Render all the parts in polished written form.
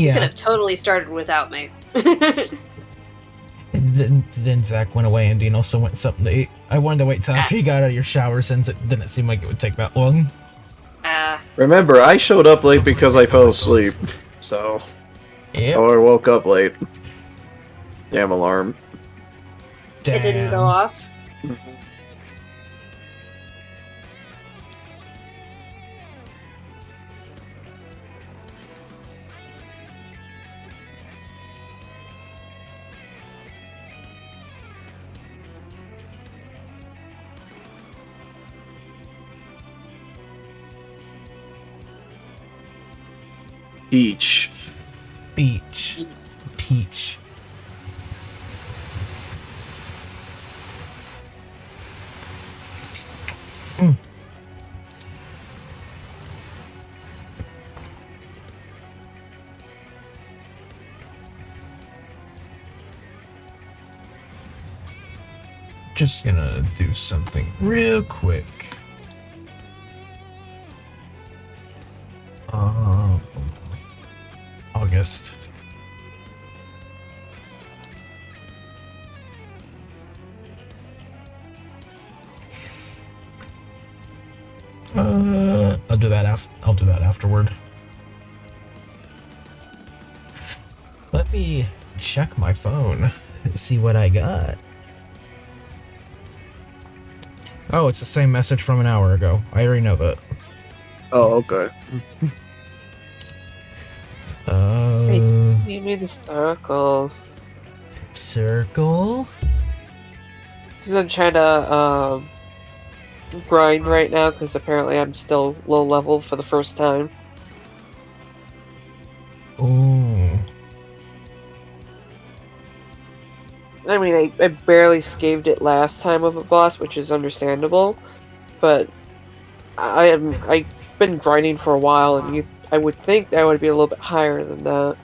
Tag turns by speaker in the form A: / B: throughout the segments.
A: You could
B: Yeah.
A: have totally started without me.
B: And then Zach went away, and Dean also went something to eat. I wanted to wait till after you got out of your shower, since it didn't seem like it would take that long.
C: Remember, I showed up late because I fell asleep, so...
B: Yep.
C: Or woke up late. Damn alarm.
B: Damn.
A: It didn't go off.
C: Beach.
B: Beach. Peach. Just gonna do something real quick. August. I'll do that afterward. Let me check my phone and see what I got. Oh, it's the same message from an hour ago. I already know that.
C: Oh, okay.
D: Give me the circle.
B: Circle?
D: Because I'm trying to grind right now, because apparently I'm still low level for the first time.
B: Ooh.
D: I mean, I barely scaved it last time of a boss, which is understandable, but I've been grinding for a while, and I would think that would be a little bit higher than that.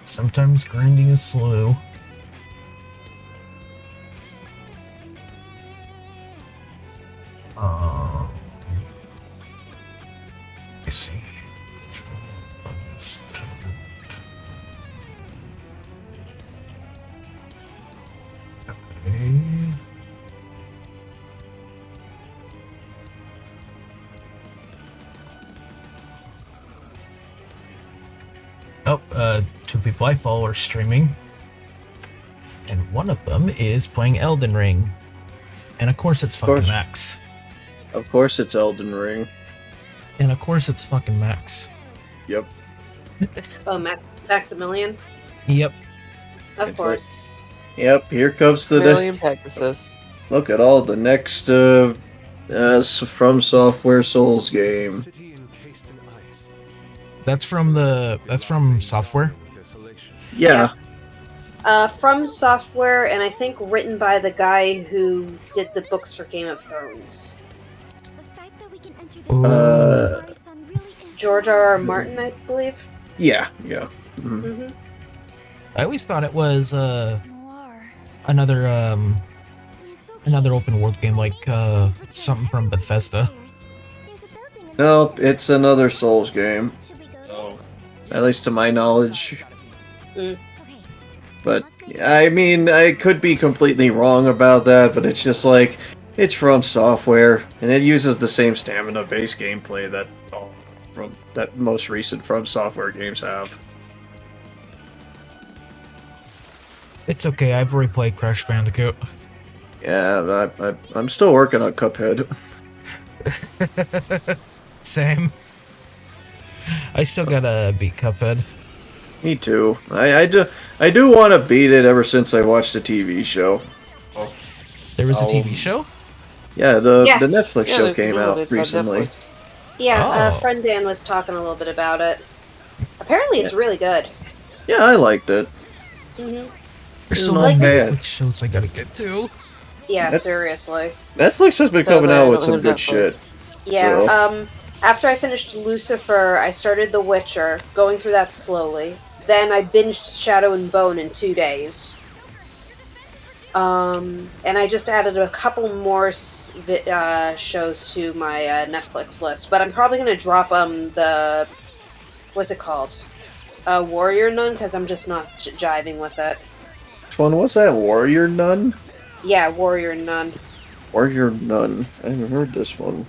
B: Sometimes grinding is slow. Let me see. Okay. Oh, two people I follow are streaming. And one of them is playing Elden Ring. And of course it's fucking Max.
C: Of course it's Elden Ring.
B: And of course it's fucking Max.
C: Yep.
A: Oh, Maximilian?
B: Yep.
A: Of
C: It's
A: course.
C: Yep, here comes the...
D: Million Pegasus.
C: Look at all the next From Software Souls game.
B: That's from Software?
C: Yeah.
A: From Software, and I think written by the guy who did the books for Game of Thrones. George R. R. Martin, I believe.
C: Yeah. Mm-hmm.
A: Mm-hmm.
B: I always thought it was another open world game, like something from Bethesda.
C: Nope, it's another Souls game. Oh, at least to my knowledge. But I mean, I could be completely wrong about that, but it's just like, it's From Software, and it uses the same stamina-based gameplay that most recent From Software games have.
B: It's okay, I've replayed Crash Bandicoot.
C: Yeah, I'm still working on Cuphead.
B: Same. I still gotta beat Cuphead.
C: Me too. I do want to beat it ever since I watched the TV show.
B: There was a TV show?
C: Yeah, the Netflix show
D: there's
C: came
D: one
C: out
D: that's on
C: recently.
D: Netflix.
A: Yeah,
B: Oh.
A: friend Dan was talking a little bit about it. Apparently it's really good.
C: Yeah, I liked it.
A: Mm-hmm.
B: There's so
C: Not
B: many
C: bad.
B: Netflix shows I gotta get to.
A: Yeah,
C: That-
A: seriously.
C: Netflix has been
D: So
C: coming
D: I
C: out
D: don't
C: with some
D: have
C: good
D: Netflix.
C: shit.
A: Yeah,
C: So-
A: after I finished Lucifer, I started The Witcher, going through that slowly. Then I binged Shadow and Bone in 2 days. And I just added a couple more shows to my Netflix list, but I'm probably gonna drop the what's it called, Warrior Nun, because I'm just not jiving with it.
C: Which one was that? Warrior Nun?
A: Yeah, Warrior Nun.
C: Warrior Nun. I haven't heard this one.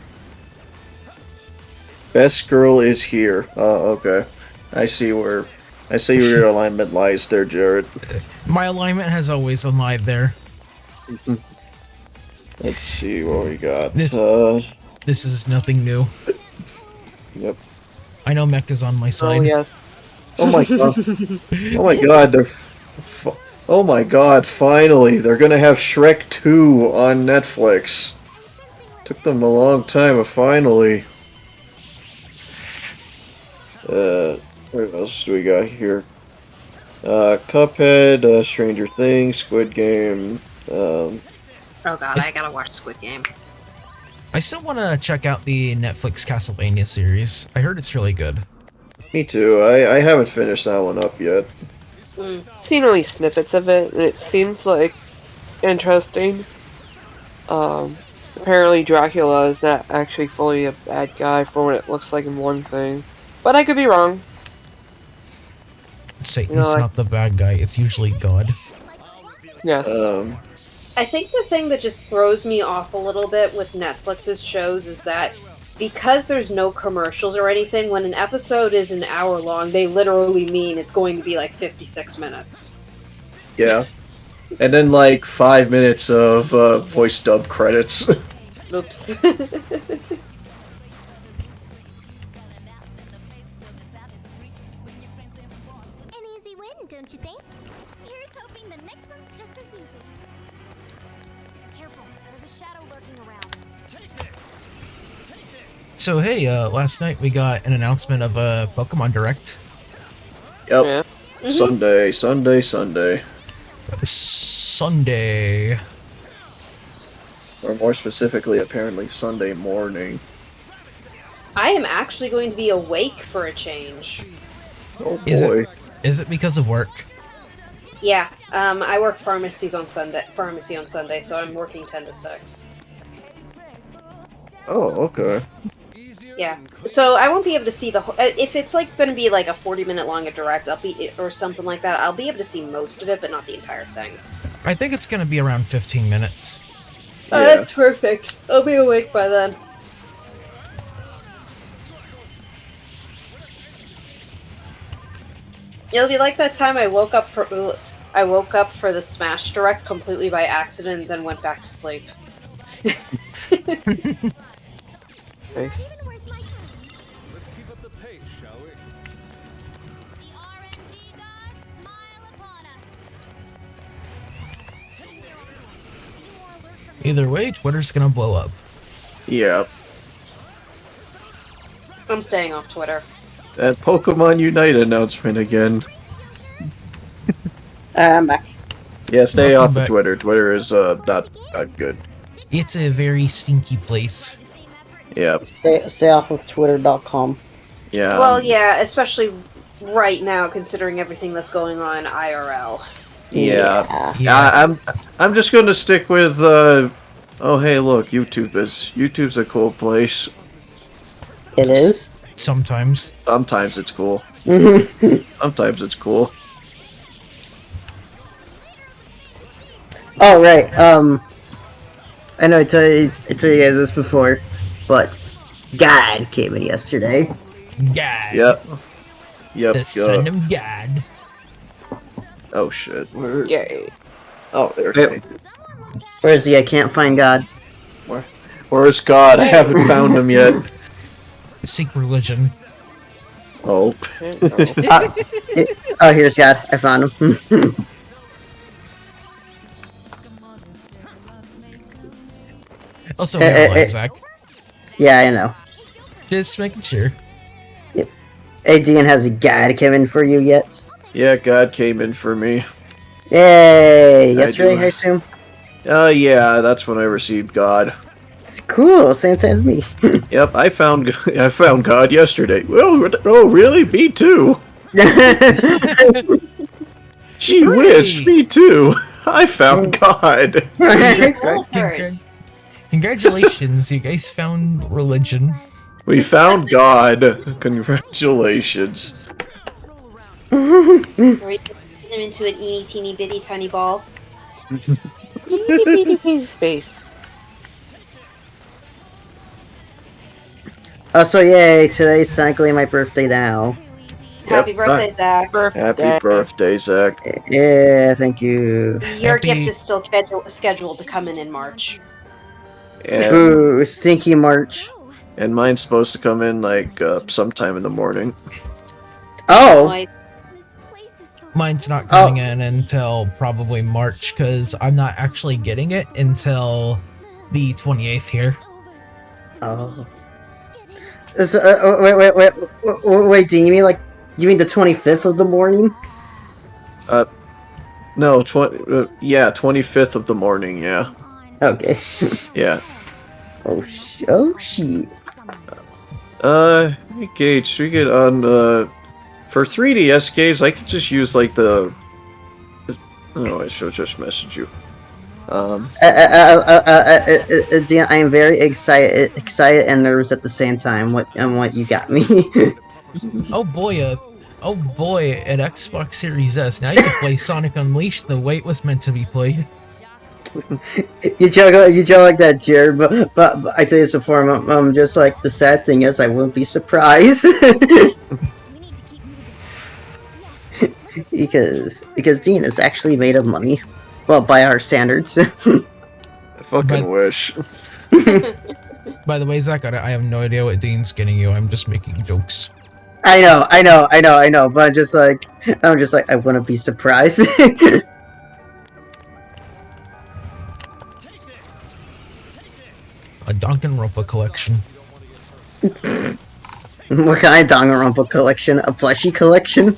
C: Best Girl is Here. Oh, okay. I see where your alignment lies there, Jared.
B: My alignment has always lied there.
C: Let's see what we got.
B: This is nothing new.
C: Yep.
B: I know Mecca's on my side.
D: Oh yes.
C: Oh my god. Oh my god. Oh my god, finally. They're gonna have Shrek 2 on Netflix. Took them a long time, but finally. What else do we got here? Cuphead, Stranger Things, Squid Game.
A: Oh god, I gotta watch Squid Game.
B: I still want to check out the Netflix Castlevania series. I heard it's really good.
C: Me too. I haven't finished that one up yet.
D: Seen only snippets of it, and it seems like interesting. Apparently Dracula is not actually fully a bad guy for what it looks like in one thing. But I could be wrong.
B: Satan's not the bad guy, it's usually God.
D: Yes.
A: I think the thing that just throws me off a little bit with Netflix's shows is that because there's no commercials or anything, when an episode is an hour long, they literally mean it's going to be like 56 minutes.
C: Yeah. And then like 5 minutes of voice dub credits.
A: Oops.
E: Don't you think? Here's hoping the next one's just as easy. Careful, there's a shadow lurking around.
B: So hey, last night we got an announcement of a Pokemon Direct.
C: Yep.
D: Yeah.
A: Mhm.
C: Sunday.
B: Sunday.
C: Or more specifically, apparently, Sunday morning.
A: I am actually going to be awake for a change.
C: Oh boy.
B: Is it because of work?
A: Yeah, I work pharmacy on Sunday, so I'm working 10 to 6.
C: Oh, okay.
A: Yeah, so I won't be able to see the whole. If it's like going to be like a 40-minute long direct, or something like that, I'll be able to see most of it, but not the entire thing.
B: I think it's gonna be around 15 minutes.
A: Oh,
C: Yeah.
A: that's perfect. I'll be awake by then. It'll be like that time I woke up for the Smash Direct completely by accident, and then went back to sleep.
D: Nice.
F: Let's keep up the pace, shall we?
E: The RNG gods smile upon us.
B: Either way, Twitter's gonna blow up.
C: Yeah.
A: I'm staying off Twitter.
C: That Pokemon Unite announcement again.
G: I'm back.
C: Yeah, stay
B: Welcome
C: off of
B: back.
C: Twitter. Twitter is not good.
B: It's a very stinky place.
C: Yeah.
G: Stay off of Twitter.com.
C: Yeah.
A: Well, yeah, especially right now, considering everything that's going on IRL.
C: Yeah.
B: Yeah.
C: I'm just gonna stick with oh hey look, YouTube's a cool place.
G: It is.
B: Sometimes.
C: Sometimes it's cool.
G: Oh,
C: Sometimes it's cool.
G: right. I know I told you guys this before, but God came in yesterday.
B: God.
C: Yep.
B: The son of God.
C: Oh shit.
D: Yay.
C: Oh, there's
G: Yep.
C: me.
G: Where is he? I can't find God.
C: Where's God? I haven't found him yet.
B: Seek religion.
C: Oh.
G: Oh, here's God. I found him.
B: Also, hello, Zach.
G: Yeah, I know.
B: Just making sure.
G: Hey, Dean, has a God come in for you yet?
C: Yeah, God came in for me.
G: Yay! Yesterday,
C: do.
G: I assume?
C: Yeah, that's when I received God.
G: It's cool. Same time as me.
C: Yep, I found God yesterday. Well, oh really? Me too. Gee whiz, me too. I found God.
A: Developers.
B: Congratulations, you guys found religion.
C: We found God. Congratulations.
A: Or you can turn him into an eeny teeny bitty tiny ball.
D: Space.
G: Oh, so yay! Today's technically my birthday now.
A: Happy
C: Yep.
A: birthday, Zach.
C: Happy birthday, Zach.
G: Yeah, thank you.
A: Your
B: Happy-
A: gift is still scheduled to come in March.
C: And,
G: Ooh, stinky March.
C: and mine's supposed to come in like sometime in the morning.
G: Oh,
A: Like,
E: This place is so
B: Mine's not coming in until probably March because I'm not actually getting it until the 28th here.
G: oh. Wait, do you mean like you mean the 25th of the morning?
C: No, 25th of the morning. Yeah,
G: Okay.
C: yeah.
G: Oh shit.
C: Gage, we get on for 3DS games. I could just use like the. Oh, I should just message you.
G: Dan, I am very excited and nervous at the same time. What you got me?
B: Oh boy, an Xbox Series S. Now you can play Sonic Unleashed the way it was meant to be played.
G: you joke like that, Jared. But I tell you this before. I'm just like the sad thing is I wouldn't be surprised
E: we need to keep moving. Yes.
G: because Dean is actually made of money. Well, by our standards.
C: I fucking
B: But-
C: wish.
B: By the way, Zach, I have no idea what Dean's getting you. I'm just making jokes.
G: I know. But I'm just like I wouldn't be surprised.
B: A Danganronpa collection.
G: What kind of Danganronpa collection? A plushie collection?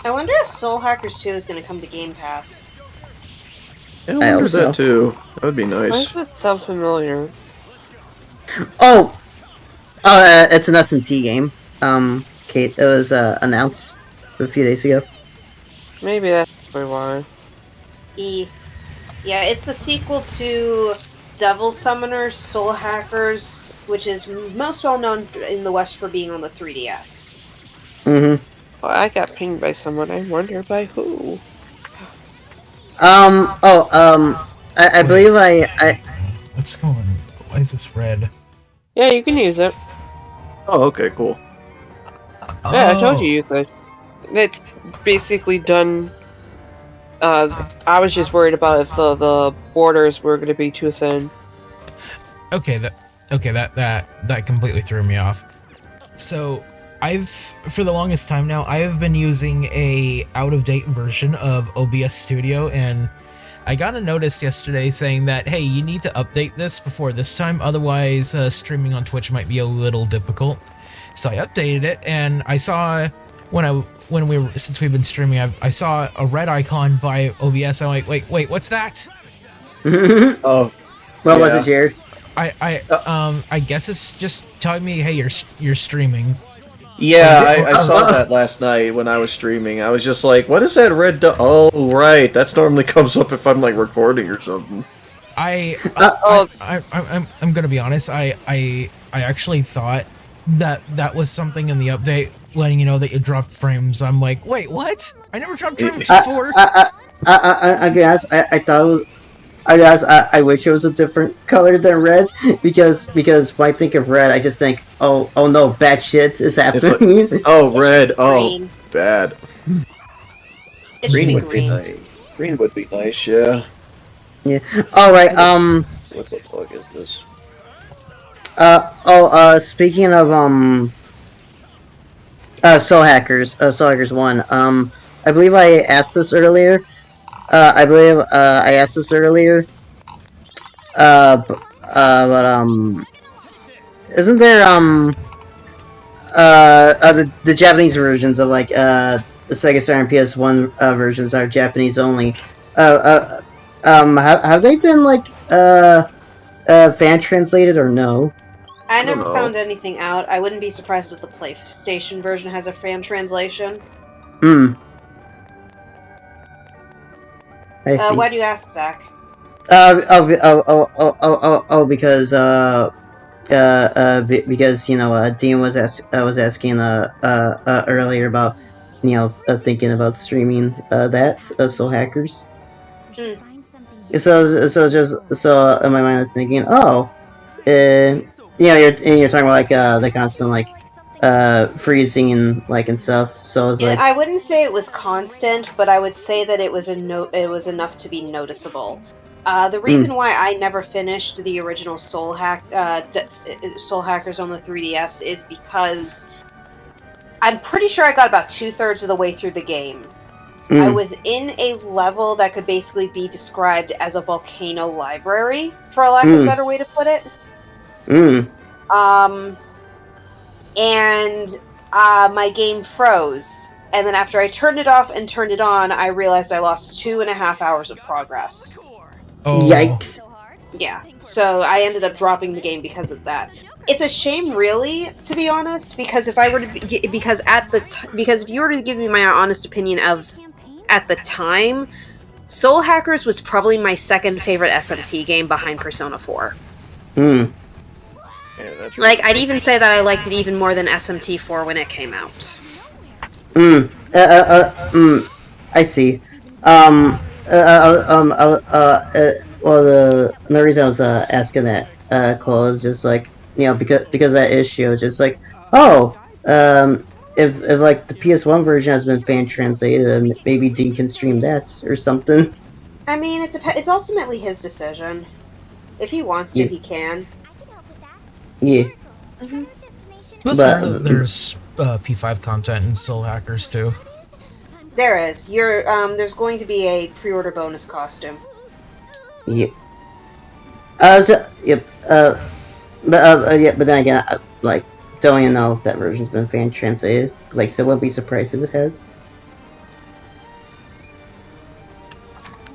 A: I wonder if Soul Hackers 2 is going to come to Game Pass.
C: Yeah,
G: I
C: I wonder
G: hope
C: that
G: so.
C: too. That would be
D: Why
C: nice.
D: does that sound familiar?
G: Oh, it's an SMT game. Kate, it was announced a few days ago.
D: Maybe that's probably why.
A: Yeah, it's the sequel to Devil Summoners Soul Hackers, which is most well known in the West for being on the 3DS.
G: Mm-hmm.
D: Well, I got pinged by someone. I wonder by who.
G: I believe I
B: What's going on? Why is this red?
D: Yeah, you can use it.
C: Oh, okay, cool.
D: Yeah, I told
B: Oh.
D: you you could. It's basically done. I was just worried about if the borders were going to be too thin.
B: Okay, that completely threw me off. So, for the longest time now, I have been using a out-of-date version of OBS Studio, and I got a notice yesterday saying that, hey, you need to update this before this time, otherwise streaming on Twitch might be a little difficult. So I updated it, and I saw since we've been streaming, I saw a red icon by OBS. I'm like, wait, what's that?
C: Oh,
G: what was
C: Yeah.
G: it, Jared?
B: I guess it's just telling me, hey, you're streaming.
C: yeah, I saw that last night when I was streaming. I was just like, what is that red oh, right. That's normally comes up if I'm like recording or something.
B: I'm gonna be honest. I actually thought that was something in the update letting you know that you dropped frames. I'm like, wait, what? I never dropped frames before.
G: I guess I thought it was, I guess I wish it was a different color than red because when I think of red, I just think, oh no, bad shit is happening.
C: Oh, red. Oh,
A: green.
C: bad.
A: It should be
C: would be
A: green.
C: nice. Green would be nice, yeah.
G: All right.
C: What the fuck is this?
G: Speaking of Soul Hackers 1. I believe I asked this earlier. I asked this earlier. Isn't there the Japanese versions of like the Sega Saturn and PS1 versions are Japanese only. Have they been like fan translated or no?
A: I
C: don't
A: never
C: know.
A: found anything out. I wouldn't be surprised if the PlayStation version has a fan translation.
G: I see.
A: Why do you ask, Zach?
G: Because because Dean was asking earlier about thinking about streaming Soul Hackers. So just in my mind I was thinking, you're talking about like the constant like freezing and like and stuff. So I was like,
A: I wouldn't say it was constant, but I would say that it was it was enough to be noticeable. The reason why I never finished the original Soul Hackers on the 3DS is because I'm pretty sure I got about 2/3 of the way through the game. I was in a level that could basically be described as a volcano library, for a lack of a better way to put it. And my game froze. And then after I turned it off and turned it on, I realized I lost 2.5 hours of progress.
B: Oh.
G: yikes.
A: Yeah, so I ended up dropping the game because of that. It's a shame, really, to be honest, because if I were to because if you were to give me my honest opinion of at the time, Soul Hackers was probably my second favorite SMT game behind Persona 4.
C: Yeah, that's
A: Like, I'd even say that I liked it even more than SMT 4 when it came out.
G: I see. Well, the reason I was asking that, Cole, is just like because that issue, just like if like the PS1 version has been fan translated, maybe Dean can stream that or something.
A: I mean, it's ultimately his decision. If he wants to, he can.
G: Yeah.
B: Plus,
G: But-
B: there's P5 content in Soul Hackers too.
A: There is. There's going to be a pre-order bonus costume.
G: Yep. Yep. But then again, like, don't even know if that version's been fan translated. Like, so I wouldn't be surprised if it has.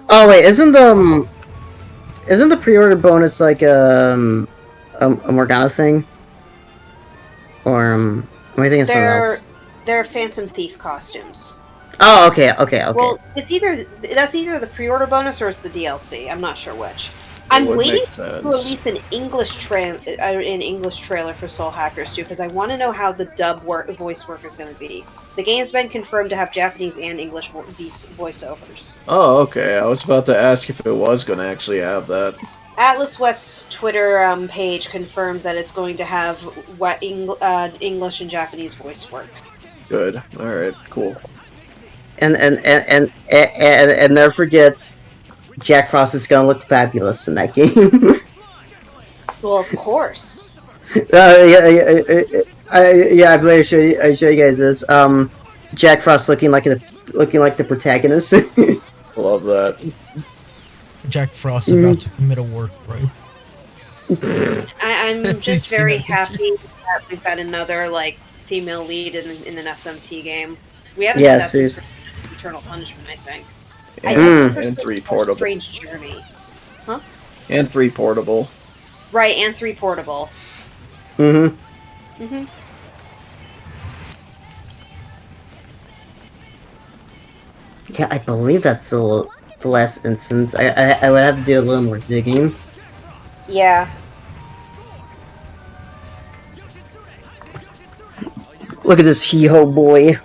G: Oh wait, isn't the pre-order bonus like a Morgana thing? Or am I thinking something else?
A: They're Phantom Thief costumes.
G: Oh, okay.
A: Well, that's either the pre-order bonus or it's the DLC. I'm not sure which. I'm
C: would
A: waiting
C: make
A: to
C: sense.
A: release an English trailer for Soul Hackers 2 because I want to know how the voice work is going to be. The game's been confirmed to have Japanese and English voiceovers.
C: Oh, okay. I was about to ask if it was going to actually have that.
A: Atlas West's Twitter page confirmed that it's going to have English and Japanese voice work.
C: Good. All right. Cool.
G: And never forget, Jack Frost is gonna look fabulous in that game.
A: Well, of course.
G: I believe I show you guys this. Jack Frost looking like the protagonist.
C: Love that.
B: Jack Frost about to commit a war crime.
A: I'm
B: You've
A: just
B: seen
A: very
B: that
A: happy that we've got another female lead in an SMT game. We haven't
G: Yeah,
A: had that since
G: seriously.
A: Eternal Punishment, I think.
C: And,
A: I
C: 3 portable.
A: Strange Journey.
C: And 3 portable.
A: Right, and 3 portable.
G: Mm-hmm. Yeah, I believe that's the last instance. I would have to do a little more digging.
A: Yeah.
G: Look at this hee-ho boy.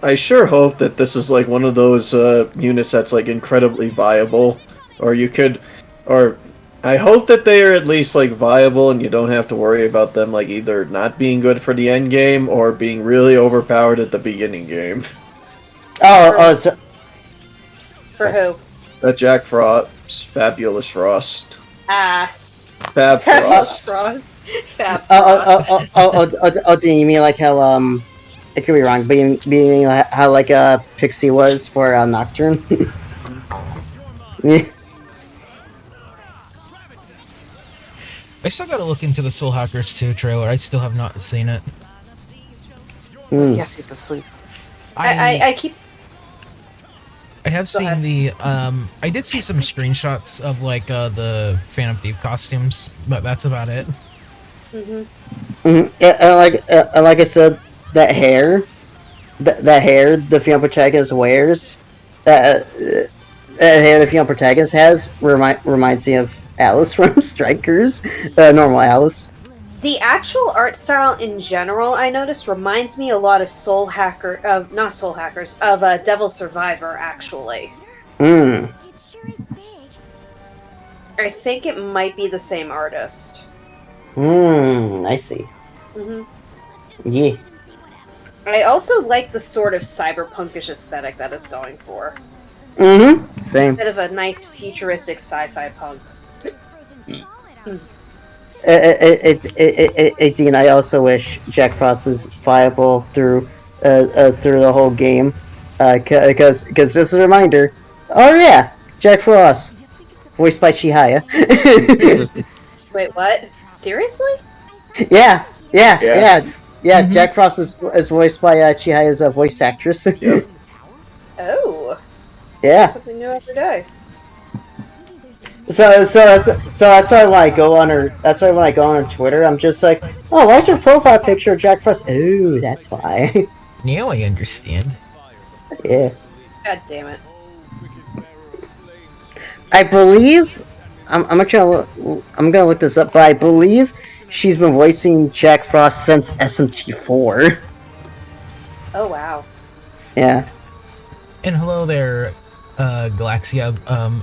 C: I sure hope that this is like one of those units that's like incredibly viable, or I hope that they are at least like viable and you don't have to worry about them like either not being good for the end game or being really overpowered at the beginning game.
G: So,
A: For who?
C: That Jack Frost, Fabulous Frost,
A: Ah.
C: Fab Frost.
A: Frost. Fab Frost.
G: do you mean like how it could be wrong, but you mean how like Pixie was for Nocturne? Yeah.
B: I still gotta look into the Soul Hackers 2 trailer. I still have not seen it.
D: Yes, he's asleep.
A: I keep...
B: I have
A: Go
B: seen
A: ahead.
B: the I did see some screenshots of like the Phantom Thief costumes, but that's about it.
G: Yeah, like I said, that hair the female protagonist wears, Hey, the female protagonist has reminds me of Alice from Strikers, normal Alice.
A: The actual art style in general, I noticed, reminds me a lot of not Soul Hackers, of Devil Survivor, actually.
G: Mm.
E: It sure is big.
A: I think it might be the same artist.
G: I see.
A: hmm
G: Yeah.
A: I also like the sort of cyberpunkish aesthetic that it's going for.
G: Same.
A: Bit of a nice futuristic sci-fi punk.
G: Dean, I also wish Jack Frost is viable through the whole game, because just a reminder. Oh yeah, Jack Frost, voiced by Chihaya.
A: Wait, what? Seriously?
G: yeah.
C: Mm-hmm.
G: Jack Frost is voiced by Chihaya's voice actress.
C: Yep.
A: Oh,
G: Yeah.
A: something new every day.
G: So that's why when I go on her Twitter, I'm just like, oh, why is her profile picture of Jack Frost? Oh, that's why.
B: Now I understand.
G: Yeah.
A: God damn it.
G: I believe I'm gonna look this up, but I believe she's been voicing Jack Frost since SMT4.
A: Oh wow.
G: Yeah.
B: And hello there, Galaxia.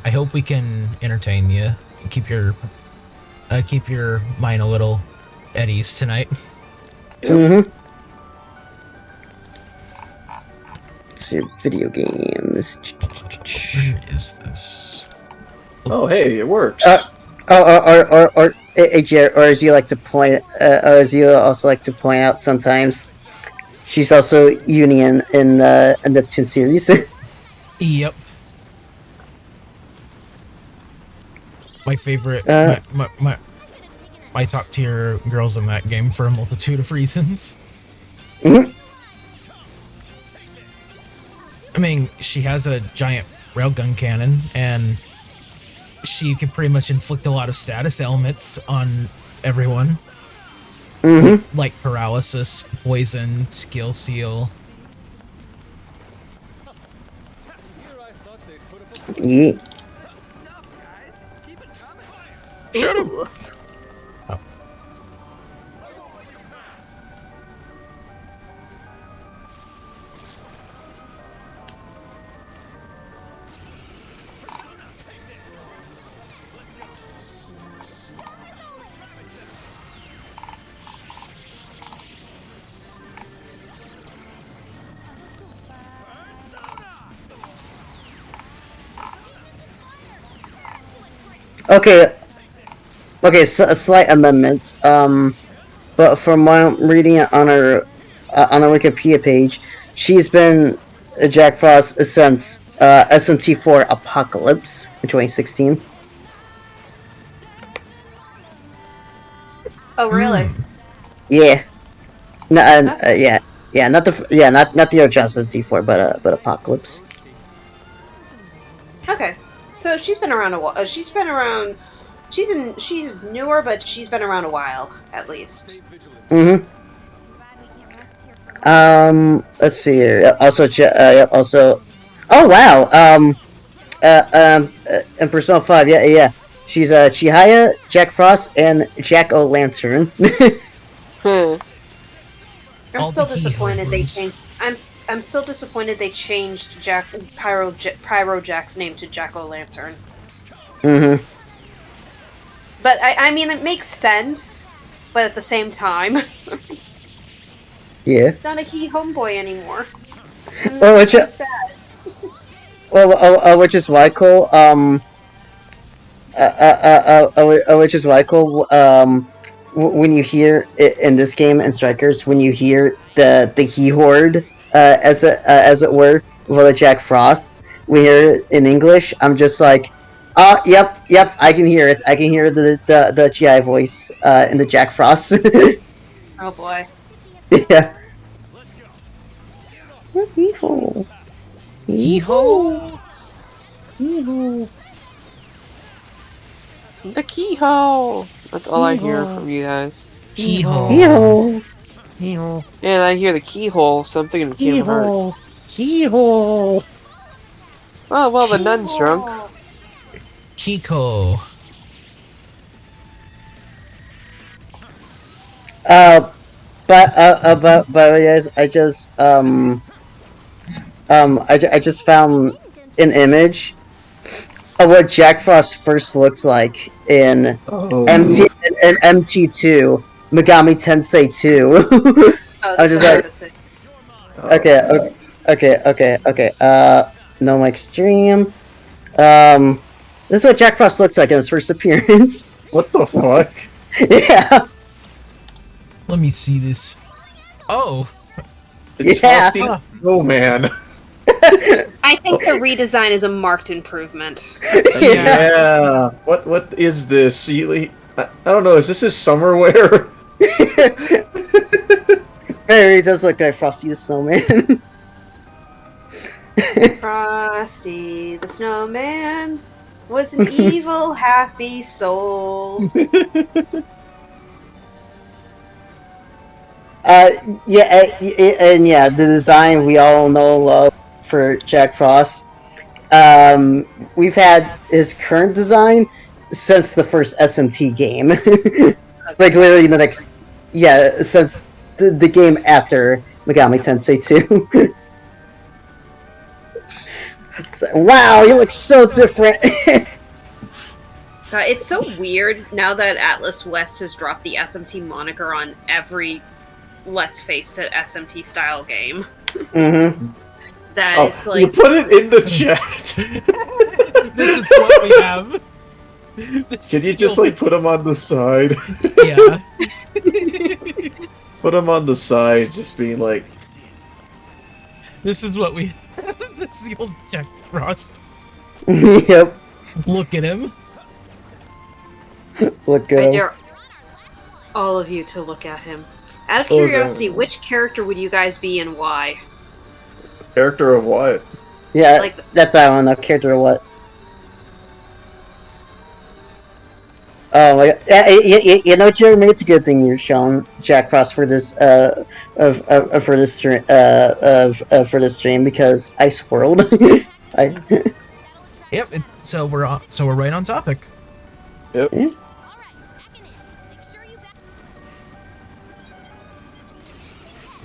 B: I hope we can entertain you. Keep your mind a little at ease tonight.
G: Mm-hmm. Let's see, video games.
B: Where is this?
C: Oh, hey, it works.
G: Or as you like to point, or as you also like to point out sometimes, she's also Union in the Neptune series.
B: Yep. My favorite, my top tier girls in that game for a multitude of reasons.
G: Mhm.
B: I mean, she has a giant railgun cannon, and she can pretty much inflict a lot of status elements on everyone.
G: Mm-hmm.
B: Like paralysis, poison, skill seal.
G: Yeah.
B: Shut up!
A: Ooh.
B: Oh.
G: Okay, so a slight amendment. But from what I'm reading on her Wikipedia page, she's been Jack Frost since SMT4 Apocalypse in 2016.
A: Oh really?
G: Yeah. No, not the original SMT4, but Apocalypse.
A: Okay. So she's been around a while. She's been around. She's newer, but she's been around a while, at least.
G: Mm-hmm. Let's see here. Also. Oh wow. In Persona 5, yeah. She's Chihaya, Jack Frost, and Jack-O-Lantern.
A: I'm
B: All
A: still
B: the
A: disappointed they
B: keyholders.
A: changed. I'm still disappointed they changed Pyro Jack's name to Jack-O-Lantern.
G: Mm-hmm.
A: But I mean, it makes sense. But at the same time,
G: Yeah.
A: he's not a he homeboy anymore.
G: Well,
A: It's so sad.
G: Which is why Cole. Which is why Cole. When you hear it in this game in Strikers, when you hear the he horde, as it were, for the Jack Frost, we hear it in English. I'm just like, oh, yep, I can hear it. I can hear the GI voice in the Jack Frost.
A: Oh boy.
G: Yeah.
B: Hee-ho!
D: The keyhole. That's all I hear from you guys.
B: Hee-ho!
D: And I hear the keyhole, so I'm thinking of Kingdom Hearts.
G: Keyhole.
D: Oh, Oh, well, the nun's drunk.
B: Kiko.
G: But yes, I just found an image of what Jack Frost first looked like in
C: Oh.
G: MT2 Megami Tensei 2.
A: Oh,
G: I just
A: that's
G: like-
A: the same.
G: Okay. No mic stream. This is what Jack Frost looked like in his first appearance.
C: What the fuck?
G: Yeah.
B: Let me see this. Oh,
C: It's
G: Yeah.
C: Frosty. Oh man.
A: I think the redesign is a marked improvement.
C: Yeah. What is this? Sealy? I don't know. Is this his summer wear?
G: Hey, he does look like Frosty the Snowman.
A: Frosty the Snowman was an evil, happy soul.
G: Yeah, the design we all know and love for Jack Frost. We've had his current design since the first SMT game. Like literally the next, since the game after Megami Tensei 2. Wow, you look so different.
A: It's so weird now that Atlas West has dropped the SMT moniker on every Let's Face It SMT style game.
G: Mm-hmm.
A: That
C: Oh,
A: it's
C: you
A: like
C: put it in the chat.
B: this is what we have. This
C: Can you just like put him on the side?
B: Yeah.
C: Put him on the side, just being like,
B: This is what we have. This is the old Jack Frost.
G: Yep.
B: Look at him.
G: Look
A: I
G: good.
A: dare all of you to look at him. Out of
C: Oh,
A: curiosity,
C: no.
A: which character would you guys be and why?
C: character of what?
G: Yeah,
A: Like-
G: that's I don't know. Character or what? Oh my god! You know, Jeremy, it's a good thing you're showing Jack Frost for this for this stream for this stream because I swirled. I
B: Yep. So we're right on topic.
C: Yep.
E: Alright, back in it. Make sure you got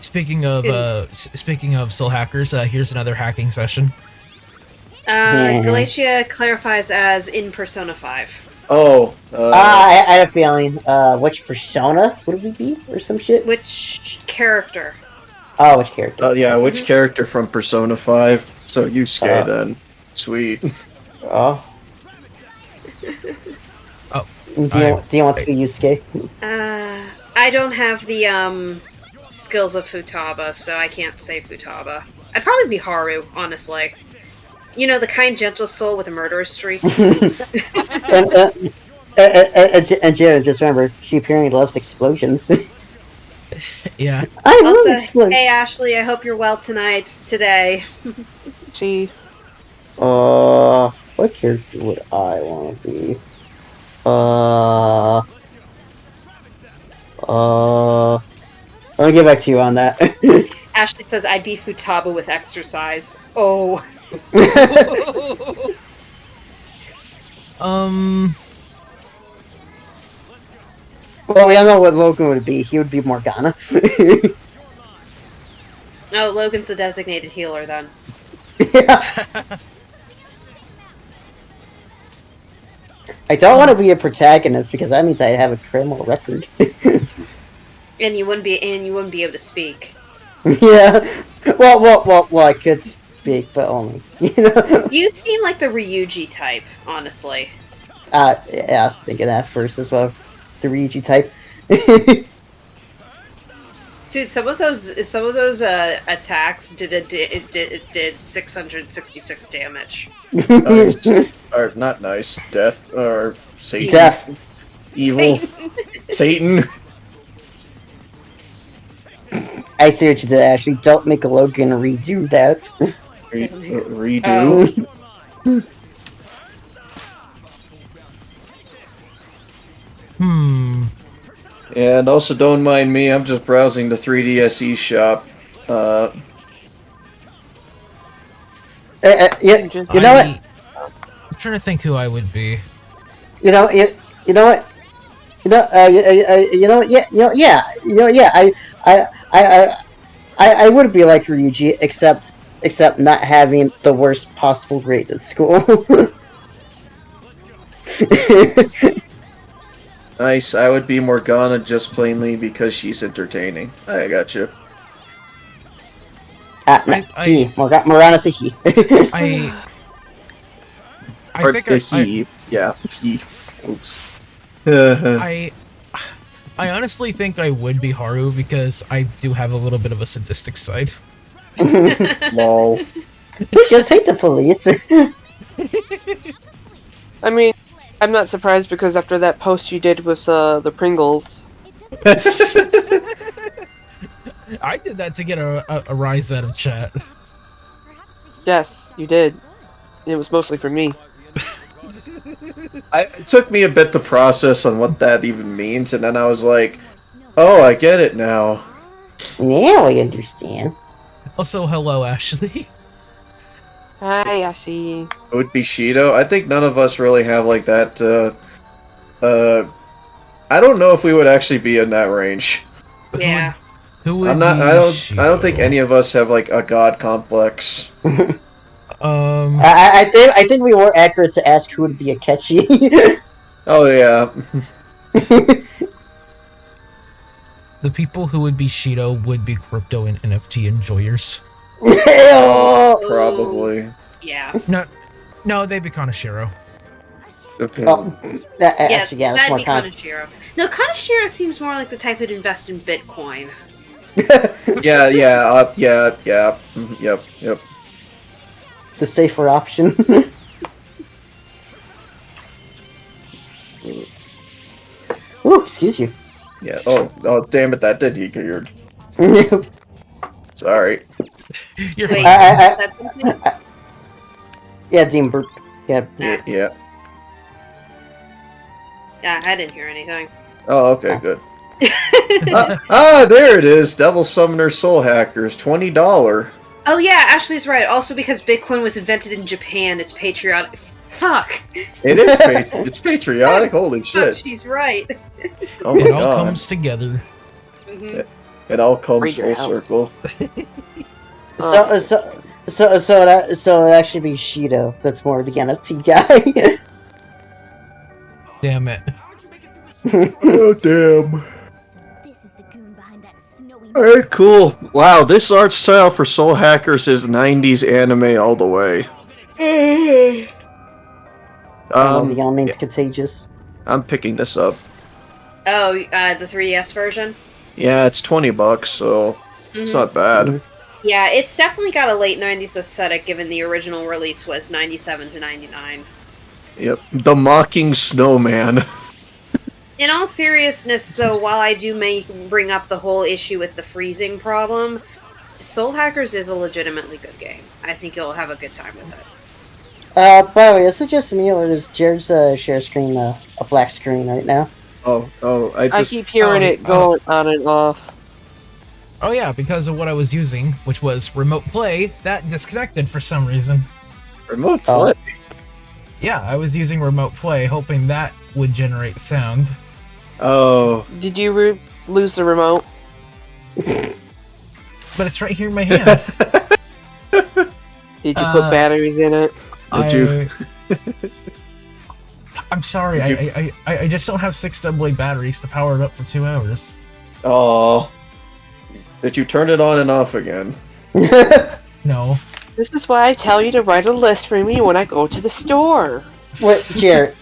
B: Speaking of soul hackers, here's another hacking session.
A: Galatia clarifies as in Persona 5.
C: Oh,
G: I had a feeling. Which persona would we be, or some shit?
A: Which character?
G: Oh, which character?
C: yeah, which character from Persona 5? So Yusuke then. Sweet.
G: Oh.
B: Oh,
G: Do you want to be Yusuke?
A: I don't have the skills of Futaba, so I can't say Futaba. I'd probably be Haru, honestly. You know, the kind, gentle soul with a murderous streak.
G: And Jared, just remember, she apparently loves explosions.
B: yeah.
G: I love
A: Also,
G: explosions.
A: hey Ashley, I hope you're well today.
D: Gee.
G: What character would I want to be? Let me get back to you on that.
A: Ashley says I'd be Futaba with exercise. Oh.
G: Well, we don't know what Logan would be. He would be Morgana.
A: No, Logan's the designated healer then.
G: I don't want to be a protagonist because that means I'd have a criminal record.
A: And you wouldn't be able to speak.
G: Yeah. Well, I could speak, but only. You know.
A: You seem like the Ryuji type, honestly.
G: Yeah, I was thinking that first as well. The Ryuji type.
A: Dude, some of those attacks did 666 damage.
C: Nice. Or not nice. Death or Satan.
G: Death.
C: Evil. Satan.
G: I see what you did, Ashley. Don't make a Logan redo that.
C: Redo. And also, don't mind me. I'm just browsing the 3DSE shop.
D: Just-
G: You know what?
B: I'm trying to think who I would be.
G: You know what? You know what? Yeah. I would be like Ryuji, except not having the worst possible grades at school.
C: Nice. I would be Morgana just plainly because she's entertaining. I got you.
G: Morgana's a he.
B: I
C: Or
B: think
C: the
B: I,
C: he. Yeah, he. Oops.
B: I honestly think I would be Haru because I do have a little bit of a sadistic side.
C: Lol.
G: Just hate the police.
D: I mean, I'm not surprised because after that post you did with the Pringles,
B: I did that to get a rise out of chat.
D: yes, you did. It was mostly for me.
C: It took me a bit to process on what that even means, and then I was like, oh, I get it now.
G: Now I understand.
B: Also, hello, Ashley.
D: Hi, Ashi.
C: It would be Shido. I think none of us really have like that, I don't know if we would actually be in that range.
A: Yeah.
B: Who would
C: I'm not,
B: be
C: I don't think
B: Shido?
C: any of us have like a god complex.
G: I think we were accurate to ask who would be Akechi.
C: Oh yeah.
B: The people who would be Shido would be crypto and NFT enjoyers.
C: Probably.
A: Yeah.
B: No, they'd be Kanashiro.
C: Okay.
G: Actually, yeah, that's
A: that'd
G: more
A: be
G: kind.
A: Kanashiro. No, Kanashiro seems more like the type who'd invest in Bitcoin.
C: Yeah, mhm, yep.
G: The safer option. Ooh, excuse you.
C: Yeah. Oh, damn it! That did get weird. Sorry.
B: You're
A: Wait,
B: fine.
A: you said something?
G: Yeah, Dean Burp. Yeah.
C: Yeah.
A: Yeah, I didn't hear anything.
C: Oh, okay, good. There it is. Devil Summoner Soul Hackers, $20.
A: Oh yeah, Ashley's right. Also because Bitcoin was invented in Japan, it's patriotic. Fuck.
C: It is. It's patriotic. Holy
A: Fuck,
C: shit!
A: she's right.
C: Oh my
B: It all
C: god!
B: comes together.
A: Mhm.
C: It all comes
D: Read your
C: full
D: house.
C: circle.
G: So it actually be Shido. That's more the NFT guy.
B: Damn it.
C: Oh damn!
E: This is the goon behind that snowy.
C: All right, cool. Wow, this art style for Soul Hackers is '90s anime all the way.
G: The young name's contagious.
C: I'm picking this up.
A: Oh, the 3DS version?
C: Yeah, it's $20, so it's
A: Mhm.
C: not bad.
A: Yeah, it's definitely got a late 90s aesthetic given the original release was 97 to 99.
C: Yep, the Mocking Snowman.
A: In all seriousness, though, while I do bring up the whole issue with the freezing problem, Soul Hackers is a legitimately good game. I think you'll have a good time with it.
G: By the way, is it just me or is Jared's share screen a black screen right now?
C: I
D: I
C: just
D: keep hearing it going on and off.
B: Oh yeah, because of what I was using, which was Remote Play, that disconnected for some reason.
C: remote
G: Oh.
C: play.
B: Yeah, I was using Remote Play, hoping that would generate sound.
C: Oh,
D: Did you lose the remote?
B: But it's right here in my hand.
D: Did you put batteries in it?
C: Did you?
B: I'm sorry,
C: Did
B: I just don't have 6 AA batteries to power it up for 2 hours.
C: Oh, did you turn it on and off again?
B: No.
D: This is why I tell you to write a list for me when I go to the store.
G: Wait, Jared,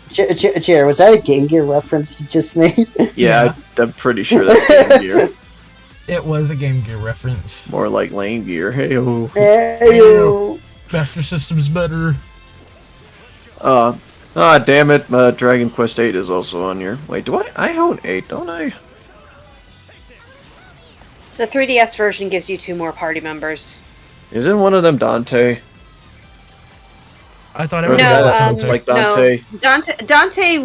G: was that a Game Gear reference you just made?
C: Yeah, I'm pretty sure that's Game Gear.
B: It was a Game Gear reference.
C: More like Lane Gear. Hey-oh.
G: Ew.
B: Master System's better.
C: Damn it, Dragon Quest 8 is also on here. Wait, do I own 8, don't I?
A: The 3DS version gives you 2 more party members.
C: Isn't one of them Dante?
B: I thought
C: Or
B: everyone
C: the guy
A: No,
B: was
C: that sounds
B: Dante.
C: like Dante?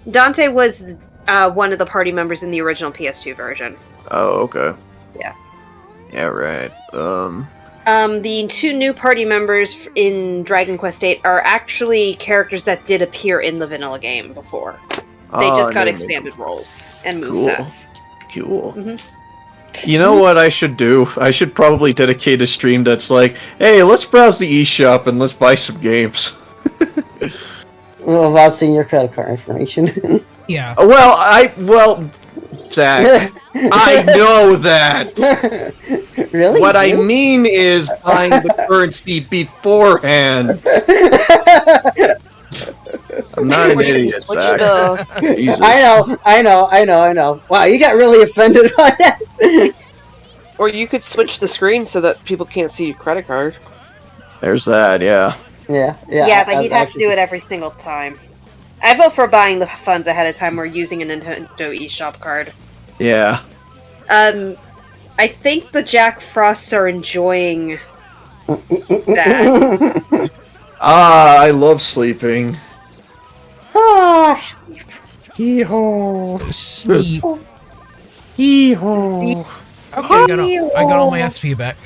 A: Dante was one of the party members in the original PS2 version.
C: Oh, okay.
A: Yeah.
C: Yeah, right.
A: The two new party members in Dragon Quest VIII are actually characters that did appear in the vanilla game before. They just got expanded roles and movesets.
C: Cool.
A: Mhm.
C: You know what I should do? I should probably dedicate a stream that's like, hey, let's browse the eShop and let's buy some games.
G: Well, without seeing your credit card information.
B: Yeah.
C: Well, Zach, I know that.
G: Really?
C: What I mean is buying the currency beforehand. I'm not an
D: Or you can
C: idiot,
D: switch
C: Zach.
D: the-
C: Jesus.
G: I know. Wow, you got really offended by that.
D: Or you could switch the screen so that people can't see your credit card.
C: There's that, yeah.
G: Yeah,
A: But he'd have to do it every single time. I vote for buying the funds ahead of time or using a Nintendo eShop card.
C: Yeah.
A: I think the Jack Frosts are enjoying that.
C: I love sleeping.
G: Ah,
C: Hee-haw.
B: Sleep.
C: Hee-haw.
B: Okay, I got all my SP back.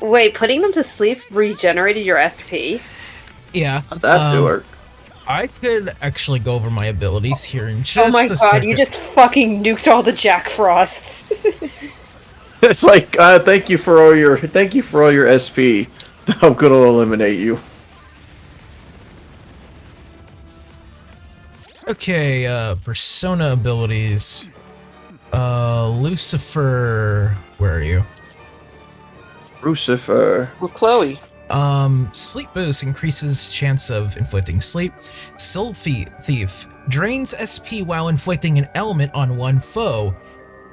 A: Wait, putting them to sleep regenerated your SP?
B: Yeah.
C: How'd that do work?
B: I could actually go over my abilities here in just
A: Oh my
B: a
A: god,
B: second.
A: you just fucking nuked all the Jack Frosts.
C: It's like, thank you for all your SP. I'm gonna eliminate you.
B: Okay, persona abilities. Lucifer, where are you?
C: Lucifer.
D: With Chloe.
B: Sleep boost increases chance of inflicting sleep. Soul Thief drains SP while inflicting an element on one foe.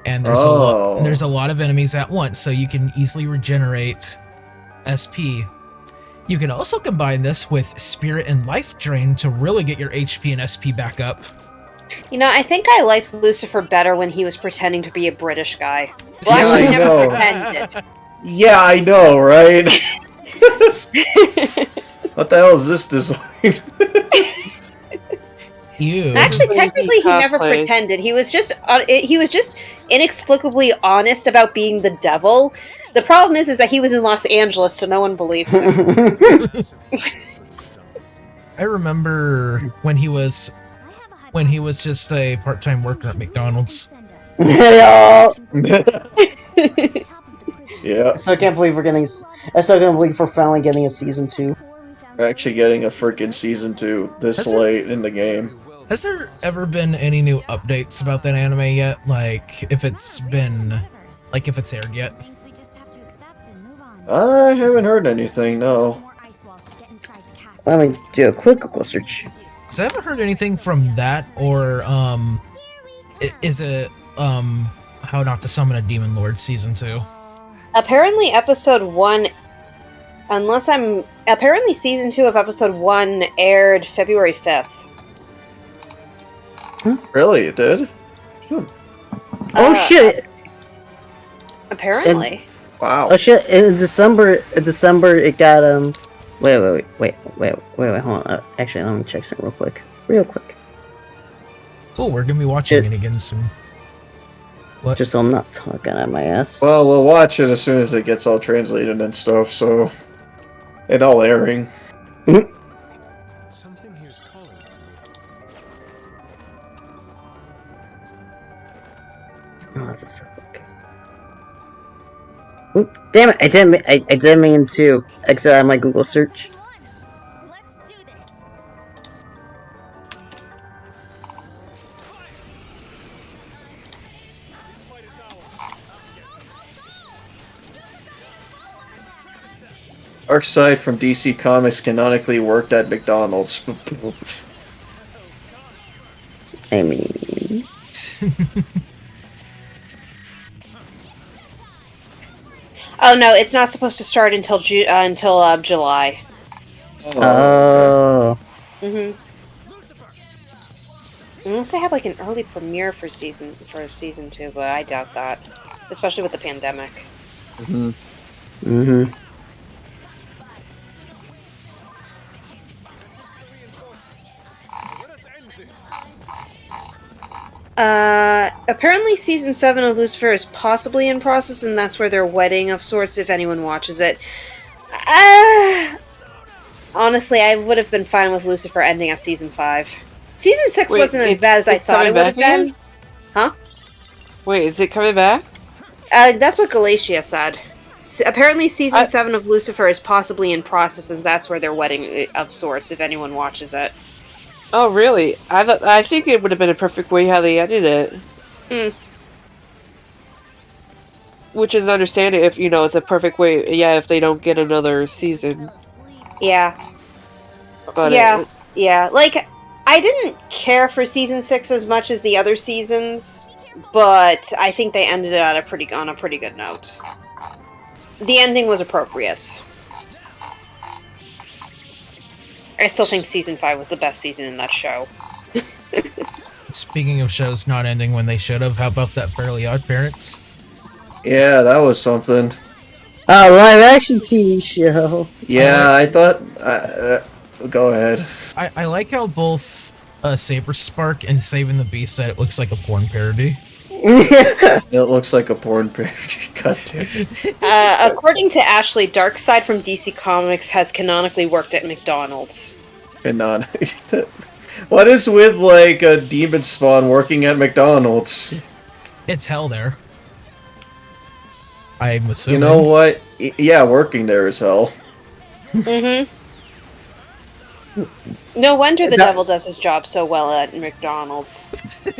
B: And there's a lot of enemies at once, so you can easily regenerate SP. You can also combine this with Spirit and Life Drain to really get your HP and SP back up.
A: You know, I think I liked Lucifer better when he was pretending to be a British guy. Well,
C: Yeah,
A: actually,
C: I
A: never
C: know.
A: pretended.
C: Yeah, I know, right? What the hell is this design?
B: Ew.
A: Actually,
D: When
A: technically,
D: he
A: he never
D: cosplays.
A: pretended. He was just inexplicably honest about being the devil. The problem is that he was in Los Angeles, so no one believed him.
B: I remember when he was just a part-time worker at McDonald's.
G: Hello.
C: Yeah,
G: I still can't believe we're finally getting a season 2.
C: we're actually getting a freaking season 2 this
B: That's it.
C: late in the game.
B: Has there ever been any new updates about that anime yet? Like, if it's aired yet?
C: I haven't heard anything, no.
G: Let me do a quick Google search.
B: So I haven't heard anything from that, or, is it, How Not to Summon a Demon Lord Season 2?
A: Apparently, episode 1. Apparently, season 2 of episode 1 aired February 5th.
C: Really, it did?
G: Oh shit!
A: Apparently.
C: Wow.
G: Oh shit! In December it got Wait, hold on. Actually, let me check something real quick.
B: Cool, we're gonna be watching it again soon. What?
G: Just so I'm not talking out my ass.
C: Well, we'll watch it as soon as it gets all translated and stuff, so... And all airing.
F: Something here's calling to me.
G: Oh, that's a second. Oop, damn it! I didn't mean to exit out my Google search.
E: Let's do this.
C: Darkseid from DC Comics canonically worked at McDonald's.
G: I mean,
A: Oh no, it's not supposed to start until July.
G: oh,
A: Unless they have like an early premiere for season 2, but I doubt that, especially with the pandemic.
G: mm-hmm.
F: Let us end this.
A: Apparently season 7 of Lucifer is possibly in process, and that's where their wedding of sorts, if anyone watches it. Honestly, I would have been fine with Lucifer ending at season 5. Season 6
D: Wait,
A: wasn't as bad as I
D: it's
A: thought it
D: coming
A: would have
D: back
A: been.
D: again?
A: Huh?
D: Wait, is it coming back?
A: That's what Galatia said. Apparently season
D: I-
A: 7 of Lucifer is possibly in process, and that's where their wedding of sorts, if anyone watches it.
D: Oh, really? I think it would have been a perfect way how they ended it.
A: Hmm.
D: Which is understandable if, it's a perfect way, if they don't get another season.
A: Yeah.
D: But
A: Yeah. Like, I didn't care for season 6 as much as the other seasons, but I think they ended it on a pretty good note. The ending was appropriate. I still think season 5 was the best season in that show.
B: Speaking of shows not ending when they should have, how about that Fairly Odd Parents?
C: Yeah, that was something.
G: Oh, live action TV show.
C: Yeah, I thought. Go ahead.
B: I like how both Saber Spark and Saving the Beast said it looks like a porn parody.
C: It looks like a porn parody. God damn it.
A: According to Ashley, Darkseid from DC Comics has canonically worked at McDonald's.
C: Canon. What is with like a demon spawn working at McDonald's?
B: It's hell there. I'm
C: You
B: assuming.
C: know what? Yeah, working there is hell.
A: Mm-hmm. No wonder the
G: That-
A: devil does his job so well at McDonald's.
C: Tease.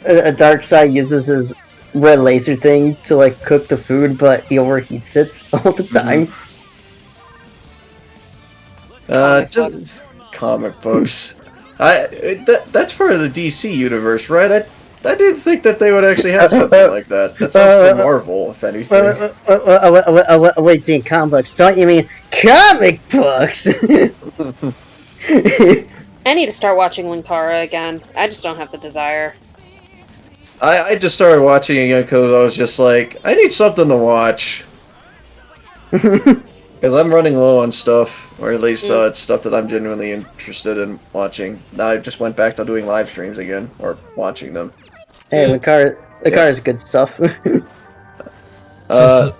G: Darkseid uses his red laser thing to like cook the food, but he overheats it all the time.
C: Just comic books. That's part of the DC universe, right? I didn't think that they would actually have something like that. That sounds for Marvel, if anything.
G: Wait, Dean, comic books? Don't you mean comic books?
A: I need to start watching Linkara again. I just don't have the desire.
C: I just started watching again because I was just like, I need something to watch. Because I'm running low on stuff, or at least it's stuff that I'm genuinely interested in watching. Now I just went back to doing live streams again, or watching them.
G: Hey, the car is good stuff.
C: Yeah.
B: Let's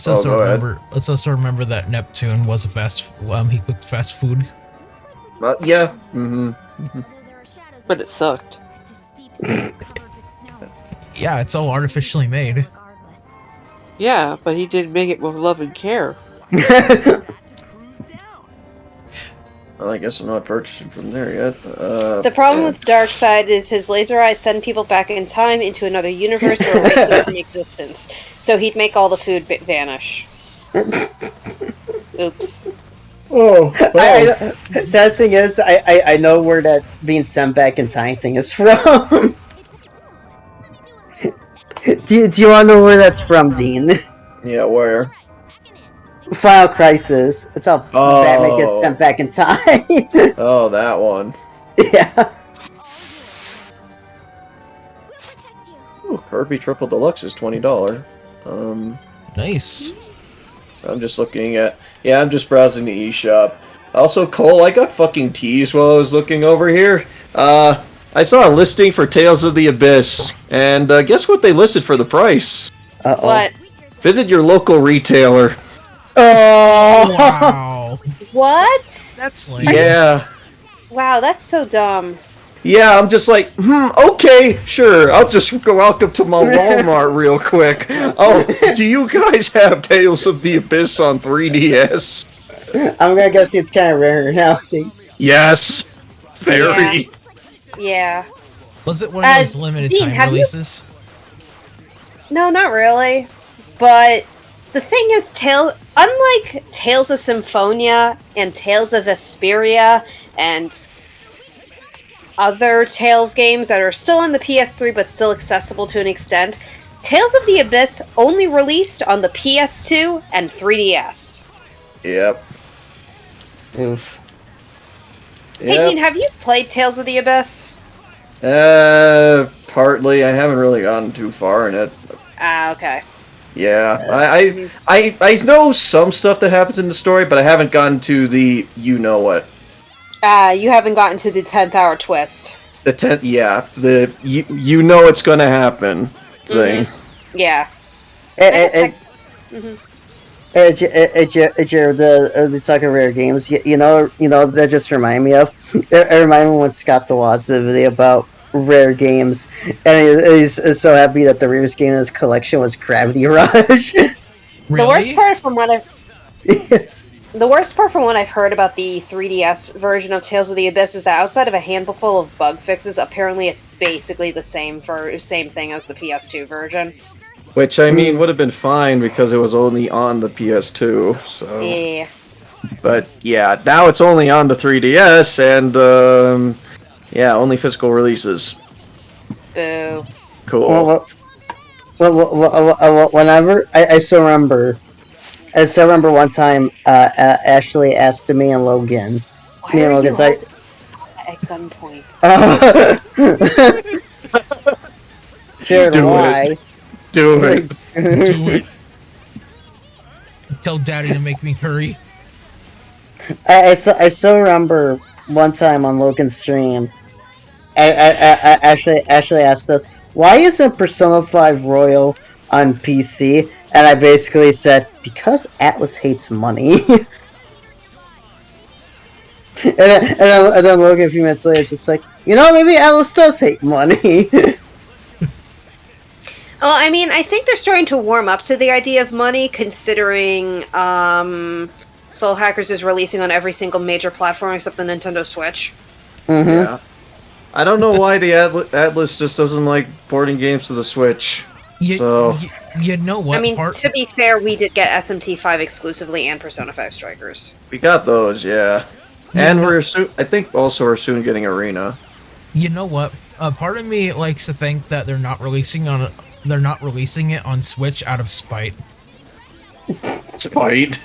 B: also
C: go ahead.
B: remember. Let's also remember that Neptune was a fast. He cooked fast food.
C: Yeah. Mm-hmm.
D: But it sucked.
B: Yeah, it's all artificially made.
D: Yeah, but he did make it with love and care.
C: Well, I guess I'm not purchasing from there yet.
A: The problem with Darkseid is his laser eyes send people back in time into another universe or erase them from existence. So he'd make all the food vanish. Oops.
G: Oh, sad thing is, I know where that being sent back in time thing is from. do you want to know where that's from, Dean?
C: Yeah, where?
G: Final Crisis. It's how Batman gets
C: Oh.
G: sent back in time.
C: Oh, that one.
G: Yeah.
C: Ooh, Kirby Triple Deluxe is $20.
B: Nice.
C: I'm just looking at. Yeah, I'm just browsing the eShop. Also, Cole, I got fucking teased while I was looking over here. I saw a listing for Tales of the Abyss, and guess what they listed for the price?
G: Uh-oh.
A: What?
C: Visit your local retailer.
G: Oh!
B: Wow.
A: What?
B: That's like.
C: Yeah.
A: Wow, that's so dumb.
C: Yeah, I'm just like, okay, sure. I'll just go walk up to my Walmart real quick. Oh, do you guys have Tales of the Abyss on 3DS?
G: I'm gonna guess it's kind of rare nowadays.
C: Yes. Very.
A: Yeah.
B: Was it one of those limited
A: Dean,
B: time
A: have you-
B: releases?
A: No, not really. But the thing is, unlike Tales of Symphonia and Tales of Vesperia and other Tales games that are still on the PS3 but still accessible to an extent, Tales of the Abyss only released on the PS2 and 3DS.
C: Yep.
G: Oof.
A: Hey, Dean, have you played Tales of the Abyss?
C: Partly. I haven't really gotten too far in it.
A: Ah, okay.
C: Yeah, I know some stuff that happens in the story, but I haven't gotten to the you know what.
A: You haven't gotten to the 10th hour twist.
C: The 10th, yeah, the you know it's gonna happen thing.
A: Yeah.
G: Jared, the talking rare games, you know, that just remind me of. It reminded me when Scott the Watts did a video about rare games, and he's so happy that the rarest game in his collection was Gravity Rush.
B: Really?
A: The worst part from what I've heard about the 3DS version of Tales of the Abyss is that outside of a handful of bug fixes, apparently it's basically the same thing as the PS2 version.
C: Which, I mean, would have been fine because it was only on the PS2, so...
A: Yeah.
C: But, yeah, now it's only on the 3DS, and, yeah, only physical releases.
A: Boo.
C: Cool.
G: Whenever I still remember one time Ashley asked me and Logan.
A: Why
G: Me and
A: are you
G: Logan's like,
A: at gunpoint?
G: Jared,
C: Do
G: why?
C: it. Do it.
B: Do it. Tell Daddy to make me hurry.
G: I still remember one time on Logan's stream. Ashley asked us, "Why isn't Persona 5 Royal on PC?" And I basically said, "Because Atlas hates money." and then Logan a few minutes later is just like, maybe Atlas does hate money.
A: Well, I mean, I think they're starting to warm up to the idea of money, considering Soul Hackers is releasing on every single major platform except the Nintendo Switch.
G: Mm-hmm.
C: Yeah. I don't know why the Atlas just doesn't like porting games to the Switch.
B: You know what?
A: I mean, to be fair, we did get SMT5 exclusively and Persona 5 Strikers.
C: We got those, yeah. And we're I think also we're soon getting Arena.
B: You know what? Part of me likes to think that they're not releasing it on Switch out of spite.
C: Spite?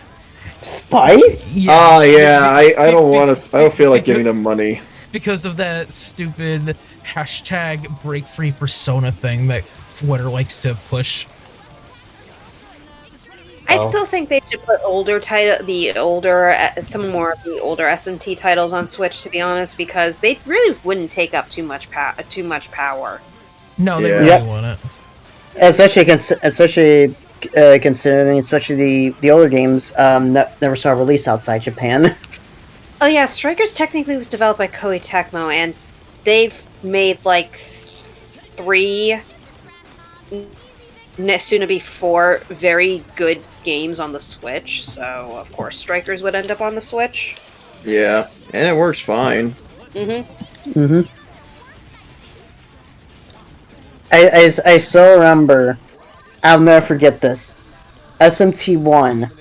G: Spite?
C: Oh yeah, I don't feel like giving them money.
B: Because of that stupid hashtag break free Persona thing that Twitter likes to push.
A: I still think they should put some more of the older SMT titles on Switch, to be honest, because they really wouldn't take up too much power.
B: No, they
C: Yeah.
B: really
G: Yep.
B: want it.
G: Especially considering, especially the older games, never saw a release outside Japan.
A: Oh yeah, Strikers technically was developed by Koei Tecmo, and they've made like 3, soon to be 4, very good games on the Switch. So of course, Strikers would end up on the Switch.
C: Yeah, and it works fine.
G: Mm-hmm. I still remember. I'll never forget this. SMT1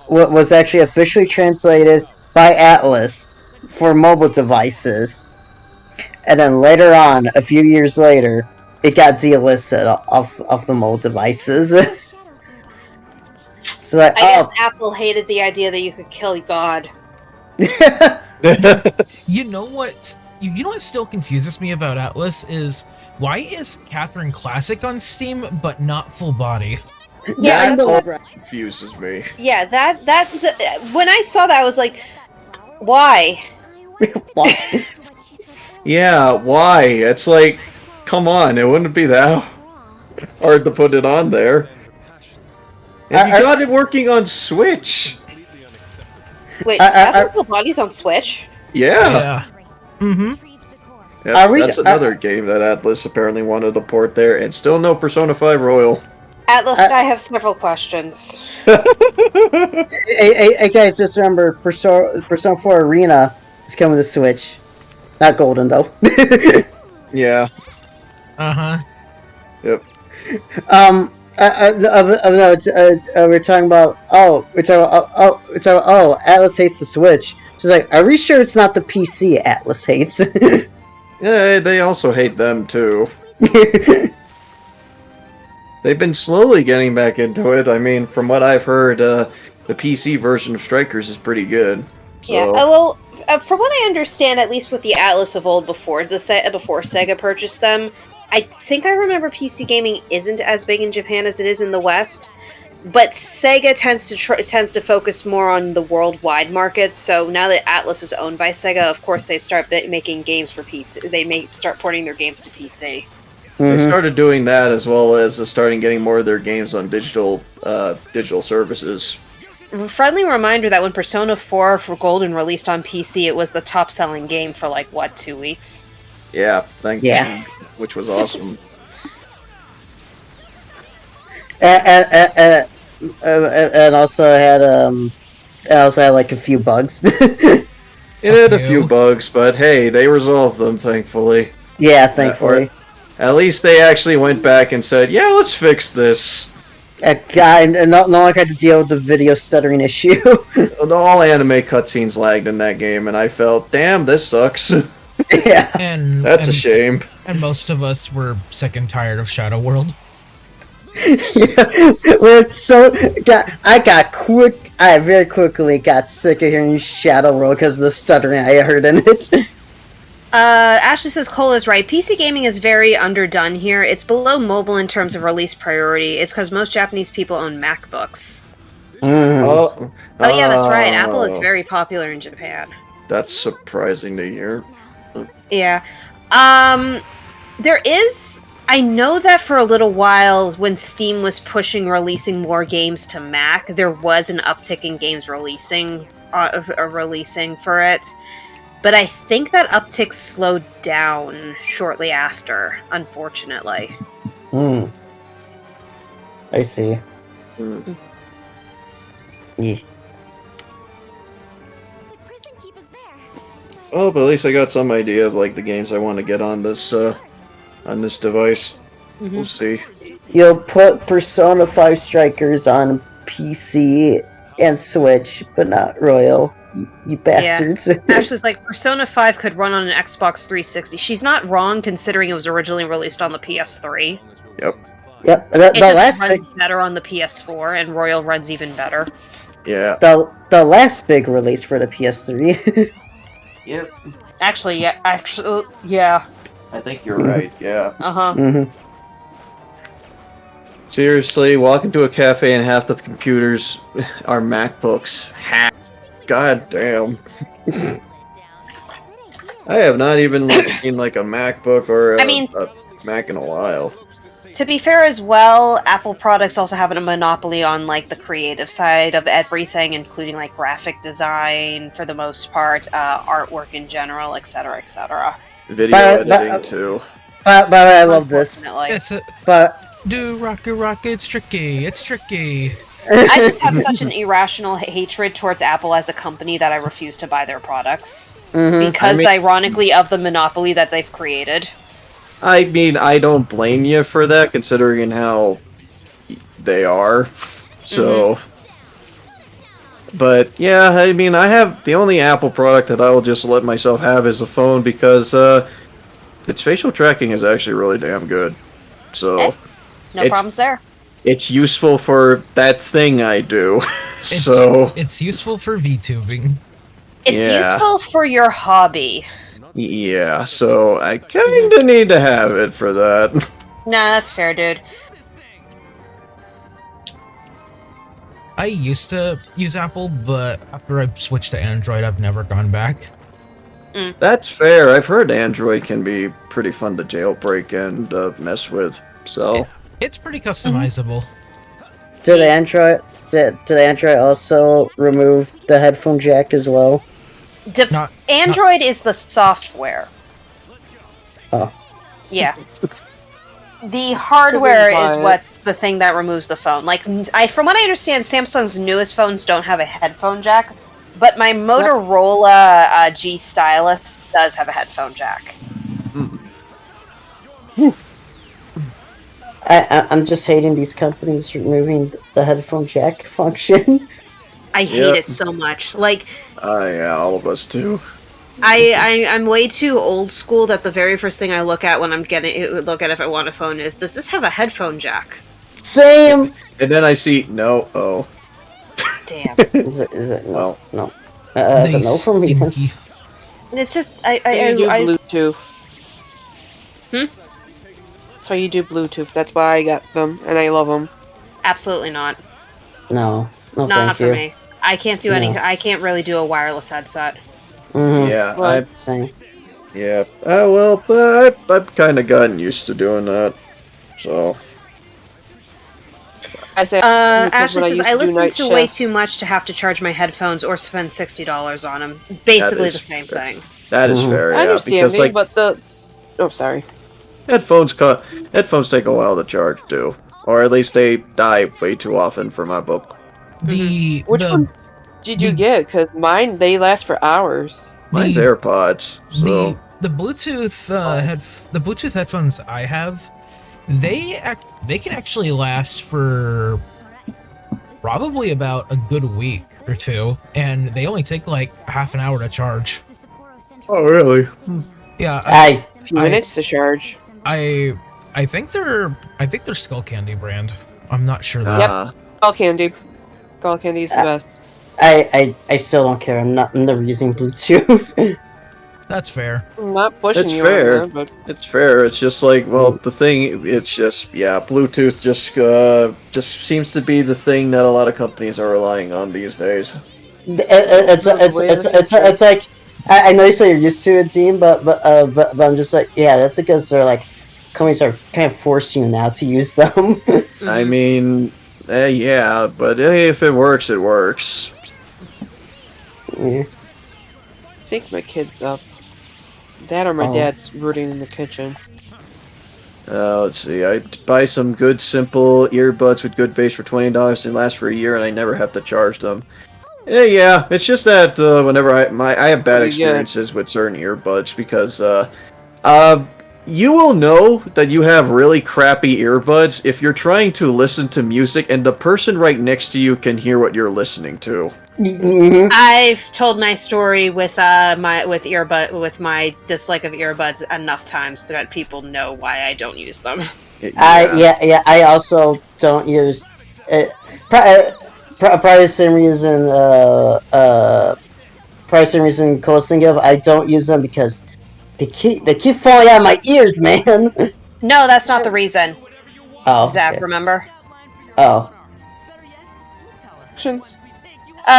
G: was actually officially translated by Atlas for mobile devices, and then later on, a few years later, it got delisted off the mobile devices. So
A: I guess Apple hated the idea that you could kill God.
B: You know what? You know what still confuses me about Atlas is why is Catherine Classic on Steam but not Full Body?
A: Yeah,
C: That
A: that's what,
C: confuses me.
A: yeah. When I saw that, I was like, why?
G: Why?
C: Yeah, why? It's like, come on, it wouldn't be that hard to put it on there. And you got it working on Switch.
A: Wait, Catherine Full Body's on Switch?
C: Yeah.
B: Mm-hmm.
C: Yep,
G: Are we-
C: that's another game that Atlas apparently wanted to port there, and still no Persona 5 Royal.
A: Atlas, I have several questions.
G: Hey guys, just remember, Persona 4 Arena is coming to Switch. Not Golden, though.
C: Yeah.
B: Uh-huh.
C: Yep.
G: We're talking about Atlas hates the Switch. She's like, are we sure it's not the PC Atlas hates?
C: Yeah, they also hate them too. They've been slowly getting back into it. I mean, from what I've heard, the PC version of Strikers is pretty good. So.
A: Yeah, well, from what I understand, at least with the Atlas of old before Sega purchased them, I think I remember PC gaming isn't as big in Japan as it is in the West. But Sega tends to focus more on the worldwide market. So now that Atlas is owned by Sega, of course they start making games for PC. They may start porting their games to PC.
C: They
G: Mhm.
C: started doing that as well as starting getting more of their games on digital services.
A: Friendly reminder that when Persona 4 for Golden released on PC, it was the top-selling game for 2 weeks.
C: Yeah,
G: Yeah.
C: which was awesome.
G: And also had like a few bugs.
C: It had a
B: Fuck
C: few
B: you.
C: bugs, but hey, they resolved them, thankfully.
G: Yeah, thankfully.
C: At least they actually went back and said, yeah, let's fix this.
G: God, and no one had to deal with the video stuttering issue.
C: All anime cutscenes lagged in that game, and I felt, damn, this sucks.
G: Yeah.
B: And
C: That's a
B: and,
C: shame.
B: and most of us were sick and tired of Shadow World.
G: Yeah. I very quickly got sick of hearing Shadow World because of the stuttering I heard in it.
A: Ashley says Cole is right. PC gaming is very underdone here. It's below mobile in terms of release priority. It's because most Japanese people own MacBooks.
C: Oh,
A: Oh yeah, that's right. Apple is very popular in Japan.
C: That's surprising to hear.
A: Yeah. There is... I know that for a little while, when Steam was pushing releasing more games to Mac, there was an uptick in games releasing for it. But I think that uptick slowed down shortly after, unfortunately.
G: I see.
C: Hmm.
G: Yeah.
E: The prison keep is there.
C: Oh, but at least I got some idea of the games I want to get on this device.
A: Mhm.
C: We'll see.
G: You'll put Persona 5 Strikers on PC and Switch, but not Royal. You bastards.
A: Ashley's like, Persona 5 could run on an Xbox 360. She's not wrong, considering it was originally released on the PS3.
C: Yep.
G: Yep.
A: It just runs better on the PS4, and Royal runs even better.
C: Yeah.
G: The last big release for the PS3.
C: Yep.
A: Actually, yeah.
C: I think you're right. Yeah.
A: Uh-huh.
G: hmm
C: Seriously, walk into a cafe and half the computers are MacBooks. God damn. I have not even seen a MacBook or a Mac in a while.
A: To be fair as well, Apple products also have a monopoly on the creative side of everything, including graphic design for the most part, artwork in general, etc., etc.
C: Video editing too.
G: But I love this.
A: Unfortunately.
B: Yes,
G: But
B: do rock, it's tricky. It's tricky.
A: I just have such an irrational hatred towards Apple as a company that I refuse to buy their products. Because, ironically, of the monopoly that they've created.
C: I mean, I don't blame you for that, considering how they are. So, but yeah, I mean, I have the only Apple product that I will just let myself have is a phone because its facial tracking is actually really damn good. So,
A: No problems there.
C: it's useful for that thing I do.
B: It's,
C: So,
B: it's useful for VTubing.
A: It's
C: Yeah.
A: useful for your hobby.
C: yeah, so I kind of need to have it for that.
A: Nah, that's fair, dude.
B: I used to use Apple, but after I switched to Android, I've never gone back.
C: That's fair. I've heard Android can be pretty fun to jailbreak and mess with. So,
B: It's pretty customizable.
G: did Android also remove the headphone jack as well?
B: Not
A: Android is the software.
G: Oh.
A: Yeah. The hardware is
D: buy it.
A: what's the thing that removes the phone. From what I understand, Samsung's newest phones don't have a headphone jack, but my Motorola G Stylus does have a headphone jack.
G: I'm just hating these companies removing the headphone jack function.
A: I hate
C: Yep.
A: it so much.
C: yeah, all of us too.
A: I'm way too old school that the very first thing I look at when I'm look at if I want a phone is, does this have a headphone jack?
G: Same.
C: And then I see no.
A: Damn.
G: Is it no?
C: Well,
G: No. Is
B: They
G: it no for me?
B: stinky.
A: It's just
D: That's how you do Bluetooth.
A: Hmm?
D: That's how you do Bluetooth. That's why I got them, and I love them.
A: absolutely not.
G: No, no,
A: Not
G: thank
A: for
G: you.
A: me. I can't do any.
G: No.
A: I can't really do a wireless headset.
G: Mm-hmm.
C: Yeah,
D: Well,
G: Same.
C: yeah. Well, but I've kind of gotten used to doing that. So
D: I say because
A: Ashley
D: when
A: says
D: used
A: I
D: to do
A: listen
D: night
A: to way
D: shifts-
A: too much to have to charge my headphones or spend $60 on them. Basically
C: is
A: the same
C: fair.
A: thing.
C: that is
G: Mhm.
C: fair,
D: I
C: yeah.
D: understand
C: Because
D: me,
C: like
D: but the sorry.
C: headphones take a while to charge too, or at least they die way too often for my book.
B: The
D: Which
B: the
D: ones did you
B: the-
D: get? Because mine they last for hours.
C: Mine's
B: the
C: AirPods, so
B: the Bluetooth the Bluetooth headphones I have, they can actually last for probably about a good week or two, and they only take like half an hour to charge.
C: oh really?
B: Yeah,
G: I
D: A few
B: I-
D: minutes to charge.
B: I think they're Skull Candy brand. I'm not sure though.
C: Ah,
D: Skull candy. Skull candy is the best.
G: I still don't care. I'm never using Bluetooth.
B: That's fair.
D: I'm not pushing
C: It's
D: you
C: fair.
D: on there, but
C: it's fair. It's just like, well, the thing. It's just, yeah, Bluetooth just seems to be the thing that a lot of companies are relying on these days.
G: It's like I know you say you're used to it, Dean, but I'm just like, yeah, that's because they're like companies are kind of forcing you now to use them.
C: I mean, yeah, but if it works, it works.
G: Yeah.
D: I think my kid's up. That or my
G: Oh.
D: dad's rooting in the kitchen.
C: Let's see. I buy some good, simple earbuds with good bass for $20. They last for a year, and I never have to charge them. Yeah, it's just that whenever I have bad
D: Yeah.
C: experiences with certain earbuds because you will know that you have really crappy earbuds if you're trying to listen to music and the person right next to you can hear what you're listening to.
G: Mhm.
A: I've told my story with my dislike of earbuds enough times that people know why I don't use them.
G: I also don't use probably the same reason probably the same reason Cole's thinking of. I don't use them because they keep falling out of my ears, man.
A: No, that's not the reason.
G: Oh,
A: Zach,
G: okay.
A: remember?
G: Oh,
D: Actions.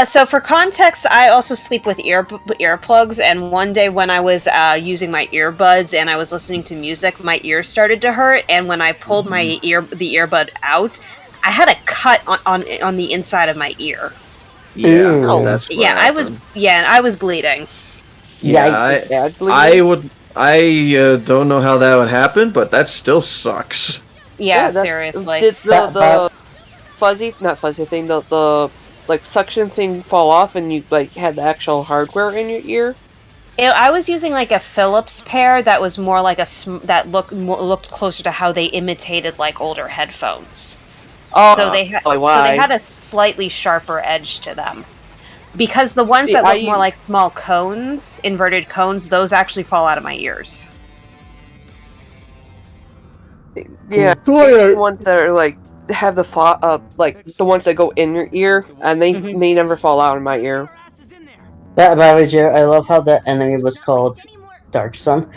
A: So for context, I also sleep with earplugs, and one day when I was using my earbuds and I was listening to music, my ears started to hurt, and when I pulled the earbud out, I had a cut on the inside of my ear.
C: Yeah,
G: Ew.
C: that's what
A: Yeah,
C: happened.
A: I was bleeding.
C: Yeah,
D: Bad bleeding.
C: I don't know how that would happen, but that still sucks.
A: Yeah,
D: that-
A: seriously.
D: Did
G: But-
D: the not fuzzy thing, the like suction thing fall off and you like had the actual hardware in your ear?
A: I was using like a Philips pair that was more like that looked closer to how they imitated like older headphones.
D: Oh,
A: So they had
D: probably
A: so
D: why.
A: they had a slightly sharper edge to them. Because the ones
D: See,
A: that look
D: I-
A: more like small cones, inverted cones, those actually fall out of my ears.
D: Yeah, the ones that are like have the like the ones that go in your ear, and they never fall out in my ear.
G: by the way, Jared, I love how that enemy was called Dark Sun.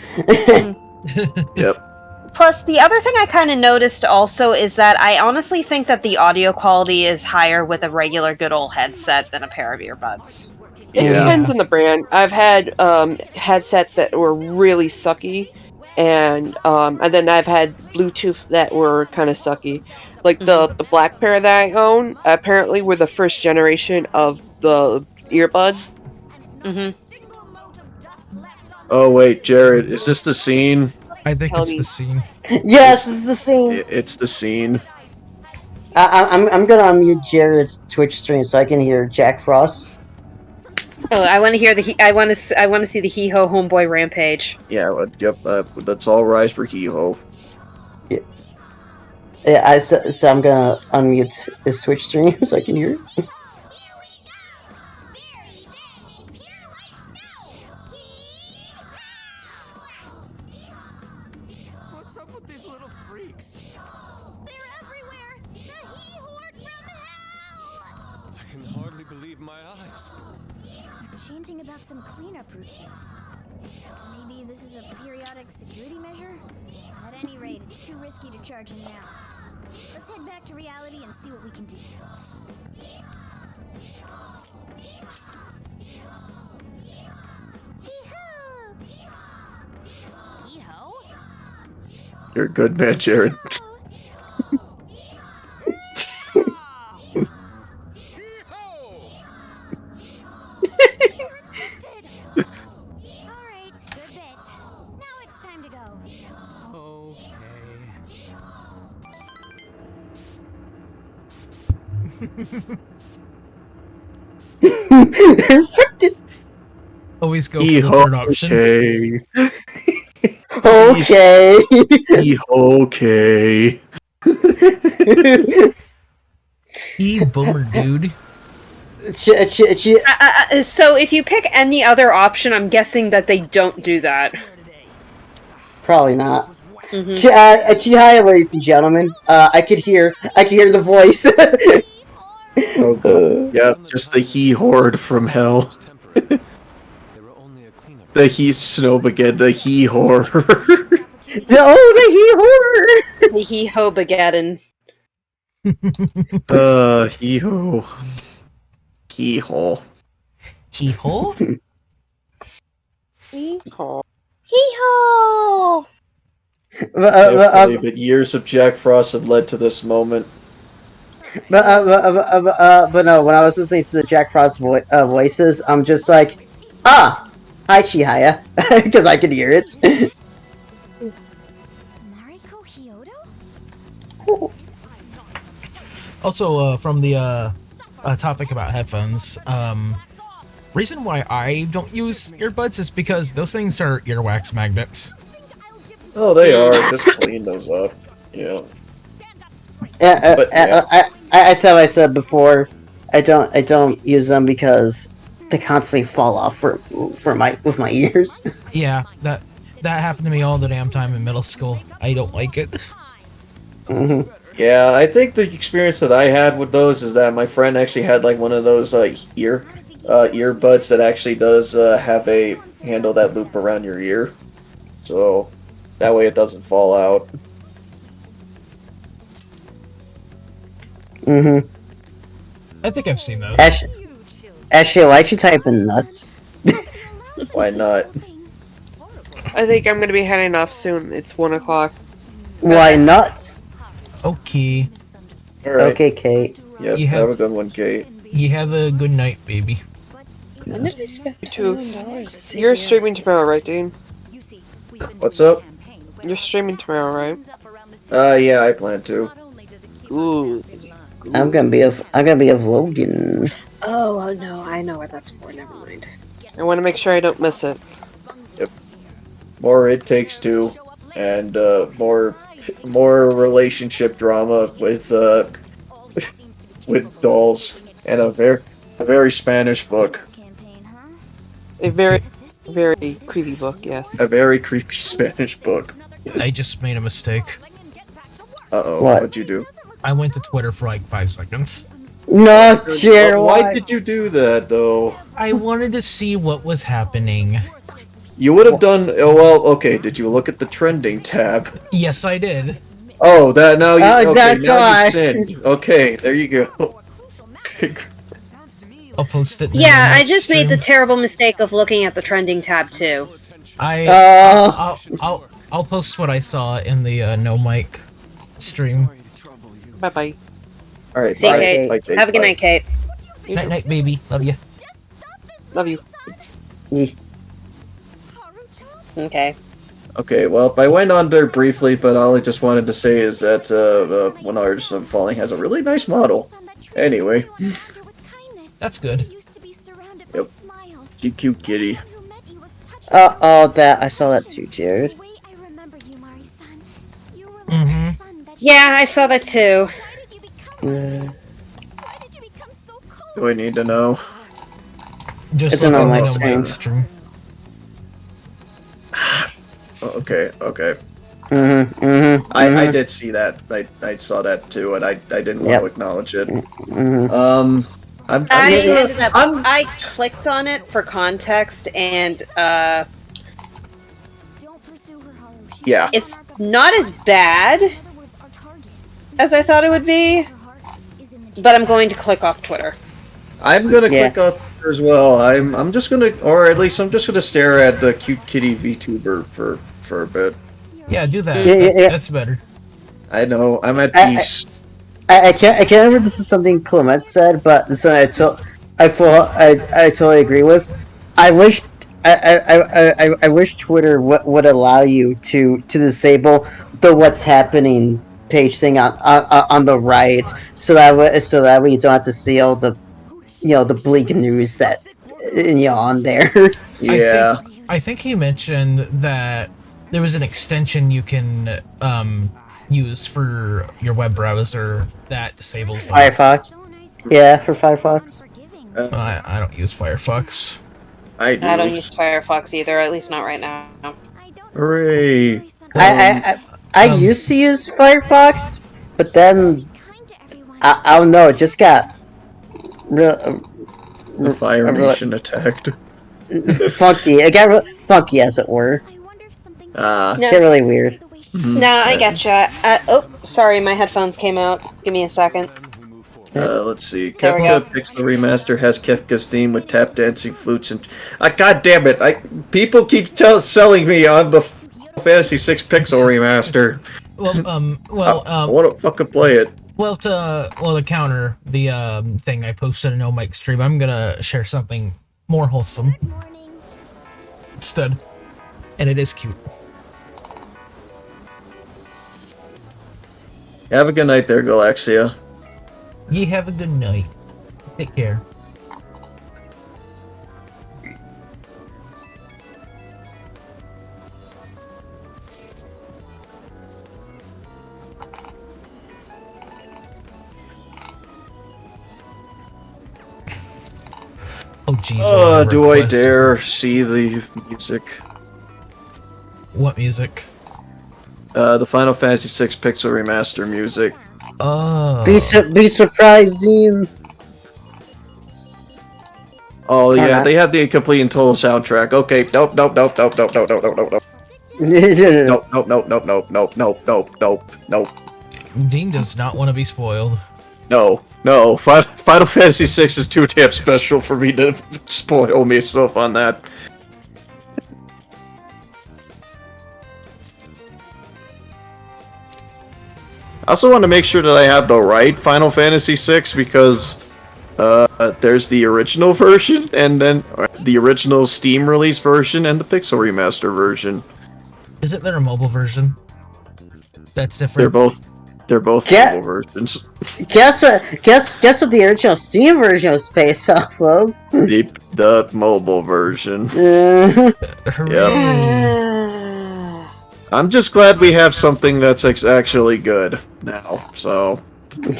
C: Yep.
A: Plus, the other thing I kind of noticed also is that I honestly think that the audio quality is higher with a regular good old headset than a pair of earbuds.
D: It
C: Yeah.
D: depends on the brand. I've had headsets that were really sucky, and then I've had Bluetooth that were kind of sucky. Like the black pair that I own, apparently were the first generation of the earbuds.
A: Mm-hmm.
C: Oh wait, Jared, is this the scene?
B: I think
D: Tell
B: it's
D: me.
B: the scene.
G: Yes, this is the scene.
C: It's the scene.
G: I'm gonna unmute Jared's Twitch stream so I can hear Jack Frost.
A: Oh, I want to hear I want to see the Hee Ho Homeboy Rampage.
C: Yeah, yep. That's all rise for Hee-Ho.
G: Yeah, so I'm gonna unmute his Twitch stream so I can hear it.
F: What's up with these little freaks?
E: They're everywhere! The He Horde from hell!
F: I can hardly believe my eyes.
E: Changing about some cleanup routine. Maybe this is a periodic security measure? At any rate, it's too risky to charge in now. Let's head back to reality and see what we can do. Hee-ho!
C: You're a good man, Jared.
E: Alright, good bit. Now it's time to go.
B: Always go for the third option.
C: Okay.
G: Okay.
C: Okay.
B: E boomer, dude.
A: So if you pick any other option, I'm guessing that they don't do that.
G: Probably not.
A: Mhm.
G: Chihaya, ladies and gentlemen. I could hear the voice.
C: Oh, God. Yeah, just the he horde from hell.
F: They were only a cleanup.
C: The he Snowbaget, the he horde.
G: The he horror.
A: He Hobageddon.
C: He ho. He ho.
B: He hole?
D: Oh,
A: Hee-haw!
C: But years of Jack Frost have led to this moment.
G: But no, when I was listening to the Jack Frost voices, I'm just like, hi Chihaya, because I could hear it.
E: Mariko Hyodo?
B: Also, from the topic about headphones, reason why I don't use earbuds is because those things are earwax magnets.
C: Oh, they are. Just clean those up. Yeah. But,
G: As I said before, I don't use them because they constantly fall off with my ears.
B: Yeah, that happened to me all the damn time in middle school. I don't like it.
G: Mm-hmm.
C: Yeah, I think the experience that I had with those is that my friend actually had like one of those earbuds that actually does have a handle that loop around your ear, so that way it doesn't fall out.
G: Mm-hmm.
B: I think I've seen those.
G: Ashley, why'd you type in nuts?
C: Why not?
D: I think I'm gonna be heading off soon. It's 1 o'clock.
G: Why not?
B: Okay.
C: All right.
G: Okay, Kate.
C: Yep.
B: You
C: Have
B: have-
C: a good one, Kate.
B: You have a good night, baby.
A: When did I spend
D: You too.
A: $21 to see
D: You're
A: the
D: streaming tomorrow, right, Dean?
C: What's up?
D: You're streaming tomorrow, right?
C: Yeah, I plan to.
D: Ooh.
G: I'm gonna be a vlogging.
A: Oh no, I know what that's for. Never mind.
D: I want to make sure I don't miss it.
C: More It Takes Two, and more relationship drama with with dolls, and a very Spanish book.
D: A very, very creepy book, yes.
C: A very creepy Spanish book.
B: I just made a mistake.
C: Uh-oh,
G: What?
C: what'd you do?
B: I went to Twitter for like 5 seconds.
G: No, Jer,
C: Why did you do that, though?
B: I wanted to see what was happening.
C: You would have done... Oh, well, okay, did you look at the trending tab?
B: Yes, I did.
C: Oh, that now you...
G: Oh,
C: okay,
G: that's
C: now
G: why.
C: you sinned. Okay, there you go.
B: I'll post it. in
A: Yeah,
B: the
A: I
B: next
A: just made the
B: stream.
A: terrible mistake of looking at the trending tab too.
B: I'll post what I saw in the no mic stream.
D: Bye bye.
C: Alright,
A: See you,
C: bye.
A: Kate.
C: Bye, Kate.
A: Have a good
C: Bye.
A: night, Kate.
B: Night night, baby. Love you.
D: Love you.
A: Okay.
C: Okay, well, I went on there briefly, but all I just wanted to say is that One Artist of Falling has a really nice model. Anyway.
B: That's good.
C: Yep. GQ kitty.
G: Oh, that I saw that too, Jared.
A: Yeah, I saw that too.
C: Do I need to know?
B: Just
G: It's
B: look
G: an
B: in the
G: online
B: no
G: stream.
B: mic stream.
C: Oh, okay, okay.
G: Mm-hmm.
C: I did see that. I saw that too, and I didn't want
G: Yep.
C: to acknowledge it.
G: Mm-hmm.
A: I clicked on it for context, and
C: Yeah.
A: it's not as bad, as I thought it would be, but I'm going to click off Twitter.
C: I'm gonna
G: Yeah.
C: click up as well. I'm just gonna, or at least I'm just gonna stare at the cute kitty VTuber for a bit.
B: Yeah, do that.
G: Yeah.
B: That's better.
C: I know, I'm at
G: I-
C: peace.
G: I can't remember if this is something Clement said, but this is something I totally agree with. I wish I wish Twitter would allow you to disable the what's happening page thing on the right, so that way you don't have to see all the the bleak news that on there.
C: Yeah.
B: I think he mentioned that there was an extension you can use for your web browser that disables them.
G: Firefox. Yeah, for Firefox.
B: I don't use Firefox.
C: I do.
A: I don't use Firefox either, at least not right now.
C: Hooray.
G: I used to use Firefox, but then I don't know, it just got real
C: The Fire Nation attacked.
G: funky. It got funky, as it were.
C: Ah.
A: No.
G: Get really weird.
A: No, I getcha. Oh, sorry, my headphones came out. Give me a second.
C: Let's see.
A: There we
C: Kefka
A: go.
C: Pixel Remaster has Kefka's theme with tap dancing flutes and. God damn it! People keep selling me on the Fantasy 6 Pixel Remaster. I want to fucking play it.
B: To counter the thing I posted in No Mic stream, I'm gonna share something more wholesome instead, and it is cute.
C: Have a good night there, Galaxia.
B: You have a good night. Take care. Oh jeez.
C: Do I dare see the music?
B: What music?
C: The Final Fantasy 6 Pixel Remaster music.
B: Oh.
G: Be surprised, Dean.
C: Oh yeah,
G: not?
C: they have the complete and total soundtrack. Okay, nope. Nope.
B: Dean does not want to be spoiled.
C: No. Final Fantasy 6 is too damn special for me to spoil myself on that. I also want to make sure that I have the right Final Fantasy 6 because there's the original version and then the original Steam release version and the Pixel Remaster version.
B: Isn't there a mobile version? That's different.
C: They're both
G: Yeah.
C: mobile versions.
G: Guess what the original Steam version was based off of?
C: The mobile version.
B: Hooray.
C: I'm just glad we have something that's actually good now. So,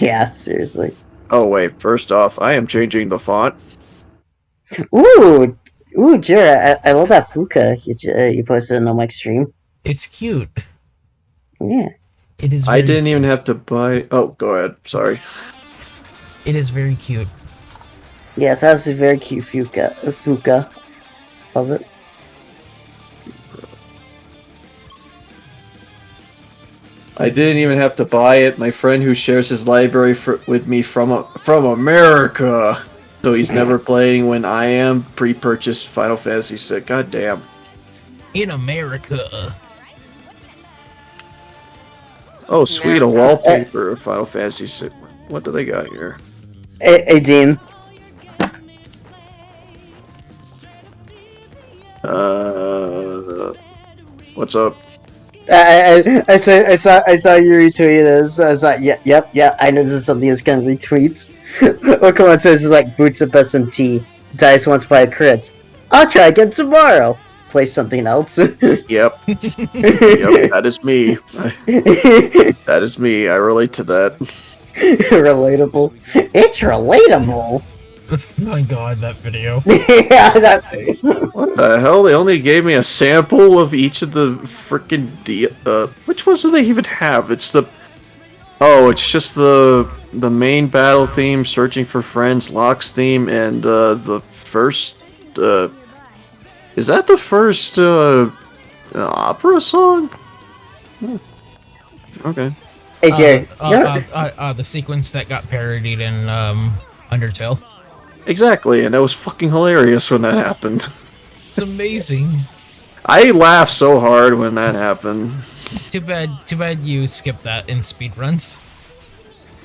G: Yeah, seriously.
C: oh wait, first off, I am changing the font.
G: Ooh, Jira, I love that Fuka you posted in the mic stream.
B: It's cute.
G: Yeah.
B: It is.
C: I
B: Very
C: didn't even
B: cute.
C: have to buy. Oh, go ahead. Sorry.
B: It is very cute.
G: Yes, that's a very cute Fuka. Love it.
C: I didn't even have to buy it. My friend who shares his library with me from America, so he's never playing when I am pre-purchased Final Fantasy VI. God damn.
B: In America.
C: Oh, sweet, a wallpaper of Final Fantasy VI. What do they got here?
G: Hey, Dean.
C: What's up?
G: I saw you retweet this. I was like, yeah. I know this is something that's gonna retweet. What come on says is like boots of SMT. Dice once by a crit. I'll try again tomorrow. Play something else.
C: Yep. Yep, that is me. That is me. I relate to that.
G: Relatable. It's relatable.
B: My god, that video.
G: Yeah, that.
C: What the hell? They only gave me a sample of each of the freaking which ones do they even have? It's the. Oh, it's just the main battle theme, Searching for Friends, Locke's theme, and the first. Is that the first opera song? Okay.
G: Hey, Jared.
B: The sequence that got parodied in Undertale.
C: Exactly, and that was fucking hilarious when that happened.
B: It's amazing.
C: I laughed so hard when that happened.
B: Too bad you skipped that in speedruns.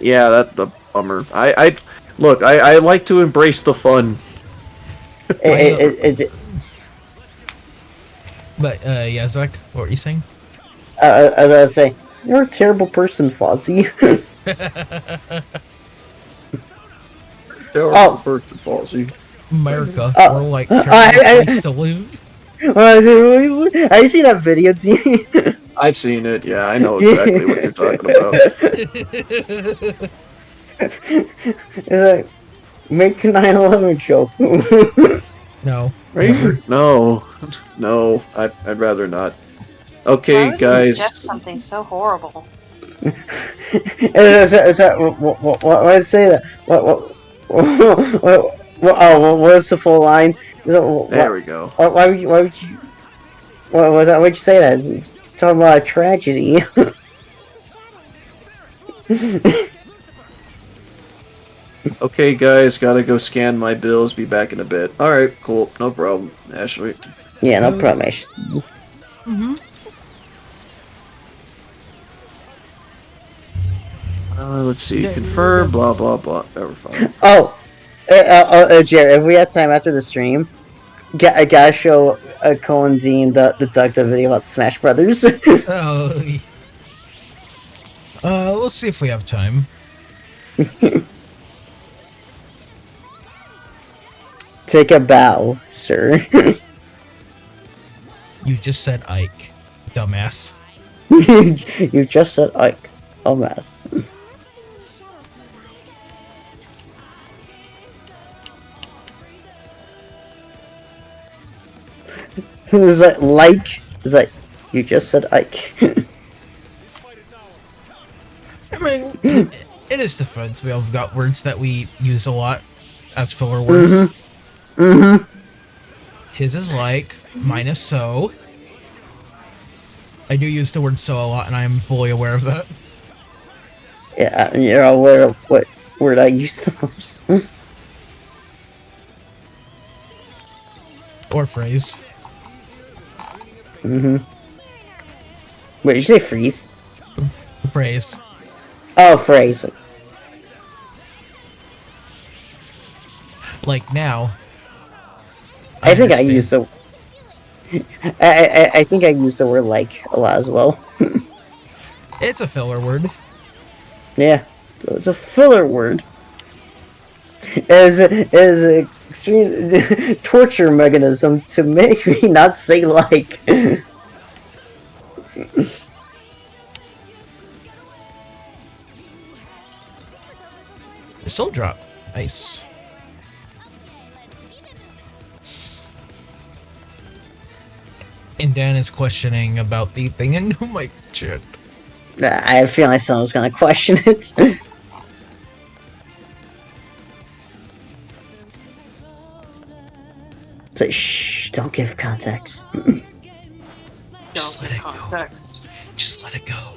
C: Yeah, that's a bummer. I look, I like to embrace the fun.
B: But yeah, Zach, what were you saying?
G: I was gonna say, you're a terrible person, Fozzie.
C: Oh, person Fozzie.
B: America,
G: Oh,
B: we're like
G: I-
B: place to live.
G: I see that video, dude.
C: I've seen it. Yeah, I know exactly what you're talking about.
G: It's like, make a 9/11 joke.
B: No.
C: Right? No, no, I'd rather not.
A: Why
C: Okay,
A: would you
C: guys.
A: suggest something so horrible?
G: What say that? What's the full line?
C: There we go.
G: Why would you? Why'd you say that? It's talking about a tragedy.
C: Okay, guys, gotta go scan my bills. Be back in a bit. All right, cool, no problem. Ashley.
G: Yeah, no problem.
C: Let's see. Confirm. Blah blah blah. Never fine.
G: Oh, Jared, if we have time after the stream, I gotta show Colin Dean the deductive video about Smash Brothers.
B: Oh. We'll see if we have time.
G: Take a bow, sir.
B: You just said Ike, dumbass.
G: You just said Ike. Oh, mess. Is that like? Is that you just said Ike?
B: I mean, in his defense, we have got words that we use a lot as filler words. His is like, mine is so. I do use the word so a lot, and I am fully aware of that.
G: Yeah, you're aware of what word I use the most.
B: Or phrase.
G: Wait, did you say freeze?
B: Phrase.
G: Oh, phrase.
B: Like now.
G: I think I
B: understand.
G: use the. I think I use the word like a lot as well.
B: It's a filler word.
G: Yeah, it's a filler word. It is an extreme torture mechanism to make me not say like.
B: Soul drop. Nice. And Dan is questioning about the thing in my chat.
G: I have a feeling someone's gonna question it. So, shh, don't give context.
B: Just let
A: Don't
B: it go.
A: context.
B: Just let it go.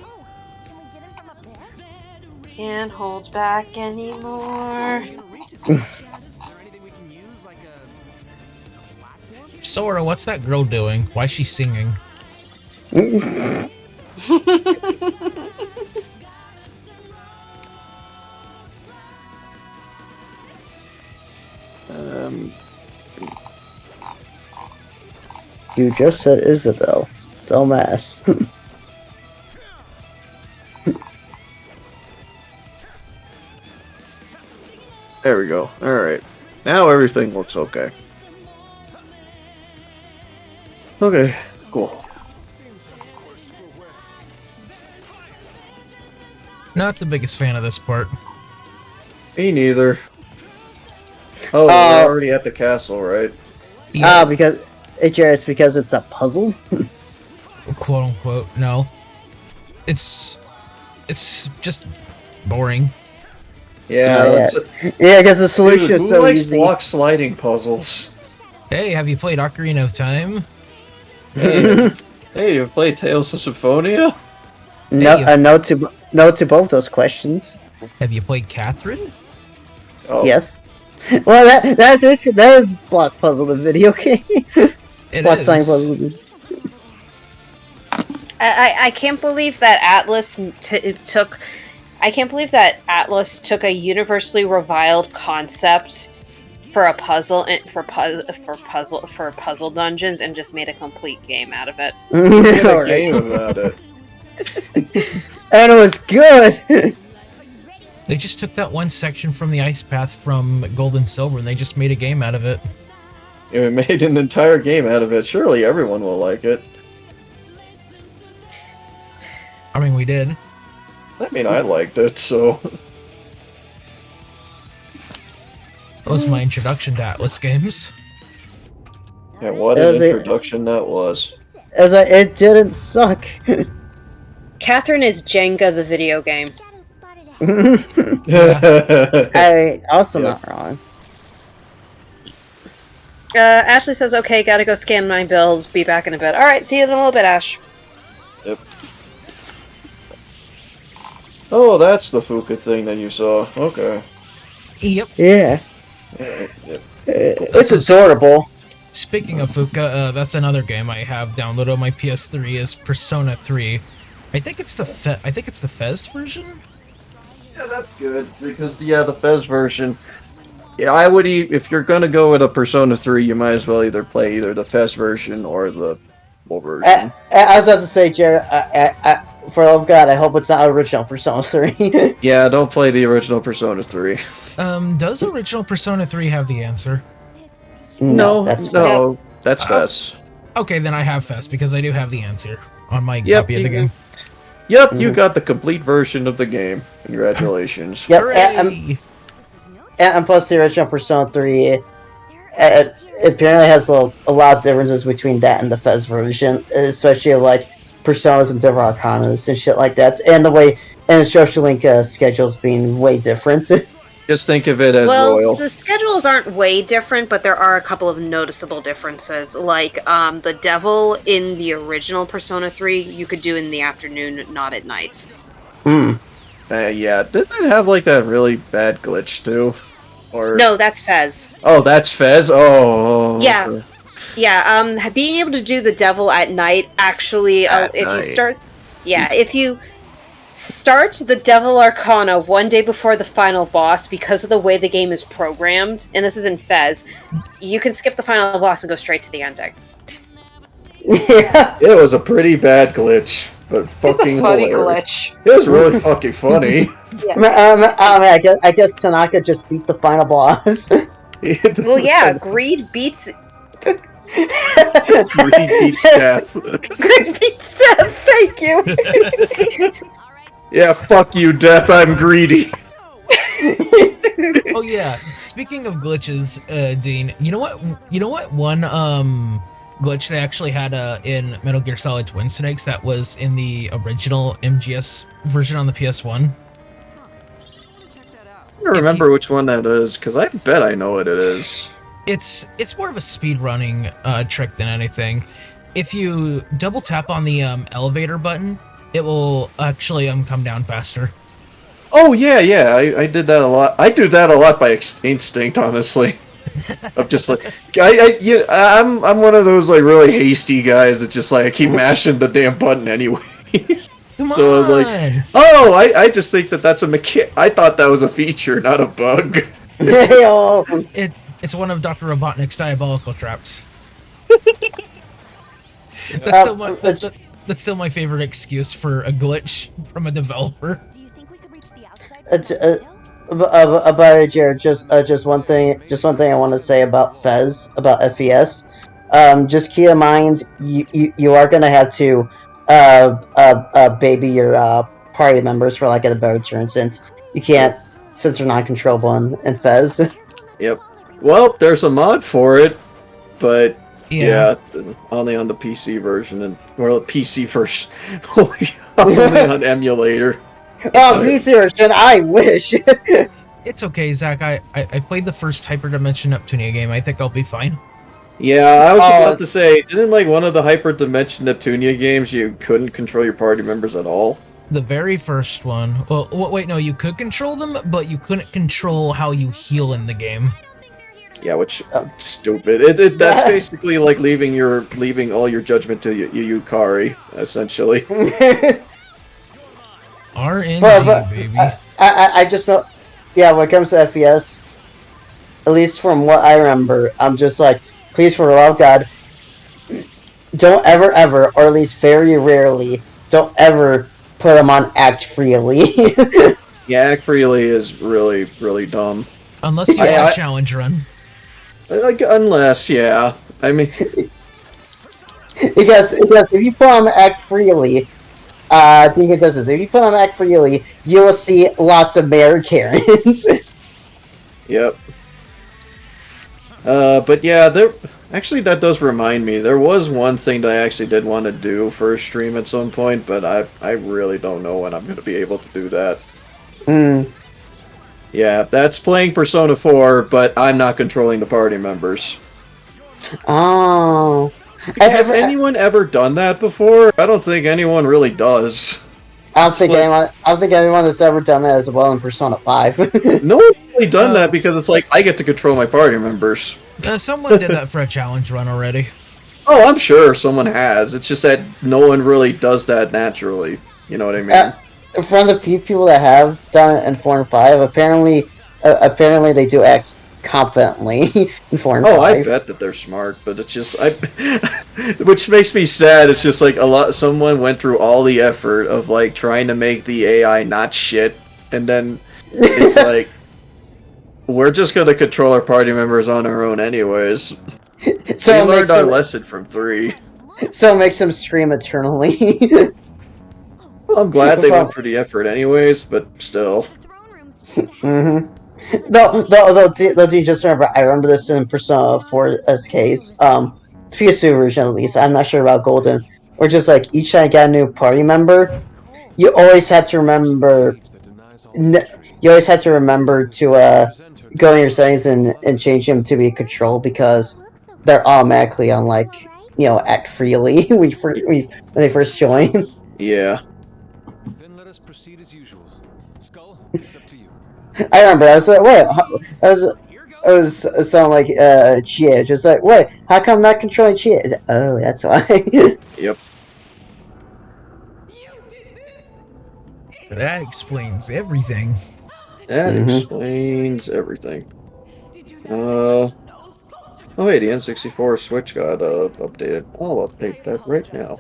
A: Can't hold back anymore.
B: Sora, what's that girl doing? Why is she singing?
G: You just said Isabel. Dumbass.
C: There we go. All right. Now everything looks okay. Okay. Cool.
B: Not the biggest fan of this part.
C: Me neither. Oh, we're already at the castle, right?
B: Yeah,
G: Because it's because it's a puzzle.
B: quote unquote. No. It's just boring.
C: Yeah. That's
G: Yeah, because the solution
C: Dude,
G: is
C: who
G: so
C: likes
G: easy.
C: block sliding puzzles?
B: Hey, have you played Ocarina of Time?
C: Hey, hey, you play Tales of Symphonia?
G: No,
B: Hey,
G: no to both those questions.
B: Have you played Catherine?
C: Oh,
G: Yes. Well, that is Block Puzzle, the video game.
B: It
G: Block
B: is.
G: Sign Puzzle.
A: I can't believe that Atlas took. I can't believe that Atlas took a universally reviled concept for a puzzle for puzzle dungeons and just made a complete game out of it.
C: made a
G: Alright.
C: game about it.
G: And it was good.
B: They just took that one section from the ice path from Gold and Silver and they just made a game out of it.
C: We made an entire game out of it. Surely everyone will like it.
B: I mean, we did.
C: I mean, I liked it, so...
B: That was my introduction to Atlas games.
C: Yeah, what
G: That
C: an
G: was it.
C: introduction that was.
G: It didn't suck.
A: Catherine is Jenga, the video game.
E: Shadow spotted out.
G: I also
C: Yeah.
G: not wrong.
A: Ashley says, "Okay, gotta go scan my bills. Be back in a bit." All right, see you in a little bit, Ash.
C: Yep. Oh, that's the Fuka thing that you saw. Okay.
B: Yep.
G: Yeah.
C: Yeah, yeah.
G: It's
B: This is-
G: adorable.
B: Speaking of Fuka, that's another game I have downloaded on my PS3 is Persona 3. I think it's the Fez version.
C: Yeah, that's good because the Fez version. Yeah, I would if you're gonna go with a Persona 3, you might as well either play either the Fez version or the full version.
G: I was about to say, Jared, for the love of God, I hope it's not original Persona 3.
C: Yeah, don't play the original Persona 3.
B: Does original Persona 3 have the answer?
G: no, that's
C: no, that's Fez.
B: Okay, then I have Fez because I do have the answer on my
C: Yep,
B: copy of the
C: you-
B: game.
C: Yep, you got the complete version of the game. Congratulations.
G: Yep,
B: Hooray!
G: and plus the original Persona 3, it apparently has a lot of differences between that and the Fez version, especially like personas and different arcanas and shit like that, and the way and Social Link schedules being way different.
C: Just think of it as
A: Well,
C: royal.
A: the schedules aren't way different, but there are a couple of noticeable differences. Like, the devil in the original Persona 3, you could do in the afternoon, not at night.
G: Hmm.
C: Yeah, didn't it have like that really bad glitch too? Or
A: No, that's Fez.
C: Oh, that's Fez. Oh,
A: Yeah.
C: okay.
A: Yeah, being able to do the devil at night, actually,
C: At
A: if
C: night.
A: you start... Yeah, if you start the Devil Arcana one day before the final boss, because of the way the game is programmed, and this is in Fez, you can skip the final boss and go straight to the ending.
G: Yeah.
C: It was a pretty bad glitch, but fucking
A: It's a funny
C: hilarious.
A: glitch.
C: It was really fucking funny.
G: I guess Tanaka just beat the final boss.
A: Well, yeah, greed beats
C: Greed beats death.
A: greed beats death. Thank you.
C: Yeah, fuck you, death. I'm greedy.
B: Oh yeah. Speaking of glitches, Dean, you know what? You know what? One glitch they actually had in Metal Gear Solid Twin Snakes that was in the original MGS version on the PS1.
C: I don't remember which one that is, because I bet I know what it is.
B: It's more of a speed running trick than anything. If you double tap on the elevator button, it will actually come down faster.
C: Oh yeah, I did that a lot. I do that a lot by instinct, honestly. I'm just like, I'm one of those like really hasty guys that just like I keep mashing the damn button anyways.
B: Come
C: So I was like,
B: on!
C: Oh, I just think that's a mechanic. I thought that was a feature, not a bug.
G: Yo.
B: It's one of Dr. Robotnik's diabolical traps. That's still my favorite excuse for a glitch from a developer.
E: Do you think we could reach the outside?
G: About Jared, just one thing I want to say about Fez, about FES. Just keep in mind, you are gonna have to baby your party members for like a better turn, since you can't, since they're not controllable in Fez.
C: Yep. Well, there's a mod for it, but
B: Yeah.
C: only on the PC version or the PC version, only on emulator.
G: Oh, PC version, I wish.
B: It's okay, Zach. I played the first Hyperdimension Neptunia game. I think I'll be fine.
C: Yeah, I was
G: Oh,
C: about to say, didn't like one of the Hyperdimension Neptunia games you couldn't control your party members at all?
B: The very first one. Well, wait, no, you could control them, but you couldn't control how you heal in the game.
C: Yeah, which stupid. That's basically like leaving all your judgment to Yukari, essentially.
B: RNG,
G: But
B: baby.
G: I just don't. Yeah, when it comes to FPS, at least from what I remember, I'm just like, please, for the love of God, don't ever, or at least very rarely, don't ever put them on Act Freely.
C: Yeah, Act Freely is really, really dumb.
B: Unless you have a challenge run.
C: Like, unless, yeah. I mean,
G: because if you put on Act Freely, I think it does this. If you put on Act Freely, you will see lots of Mare Karens.
C: yep. But yeah, actually that does remind me. There was one thing that I actually did want to do for a stream at some point, but I really don't know when I'm going to be able to do that. Yeah, that's playing Persona 4, but I'm not controlling the party members.
G: Oh.
C: Has anyone ever done that before? I don't think anyone really does.
G: I don't think anyone has ever done that as well in Persona 5.
C: No one's really done that because it's like, I get to control my party members.
B: Someone did that for a challenge run already.
C: Oh, I'm sure someone has. It's just that no one really does that naturally. You know what I mean?
G: From the few people that have done it in 4 and 5, apparently they do act competently in 4 and 5.
C: Oh, I bet that they're smart, but it's just which makes me sad. It's just like someone went through all the effort of like trying to make the AI not shit, and then it's like we're just gonna control our party members on our own anyways.
G: So
C: we learned our lesson from 3.
G: So it makes them scream eternally.
C: I'm glad they went for the effort anyways, but still.
G: Though, do you just remember, I remember this in Persona 4's case, PS2 version at least, I'm not sure about Golden, where just like, each time I got a new party member, you always had to remember, to, go in your settings and change them to be control, because they're automatically on, like, Act Freely when they first join.
C: Yeah.
F: Then let us proceed as usual. Skull, it's up to you.
G: I remember, I was like, wait, it was sound like Chia, just like, wait, how come I'm not controlling Chia? Like, oh, that's why.
C: Yep.
B: That explains everything.
C: That explains everything. Oh hey, the N64 Switch got updated. I'll update that right now.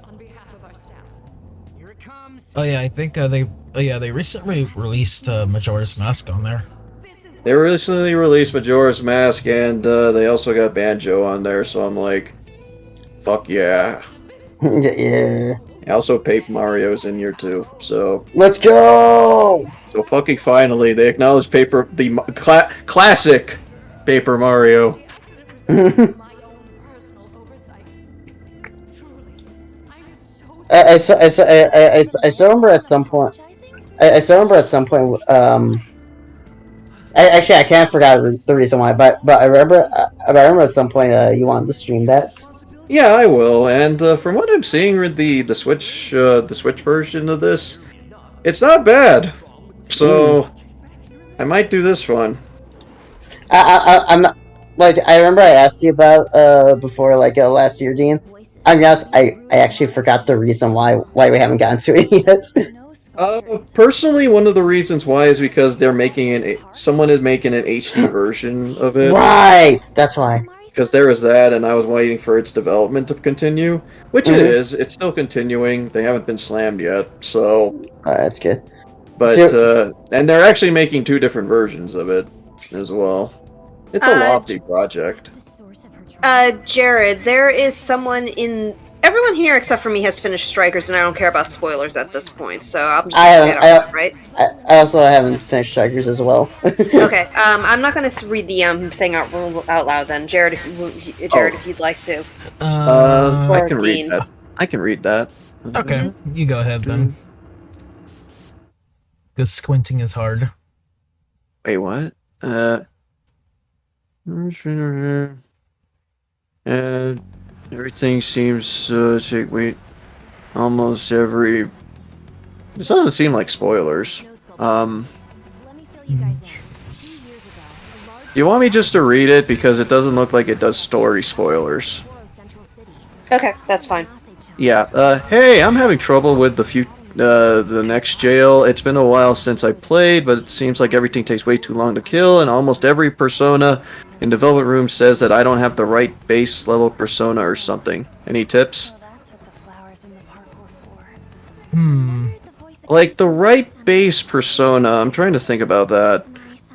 B: Oh yeah, I think they recently released Majora's Mask on there.
C: They recently released Majora's Mask, and they also got Banjo on there, so I'm like, fuck yeah.
G: Yeah.
C: Also, Paper Mario's in here too, so...
G: Let's go!
C: So fucking finally, they acknowledge classic Paper Mario.
G: I still remember at some point. I still remember at some point. Actually, I can't forget the reason why, but I remember at some point you wanted to stream that.
C: Yeah, I will. And from what I'm seeing with the Switch version of this, it's not bad. So I might do this one.
G: I'm not, like, I remember I asked you about before, like, last year, Dean. I mean, I actually forgot the reason why we haven't gotten to it yet.
C: Personally, one of the reasons why is because they're making someone is making an HD version of it.
G: Right, that's why.
C: Because there is that, and I was waiting for its development to continue, which it is. It's still continuing. They haven't been slammed yet, so.
G: That's good.
C: But and they're actually making 2 different versions of it as well. It's a lofty project.
A: Jared, there is someone in... Everyone here except for me has finished Strikers, and I don't care about spoilers at this point, so I'm just gonna say it out loud, right?
G: I also haven't finished Strikers as well.
A: Okay, I'm not gonna read the thing out loud then. Jared, if you'd like to.
C: I can read that. I can read that.
B: Okay, you go ahead then. Because squinting is hard.
C: Wait, what? Everything seems to take almost every This doesn't seem like spoilers.
E: Let me fill you guys in.
B: Hmm.
E: A few years ago, a large
C: Do you want me just to read it because it doesn't look like it does story spoilers?
E: Central City.
A: Okay, that's fine.
C: Yeah. Hey, I'm having trouble with the next jail. It's been a while since I played, but it seems like everything takes way too long to kill, and almost every persona in Development Room says that I don't have the right base level persona or something. Any tips?
E: So that's what the flowers in the park were for.
B: Hmm.
E: The voice
C: Like the right base persona. I'm trying to think about that.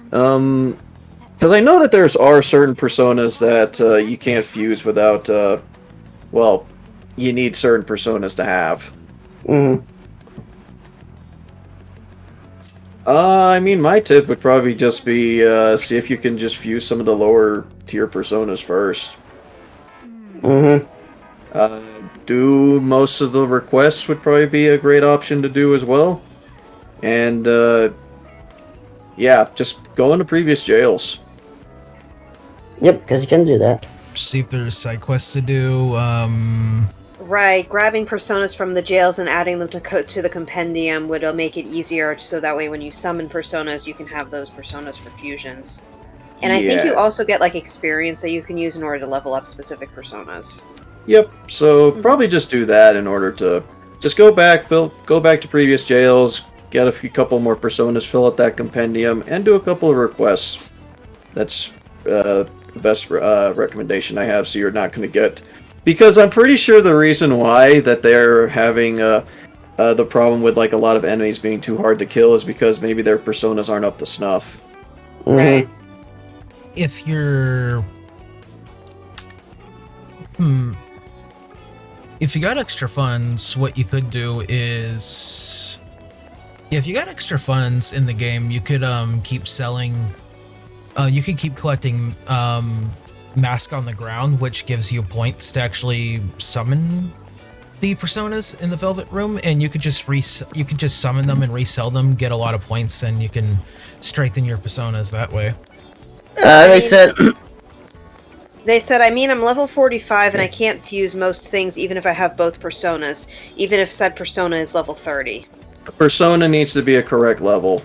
C: Because I know that are certain personas that you can't fuse without. Well, you need certain personas to have.
G: Mm-hmm.
C: I mean, my tip would probably just be see if you can just fuse some of the lower tier personas first.
G: Mm-hmm.
C: Do most of the requests would probably be a great option to do as well. And, yeah, just go into previous jails.
G: Yep, because you can do that.
B: See if there's side quests to do.
A: Right, grabbing personas from the jails and adding them to the compendium would make it easier, so that way when you summon personas, you can have those personas for fusions. And I think you
C: Yeah.
A: also get like experience that you can use in order to level up specific personas.
C: Yep, so probably just do that in order to just go back to previous jails, get couple more personas, fill out that compendium, and do a couple of requests. That's the best recommendation I have, so you're not going to get... Because I'm pretty sure the reason why that they're having the problem with like a lot of enemies being too hard to kill is because maybe their personas aren't up to snuff.
G: Mm-hmm.
B: If you're... If you got extra funds, what you could do is... If you got extra funds in the game, you could keep selling... you could keep collecting Mask on the Ground, which gives you points to actually summon the personas in the Velvet Room, and you could just summon them and resell them, get a lot of points, and you can strengthen your personas that way.
G: They said...
A: They said, I mean, I'm level 45 and I can't fuse most things even if I have both personas, even if said persona is level 30.
C: The persona needs to be a correct level.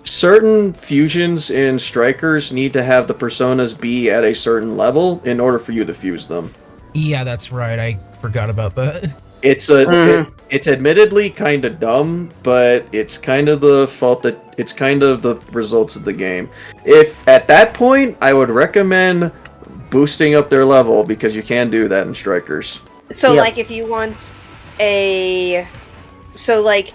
C: Certain fusions in Strikers need to have the personas be at a certain level in order for you to fuse them.
B: Yeah, that's right. I forgot about that.
C: It's it's admittedly kind of dumb, but it's kind of the fault that it's kind of the results of the game. If at that point, I would recommend boosting up their level because you can do that in Strikers.
A: So,
G: Yeah.
A: like, if you want a... So, like,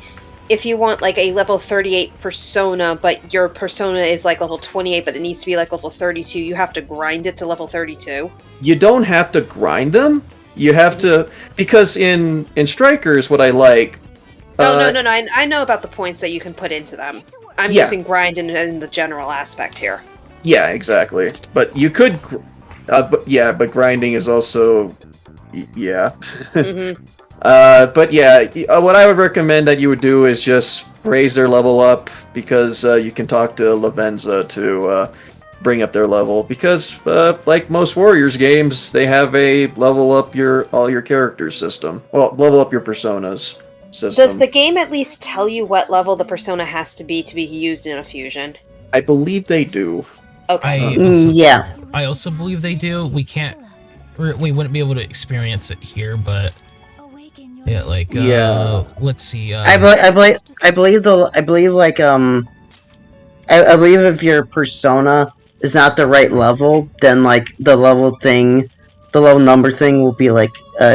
A: if you want, like, a level 38 persona, but your persona is, like, level 28, but it needs to be, like, level 32, you have to grind it to level 32?
C: You don't have to grind them. You have to... Because in Strikers, what I like...
A: Oh, no, I know about the points that you can put into them. I'm
C: Yeah.
A: using grind in the general aspect here.
C: Yeah, exactly. But you could... but grinding is also... Yeah.
A: Mm-hmm.
C: But yeah, what I would recommend that you would do is just raise their level up, because you can talk to Lavenza to bring up their level, because like most Warriors games, they have a level up all your characters system. Well, level up your personas system.
A: Does the game at least tell you what level the persona has to be used in a fusion?
C: I believe they do.
A: Okay.
G: yeah.
B: I also believe they do. We wouldn't be able to experience it here, but yeah, like
C: Yeah.
B: let's see.
G: I believe if your persona is not the right level, then like the level number thing will be like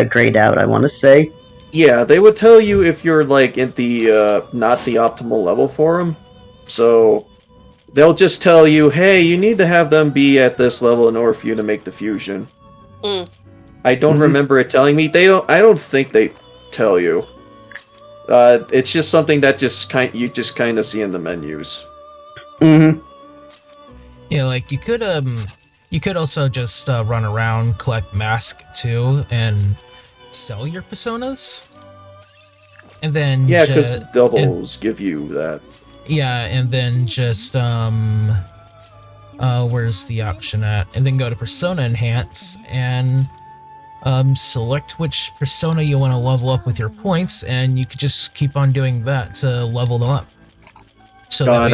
G: grayed out, I want to say.
C: Yeah, they would tell you if you're like at the not the optimal level for them. So they'll just tell you, hey, you need to have them be at this level in order for you to make the fusion.
A: Mm.
C: I don't remember it telling me. I don't think they tell you. It's just something that you just kind of see in the menus.
G: Mm-hmm.
B: Yeah, like you could also just run around, collect mask too, and sell your personas. And then
C: Yeah, because doubles give you that.
B: yeah, and then just where's the option at? And then go to Persona Enhance and select which persona you want to level up with your points, and you could just keep on doing that to level them up. So
C: God,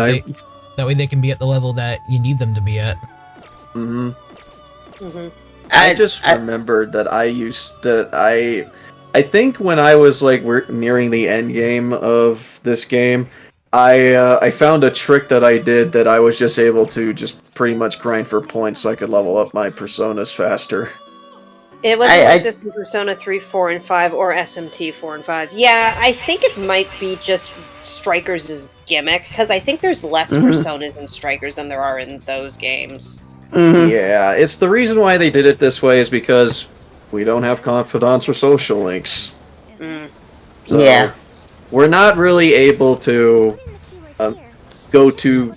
B: that way they can be at the level that you need them to be at.
C: hmm
A: Hmm.
C: I just remembered that I think when I was like we're nearing the end game of this game, I found a trick that I did that I was just able to just pretty much grind for points so I could level up my personas faster.
A: It wasn't like this in Persona 3, 4, and 5, or SMT 4 and 5. Yeah, I think it might be just Strikers' gimmick, because I think there's less Personas in Strikers than there are in those games.
C: Yeah, it's the reason why they did it this way is because we don't have confidants or social links.
A: Mm.
C: So
G: Yeah.
C: we're not really able to go to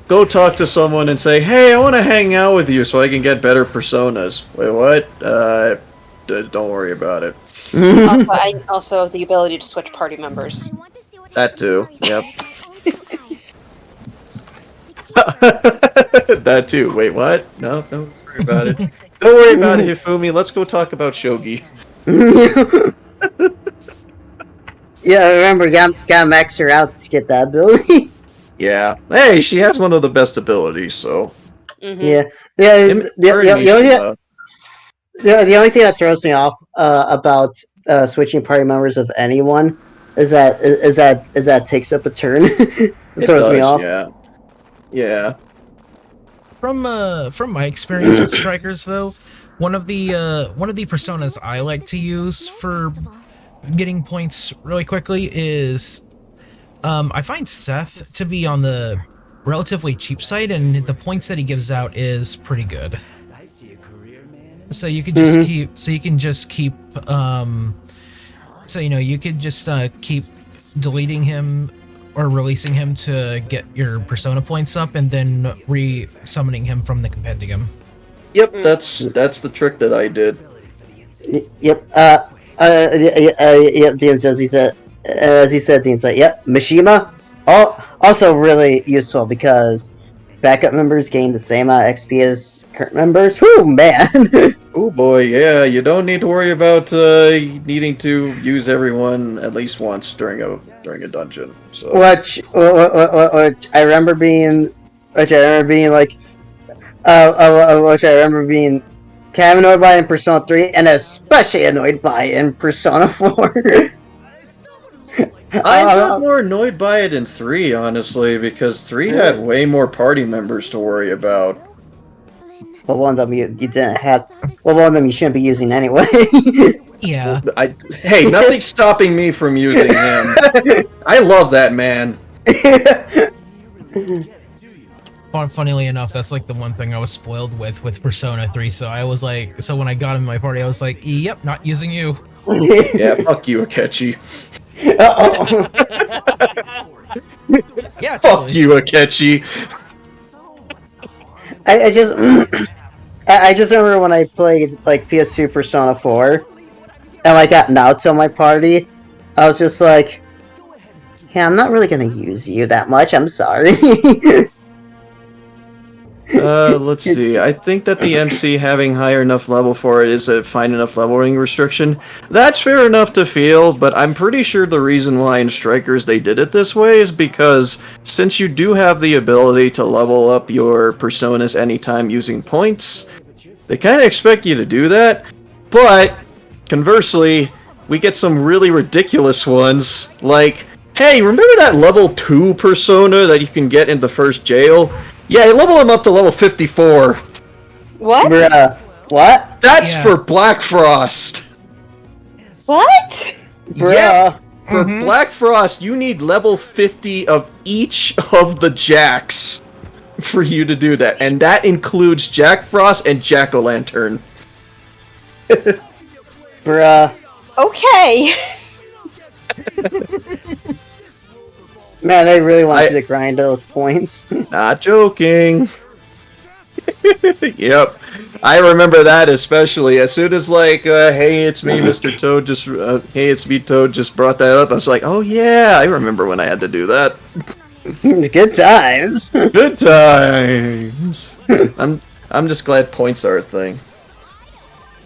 C: go talk to someone and say, "Hey, I want to hang out with you so I can get better personas." Wait, what? Don't worry about it.
A: I also have the ability to switch party members.
C: That too. Yep. That too. Wait, what? No, don't worry about it. Don't worry about it, Hifumi. Let's go talk about Shogi.
G: Yeah, remember, gotta max her out to get that ability.
C: Yeah. Hey, she has one of the best abilities, so.
A: Mhm.
G: Yeah. The only thing that throws me off about switching party members of anyone is that it takes up a turn. It throws me off.
C: Yeah. Yeah.
B: From my experience with Strikers, though, one of the personas I like to use for getting points really quickly is I find Seth to be on the relatively cheap side, and the points that he gives out is pretty good. So you can just keep keep deleting him or releasing him to get your persona points up, and then re-summoning him from the compendium.
C: Yep, that's the trick that I did.
G: Yep. Yep. Dean says as he said, Dean's like, yep. Mishima, also really useful because backup members gain the same XP as current members. Whew, man.
C: Oh boy, yeah, you don't need to worry about needing to use everyone at least once during a dungeon. So.
G: Which I remember being kind of annoyed by in Persona 3, and especially annoyed by in Persona 4.
C: I got more annoyed by it in 3, honestly, because 3 had way more party members to worry about.
G: Well, one of them you didn't have. Well, one of them you shouldn't be using anyway.
B: Yeah.
C: Hey, nothing's stopping me from using him. I love that man.
B: Funnily enough, that's like the one thing I was spoiled with Persona 3. So I was like, so when I got him in my party, I was like, yep, not using you.
C: Yeah, fuck you, Akechi.
G: Uh-oh.
B: Yeah,
C: Fuck
B: totally.
C: you, Akechi.
G: I just remember when I played like PS2 Persona 4, and I got Naoto in my party, I was just like, yeah, I'm not really gonna use you that much. I'm sorry.
C: Let's see. I think that the MC having higher enough level for it is a fine enough leveling restriction. That's fair enough to feel, but I'm pretty sure the reason why in Strikers they did it this way is because since you do have the ability to level up your personas anytime using points, they kind of expect you to do that. But conversely, we get some really ridiculous ones, like, hey, remember that level 2 persona that you can get in the first jail? Yeah, level him up to level 54.
A: What?
G: Bruh. What?
C: That's
B: Yeah.
C: for Black Frost.
A: What?
G: Bruh.
C: Yeah. For Black Frost, you need level 50 of each of the Jacks for you to do that. And that includes Jack Frost and Jack-O-Lantern.
G: Bruh.
A: Okay.
G: Man, they really want you to grind those points.
C: Not joking. Yep. I remember that especially. As soon as like, hey, it's me, Mr. Toad, hey, it's me, Toad, just brought that up, I was like, oh yeah, I remember when I had to do that.
G: Good times.
C: Good times. I'm just glad points are a thing.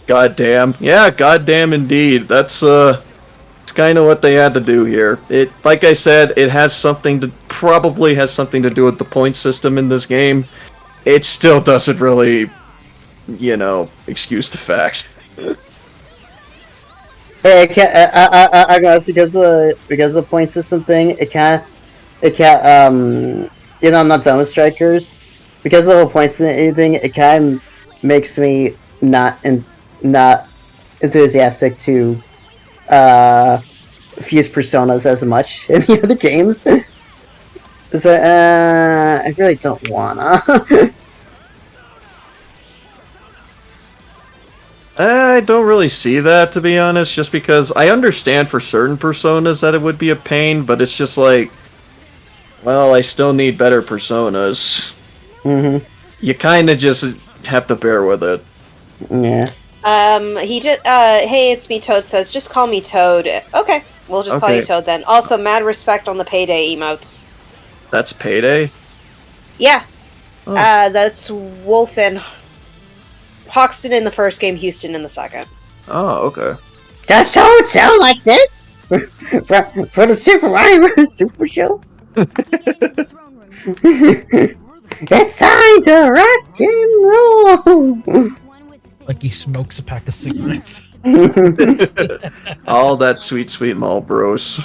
C: Goddamn. Yeah, goddamn indeed. That's it's kind of what they had to do here. It, like I said, it has something to probably has something to do with the point system in this game. It still doesn't really, excuse the fact.
G: Yeah, it can't. I guess because of the point system thing, it can't. Not done with strikers. Because of the points and anything, it kind of makes me not enthusiastic to fuse personas as much in the other games. So I really don't wanna.
C: I don't really see that, to be honest, just because I understand for certain personas that it would be a pain, but it's just like, well, I still need better personas.
G: Mm-hmm.
C: You kind of just have to bear with it.
G: Yeah.
A: He just, hey, it's me, Toad says, just call me Toad. Okay, we'll just call you
C: Okay.
A: Toad then. Also, mad respect on the payday emotes.
C: That's Payday?
A: Yeah.
C: Oh.
A: That's Wolfen. Hoxton in the first game, Houston in the second.
C: Oh, okay.
G: Does Toad sound like this? for the Super Mario Super Show? It's time to rock and roll!
B: Like he smokes a pack of cigarettes.
C: All that sweet, sweet Marlboros.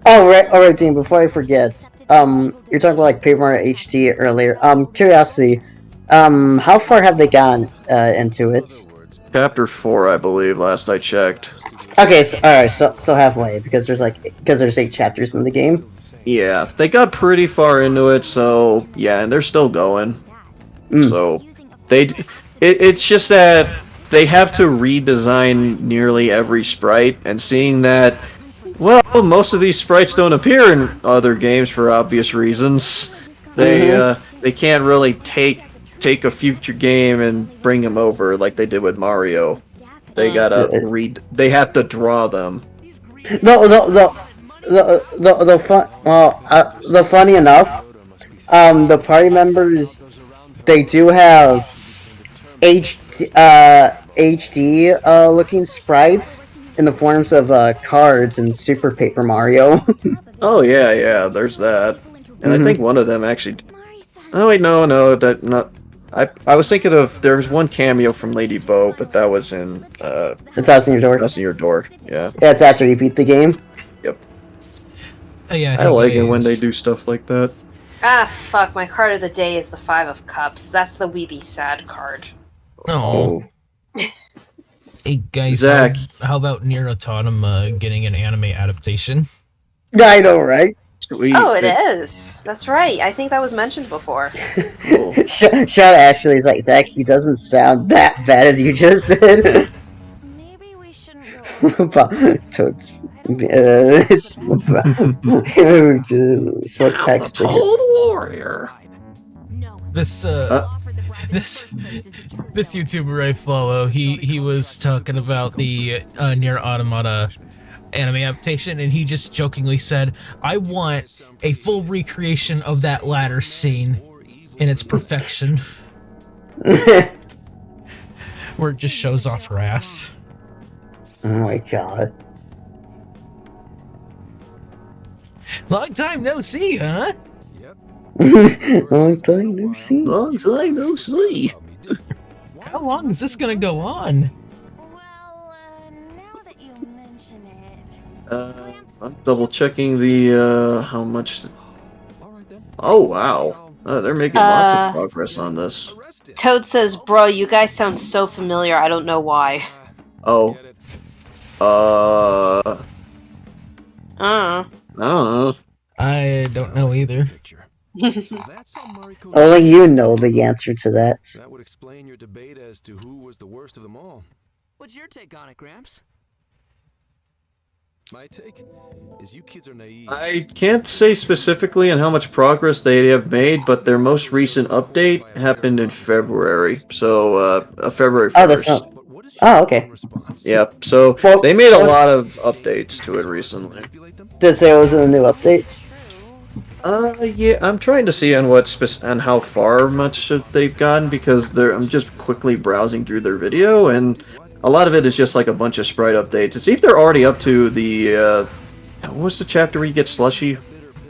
G: Alright, Dean, before I forget, you're talking about like Paper Mario HD earlier. Curiosity, how far have they gone into it?
C: Chapter 4, I believe, last I checked.
G: Okay, so halfway, because there's 8 chapters in the game.
C: Yeah, they got pretty far into it, so yeah, and they're still going. So it's just that they have to redesign nearly every sprite, and seeing that, well, most of these sprites don't appear in other games for obvious reasons. They can't really take a future game and bring them over like they did with Mario. They gotta they have to draw them.
G: The funny enough, the party members, they do have HD looking sprites in the forms of cards in Super Paper Mario.
C: Oh yeah, there's that. And I think one of them actually. Oh wait, no, that not. I was thinking of there was one cameo from Lady Bo, but that was in
G: It's Thousand Year Door.
C: That's in Your Door. Yeah.
G: Yeah, it's after you beat the game.
C: Yep.
B: Oh, yeah,
C: I like it when they do stuff like that.
A: Ah, fuck, my card of the day is the Five of Cups. That's the Weeby Sad card.
B: Oh. Hey guys,
C: Zach.
B: how about Nier Automata getting an anime adaptation?
G: Yeah, I know, right?
C: Sweet.
A: Oh, it is. That's right. I think that was mentioned before.
C: Cool.
G: Shout Ashley is like, Zach, he doesn't sound that bad as you just said.
E: Maybe we shouldn't go.
G: Toads. Smoke packs.
C: Warrior.
B: This this YouTuber I follow, he was talking about the Nier Automata anime adaptation, and he just jokingly said, "I want a full recreation of that ladder scene in its perfection, where it just shows off her ass."
G: Oh my god.
B: Long time no see, huh?
G: Long time no see.
C: Long time no see.
B: How long is this gonna go on?
E: Well, now that you mention it.
C: I'm double checking the how much. Oh wow, they're making lots of progress on this.
A: Toad says, bro, you guys sound so familiar, I don't know why.
C: Oh. I don't know.
B: I don't know either.
G: Only you know the answer to that.
F: That would explain your debate as to who was the worst of them all.
H: What's your take on it, Gramps?
F: My take is you kids are naive.
C: I can't say specifically on how much progress they have made, but their most recent update happened in February. So, February 1st.
G: Oh, that's not. Oh, okay.
C: Yep, so
G: Well,
C: they made a lot of updates to it recently.
G: Did it say it was a new update?
C: Yeah, I'm trying to see on on how far much they've gotten because I'm just quickly browsing through their video, and a lot of it is just like a bunch of sprite updates. To see if they're already up to the what was the chapter where you get slushy?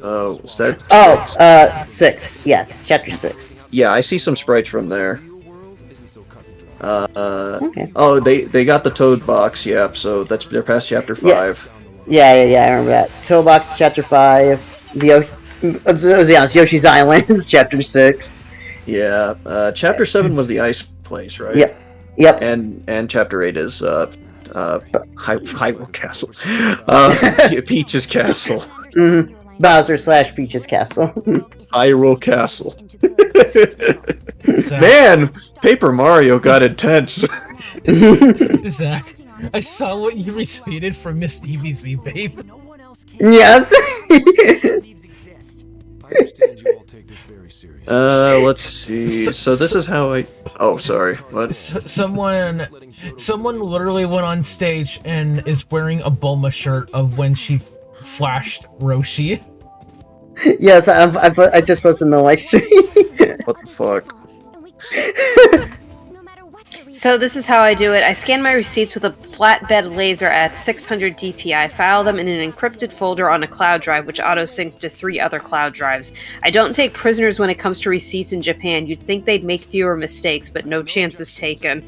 C: Was that
G: 6. Yeah, it's chapter 6.
C: Yeah, I see some sprites from there.
G: Okay.
C: Oh, they got the Toad box. Yep. So they're past chapter 5.
G: Yeah, I remember that. Toolbox chapter 5. It's Yoshi's Island is chapter 6.
C: Yeah. Chapter 7 was the ice place, right?
G: Yep.
C: And chapter 8 is Hyrule Castle. Peach's Castle.
G: Mm-hmm. Bowser / Peach's Castle.
C: Hyrule Castle.
B: So,
C: Man, Paper Mario got intense.
B: Zach, I saw what you retweeted from Miss DBZ, babe.
H: No one else can.
G: Yes.
H: Thieves exist.
F: I understand you all take this very seriously.
C: Let's see. So this is how I. Oh, sorry. What?
B: Someone literally went on stage and is wearing a Bulma shirt of when she flashed Roshi.
G: Yes, I just posted in the live stream.
C: What the fuck?
E: And we can't. No matter what the reason.
A: So this is how I do it. I scan my receipts with a flatbed laser at 600 dpi, file them in an encrypted folder on a cloud drive, which auto-syncs to 3 other cloud drives. I don't take prisoners when it comes to receipts in Japan. You'd think they'd make fewer mistakes, but no chances taken.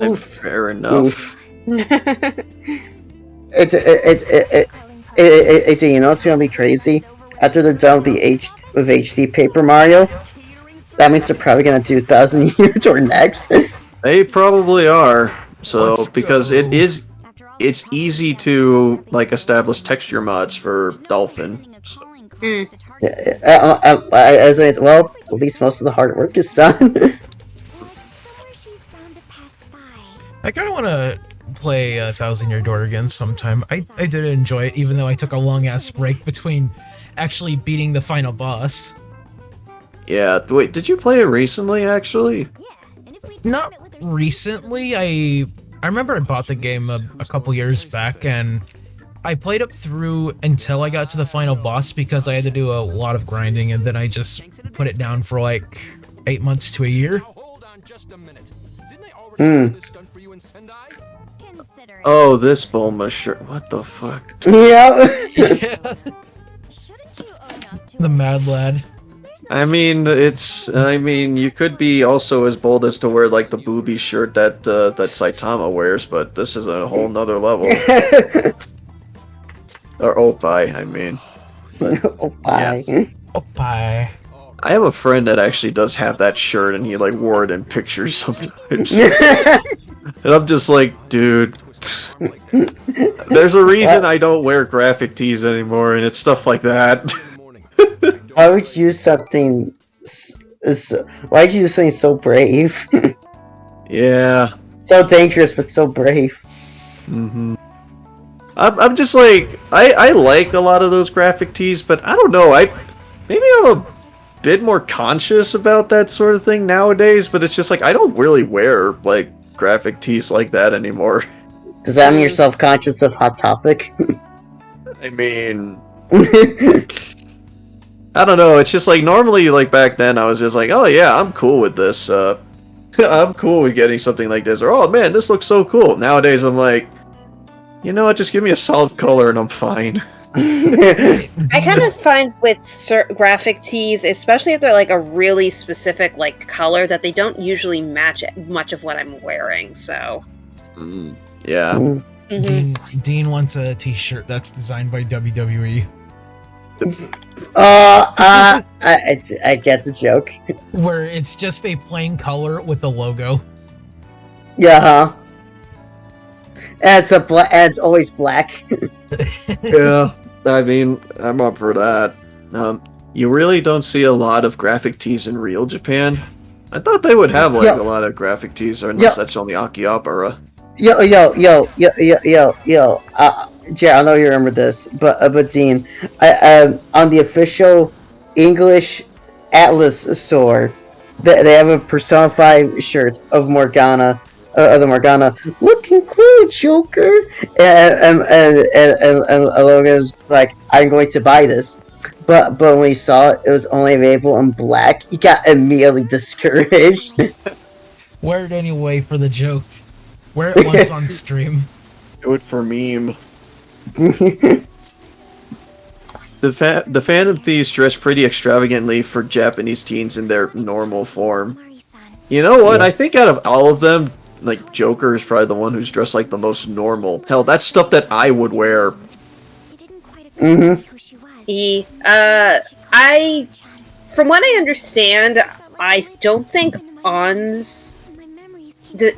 A: Oof.
C: Fair enough.
G: It's you know it's gonna be crazy. After they're done with HD Paper Mario, that means they're probably gonna do 1,000 Year Door next.
C: They probably are. So
B: Let's
C: because
B: go.
C: it's easy to like establish texture mods for Dolphin.
G: Well, at least most of the hard work is done.
E: Somewhere she's bound to pass by.
B: I kind of want to play 1,000 Year Door again sometime. I did enjoy it, even though I took a long ass break between actually beating the final boss.
C: Yeah. Wait, did you play it recently? Actually.
E: Yeah, and if we
B: Not
E: time it with her
B: recently. I remember I bought the game a couple years back, and I played up through until I got to the final boss because I had to do a lot of grinding, and then I just put it down for like 8 months to a year.
F: Now hold on just a minute. Didn't I already do this done for you in Sendai?
E: consider it.
C: Oh, this Bulma shirt. What the fuck?
G: Yeah.
E: Shouldn't you own up to
B: The
E: it?
B: Mad Lad.
C: I mean, you could be also as bold as to wear like the booby shirt that Saitama wears, but this is a whole nother level. Or Oppai, I mean.
G: Oh, bye.
B: Oh, bye.
C: I have a friend that actually does have that shirt, and he like wore it in pictures sometimes. And I'm just like, dude. There's a reason I don't wear graphic tees anymore, and it's stuff like that.
G: Why would you use something? Why would you use something so brave?
C: Yeah.
G: So dangerous, but so brave.
C: Mm-hmm. I'm just like, I like a lot of those graphic tees, but I don't know. Maybe I'm a bit more conscious about that sort of thing nowadays. But it's just like I don't really wear like graphic tees like that anymore.
G: Does that mean you're self-conscious of Hot Topic?
C: I mean, I don't know. It's just like normally, like back then, I was just like, oh yeah, I'm cool with this. I'm cool with getting something like this, or oh man, this looks so cool. Nowadays, I'm like, you know what? Just give me a solid color and I'm fine.
A: I kind of find with graphic tees, especially if they're like a really specific like color, that they don't usually match much of what I'm wearing. So,
C: Yeah.
A: Mhm.
B: Dean wants a t-shirt that's designed by WWE.
G: I get the joke.
B: Where it's just a plain color with a logo.
G: Yeah, huh? And it's always black.
C: Yeah. I mean, I'm up for that. You really don't see a lot of graphic tees in real Japan. I thought they would have like
G: Yeah.
C: a lot of graphic tees, or unless that's on the Akihabara.
G: Yo. Jay, I know you remember this, but Dean, on the official English Atlas store, they have a Persona 5 shirt of Morgana, the Morgana looking cool, Joker, and Logan's like, I'm going to buy this, but when we saw it, it was only available in black. He got immediately discouraged.
B: Wear it anyway for the joke. Wear it once on stream.
C: Do it for meme. The Phantom Thieves dress pretty extravagantly for Japanese teens in their normal form.
E: Mari-san,
C: You know what?
G: Yeah.
C: I think out of all of them, like Joker is probably the one who's dressed like the most normal. Hell, that's stuff that I would wear.
E: you didn't quite agree with who she was.
A: From what I understand, I don't think On's
E: My memories keep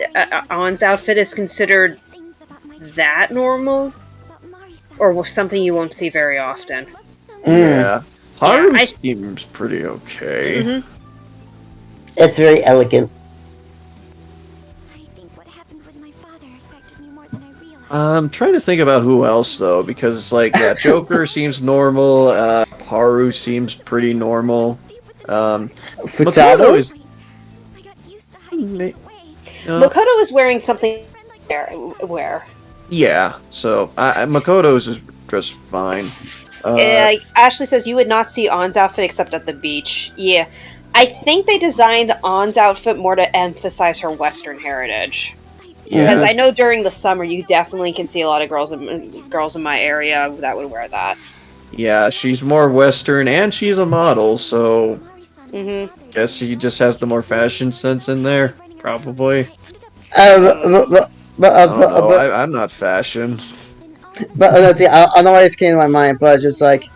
A: On's outfit is considered
E: things about my
A: that normal,
E: about Mari-san.
A: or something you won't see very often.
E: What's so
C: Yeah. Haru
A: I-
C: seems pretty okay.
A: Mhm.
G: It's very elegant.
E: I think what happened with my father affected me more than I realized.
C: I'm trying to think about who else though, because it's like yeah, Joker seems normal. Haru seems pretty normal. Makoto
G: Futaba?
C: is.
E: I got used to hiding things away.
A: Makoto is wearing something where
C: Yeah, so Makoto's is dressed fine.
A: Ashley says you would not see On's outfit except at the beach. Yeah, I think they designed On's outfit more to emphasize her Western heritage. Because
C: Yeah.
A: I know during the summer you definitely can see a lot of girls in my area that would wear that.
C: Yeah, she's more Western and she's a model, so
A: Mhm.
C: guess she just has the more fashion sense in there, probably.
G: But,
C: I don't know. I'm not fashion.
G: I don't know why this came to my mind, but just like,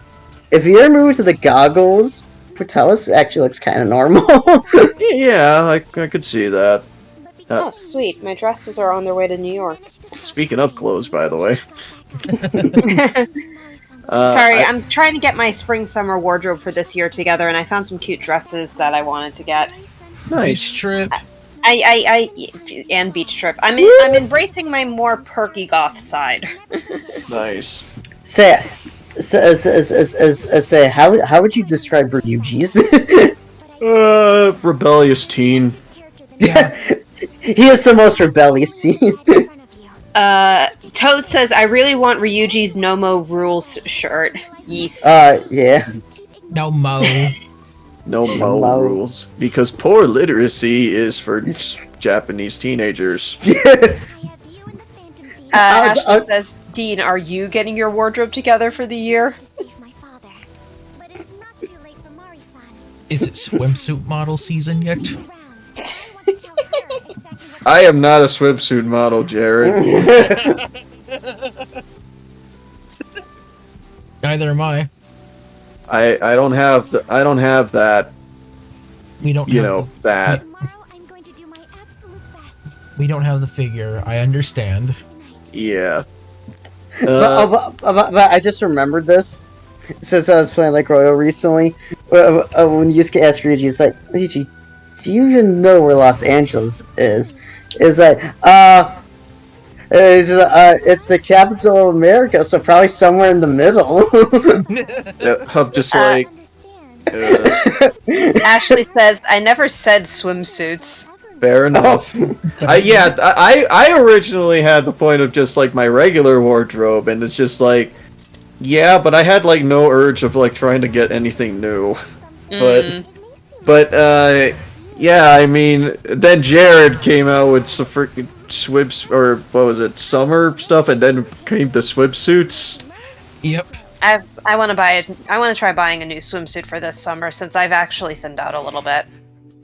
G: if you're moved to the goggles, Fratellis actually looks kind of normal.
C: Yeah, I could see that.
A: Oh, sweet! My dresses are on their way to New York.
C: Speaking of clothes, by the way.
A: Sorry,
C: I-
A: I'm trying to get my spring-summer wardrobe for this year together, and I found some cute dresses that I wanted to get.
C: Nice.
B: Beach trip.
A: And beach trip. I'm embracing my more perky goth side.
C: Nice.
G: say, how would you describe Ryuji's?
C: Rebellious teen.
B: Yeah.
G: He is the most rebellious scene.
A: Toad says, "I really want Ryuji's Nomo Rules shirt." Yes.
G: Yeah.
B: No mo.
C: No Mo
G: Mo.
C: rules. Because poor literacy is for Japanese teenagers.
A: Ashley says, "Dean, are you getting your wardrobe together for the year?"
E: To save my father. But it's not too late for Mari-san.
B: Is it swimsuit model season yet?
E: Around. I want to tell her exactly what
C: I am not a swimsuit model, Jared.
B: Neither am I.
C: I don't have that,
B: We don't.
C: you
B: have
C: know, that.
E: tomorrow I'm going to do my absolute best.
B: We don't have the figure. I understand.
E: Night.
C: Yeah.
G: But I just remembered this since I was playing like Royal recently. When Yusuke asked Ryuji, he's like, Ryuji, do you even know where Los Angeles is? It's like, it's the capital of America, so probably somewhere in the middle.
C: I'm just
E: I
C: like,
E: understand.
A: Ashley says, "I never said swimsuits."
C: fair enough. I originally had the point of just like my regular wardrobe, and it's just like, yeah, but I had like no urge of like trying to get anything new. But yeah, I mean, then Jared came out with some freaking swibs, or what was it, summer stuff, and then came the swimsuits.
B: Yep.
A: I want to buy it. I want to try buying a new swimsuit for this summer since I've actually thinned out a little bit.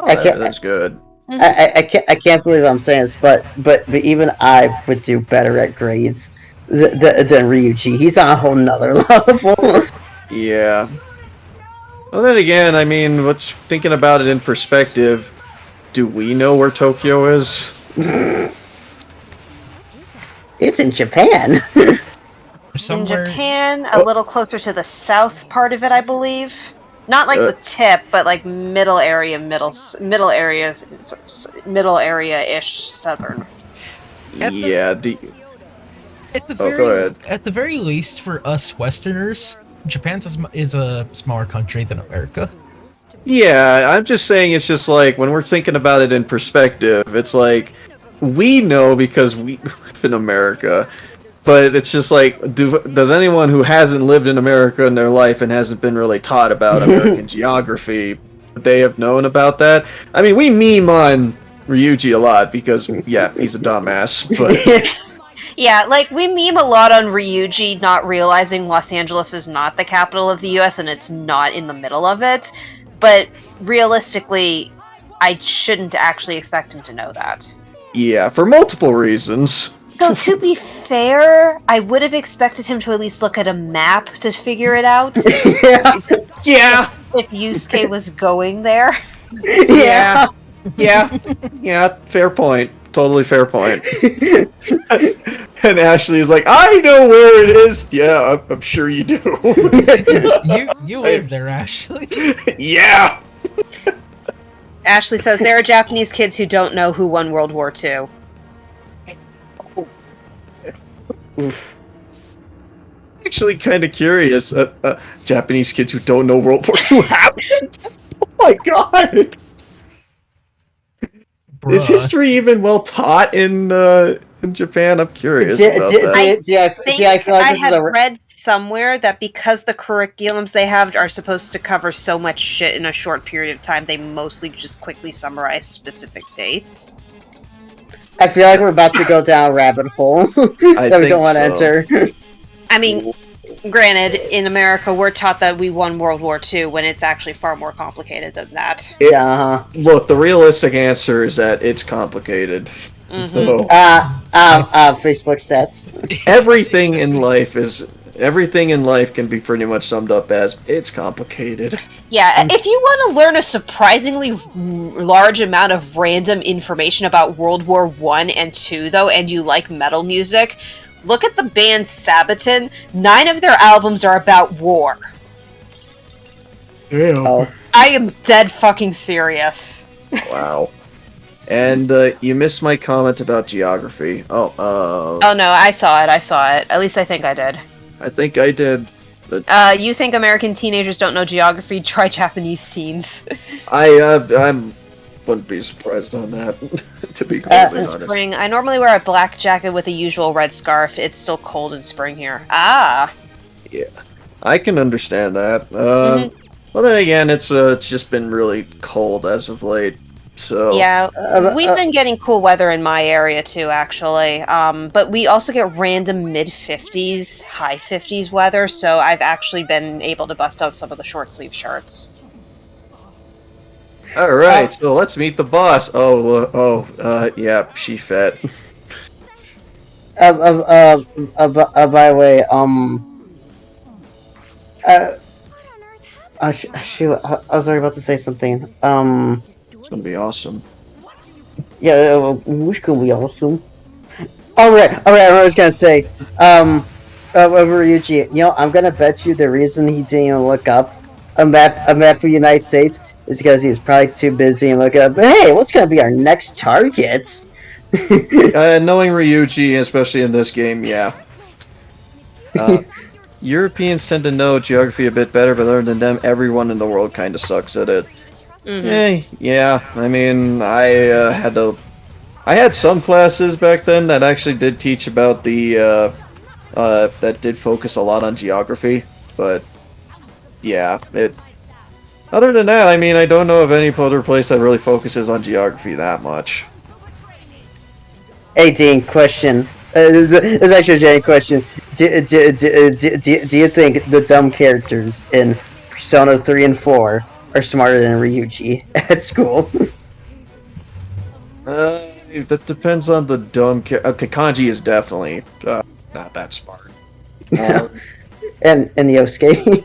G: I can't-
C: That's good.
G: I can't believe I'm saying this, but even I would do better at grades than Ryuji. He's on a whole nother level.
C: Yeah. Well, then again, I mean, thinking about it in perspective, do we know where Tokyo is?
G: It's in Japan.
B: Somewhere.
A: In Japan, a little closer to the south part of it, I believe. Not like
C: Uh,
A: the tip, but like middle area-ish southern.
B: At the-
C: Yeah.
B: At the
C: Oh,
B: very,
C: go ahead.
B: At the very least, for us Westerners, Japan is a smaller country than America.
C: Yeah, I'm just saying it's just like when we're thinking about it in perspective, it's like we know because we live in America, but it's just like does anyone who hasn't lived in America in their life and hasn't been really taught about American geography, would they have known about that? I mean, we meme on Ryuji a lot because, yeah, he's a dumbass, but
A: Yeah, like, we meme a lot on Ryuji not realizing Los Angeles is not the capital of the US and it's not in the middle of it, but realistically, I shouldn't actually expect him to know that.
C: yeah, for multiple reasons.
A: Though, to be fair, I would have expected him to at least look at a map to figure it out
G: yeah.
C: Yeah,
A: if Yusuke was going there.
G: Yeah.
C: yeah, fair point. Totally fair point. And Ashley is like, I know where it is. Yeah, I'm sure you do.
B: You live there, Ashley.
C: Yeah.
A: Ashley says there are Japanese kids who don't know who won World War II.
C: Actually, kind of curious. Japanese kids who don't know World War II happened. Oh my god. Is
B: Bruh.
C: history even well taught in Japan? I'm curious
G: Do
C: about that.
G: I feel like
A: I
G: this
A: had
G: is a...
A: read somewhere that because the curriculums they have are supposed to cover so much shit in a short period of time, they mostly just quickly summarize specific dates.
G: I feel like we're about to go down a rabbit hole that we
C: think
G: don't want to
C: so.
G: enter.
A: I mean, granted, in America, we're taught that we won World War II when it's actually far more complicated than that.
G: Yeah, uh-huh.
C: Look, the realistic answer is that it's complicated.
A: Mhm.
C: So
G: Facebook stats.
C: everything in life can be pretty much summed up as it's complicated.
A: Yeah, if you want to learn a surprisingly large amount of random information about World War I and II, though, and you like metal music, look at the band Sabaton. 9 of their albums are about war.
C: Damn.
G: Oh.
A: I am dead fucking serious.
C: Wow. And you missed my comment about geography.
A: Oh no, I saw it. At least I think I did.
C: I think I did.
A: You think American teenagers don't know geography? Try Japanese teens.
C: I wouldn't be surprised on that, to be completely
A: It's the
C: honest.
A: spring. I normally wear a black jacket with a usual red scarf. It's still cold in spring here. Ah.
C: Yeah, I can understand that. Well, then again, it's just been really cold as of late. So
A: Yeah, we've been getting cool weather in my area too, actually. But we also get random mid-50s, high 50s weather, so I've actually been able to bust out some of the short sleeve shirts.
C: All right, so let's meet the boss. Yeah, she fat.
G: By the way, shoot, I was already about to say something.
C: It's gonna be awesome.
G: Yeah, which could be awesome. Alright, I was gonna say, Ryuji, you know, I'm gonna bet you the reason he didn't even look up a map of the United States is because he's probably too busy and look up, hey, what's gonna be our next targets?
C: Knowing Ryuji, especially in this game, yeah. Europeans tend to know geography a bit better, but other than them, everyone in the world kind of sucks at it. Yeah. I mean, I had some classes back then that actually did teach about the that did focus a lot on geography, but yeah, other than that, I mean, I don't know of any other place that really focuses on geography that much.
G: Hey, Dean, question. It's actually a genuine question. Do you think the dumb characters in Persona 3 and 4 are smarter than Ryuji at school?
C: That depends on the dumb character. Okay, Kanji is definitely not that smart.
G: And Yosuke?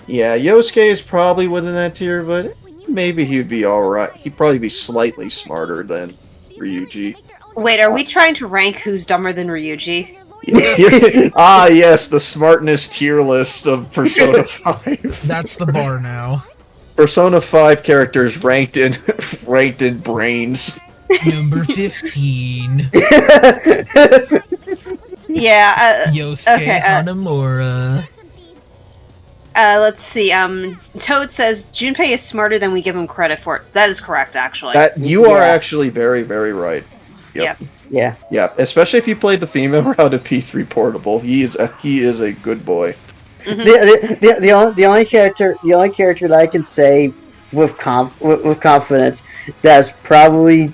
C: Yeah, Yosuke is probably within that tier, but maybe he'd be alright. He'd probably be slightly smarter than Ryuji.
A: Wait, are we trying to rank who's dumber than Ryuji?
C: Yes, the smartness tier list of Persona 5.
B: That's the bar now.
C: Persona 5 characters ranked in brains.
B: Number 15.
A: Yeah,
B: Yosuke
A: okay,
B: Hanamura.
A: let's see, Toad says, Junpei is smarter than we give him credit for. That is correct, actually.
C: That you are
G: Yeah.
C: actually very, very right. Yep.
A: Yeah.
C: Yeah, especially if you played the female route of P3 Portable. He is a good boy.
G: The only character that I can say with confidence that's probably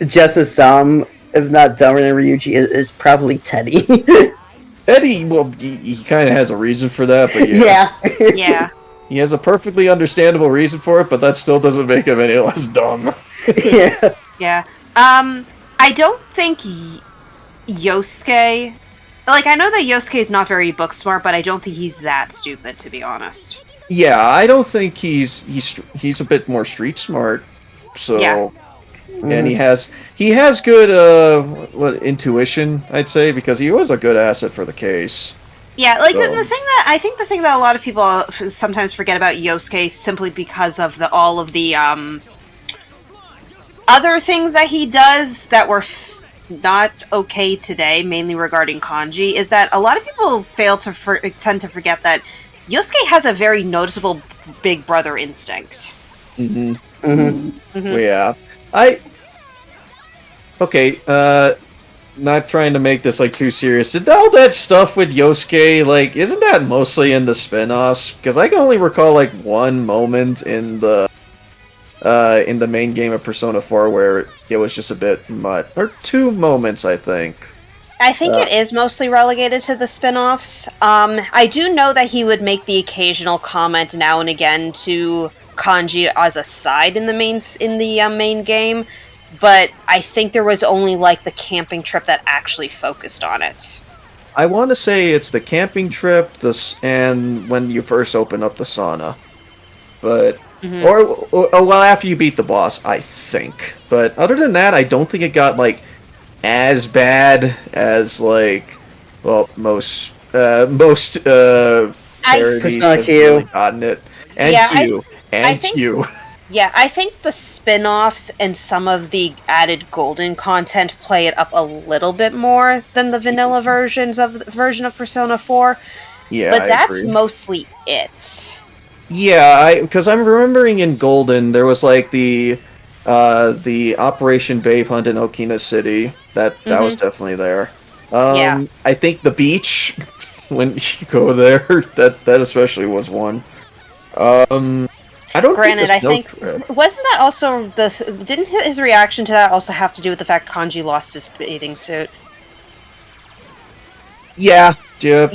G: just as dumb, if not dumber than Ryuji, is probably Teddy.
C: Eddie, well, he kind of has a reason for that, but yeah.
A: Yeah.
C: He has a perfectly understandable reason for it, but that still doesn't make him any less dumb.
G: Yeah.
A: Yeah. I don't think Yosuke. Like, I know that Yosuke is not very book smart, but I don't think he's that stupid, to be honest.
C: Yeah, I don't think he's a bit more street smart. So,
A: Yeah.
C: and he has good intuition, I'd say, because he was a good asset for the case.
A: Yeah, like
C: So-
A: the thing that a lot of people sometimes forget about Yosuke simply because of all of the other things that he does that were not okay today, mainly regarding kanji, is that a lot of people tend to forget that Yosuke has a very noticeable big brother instinct.
C: Mm-hmm.
G: Mm-hmm.
A: Mhm.
C: Yeah. Okay, not trying to make this, like, too serious. Did all that stuff with Yosuke, like, isn't that mostly in the spin-offs? Because I can only recall, like, one moment in the main game of Persona 4 where it was just a bit much. Or two moments, I think.
A: I think it is mostly relegated to the spin-offs. I do know that he would make the occasional comment now and again to kanji as a side in the main game, but I think there was only like the camping trip that actually focused on it.
C: I want to say it's the camping trip, and when you first open up the sauna. But... Or, well, after you beat the boss, I think. But other than that, I don't think it got, like, as bad as, like, well, most parodies
G: Persona
C: have
G: Q.
C: really gotten it. And
A: Yeah,
C: Q.
A: I
C: And
A: think-
C: Q.
A: Yeah, I think the spin-offs and some of the added golden content play it up a little bit more than the vanilla version of Persona 4,
C: Yeah,
A: but
C: I
A: that's
C: agree.
A: mostly it.
C: Yeah, because I'm remembering in Golden there was like the Operation Babe Hunt in Okina City. That was definitely there.
A: Yeah.
C: I think the beach when you go there, that especially was one. I don't.
A: Granted, I
C: think
A: think wasn't that also didn't his reaction to that also have to do with the fact Kanji lost his bathing suit?
C: Yeah.
A: Yeah.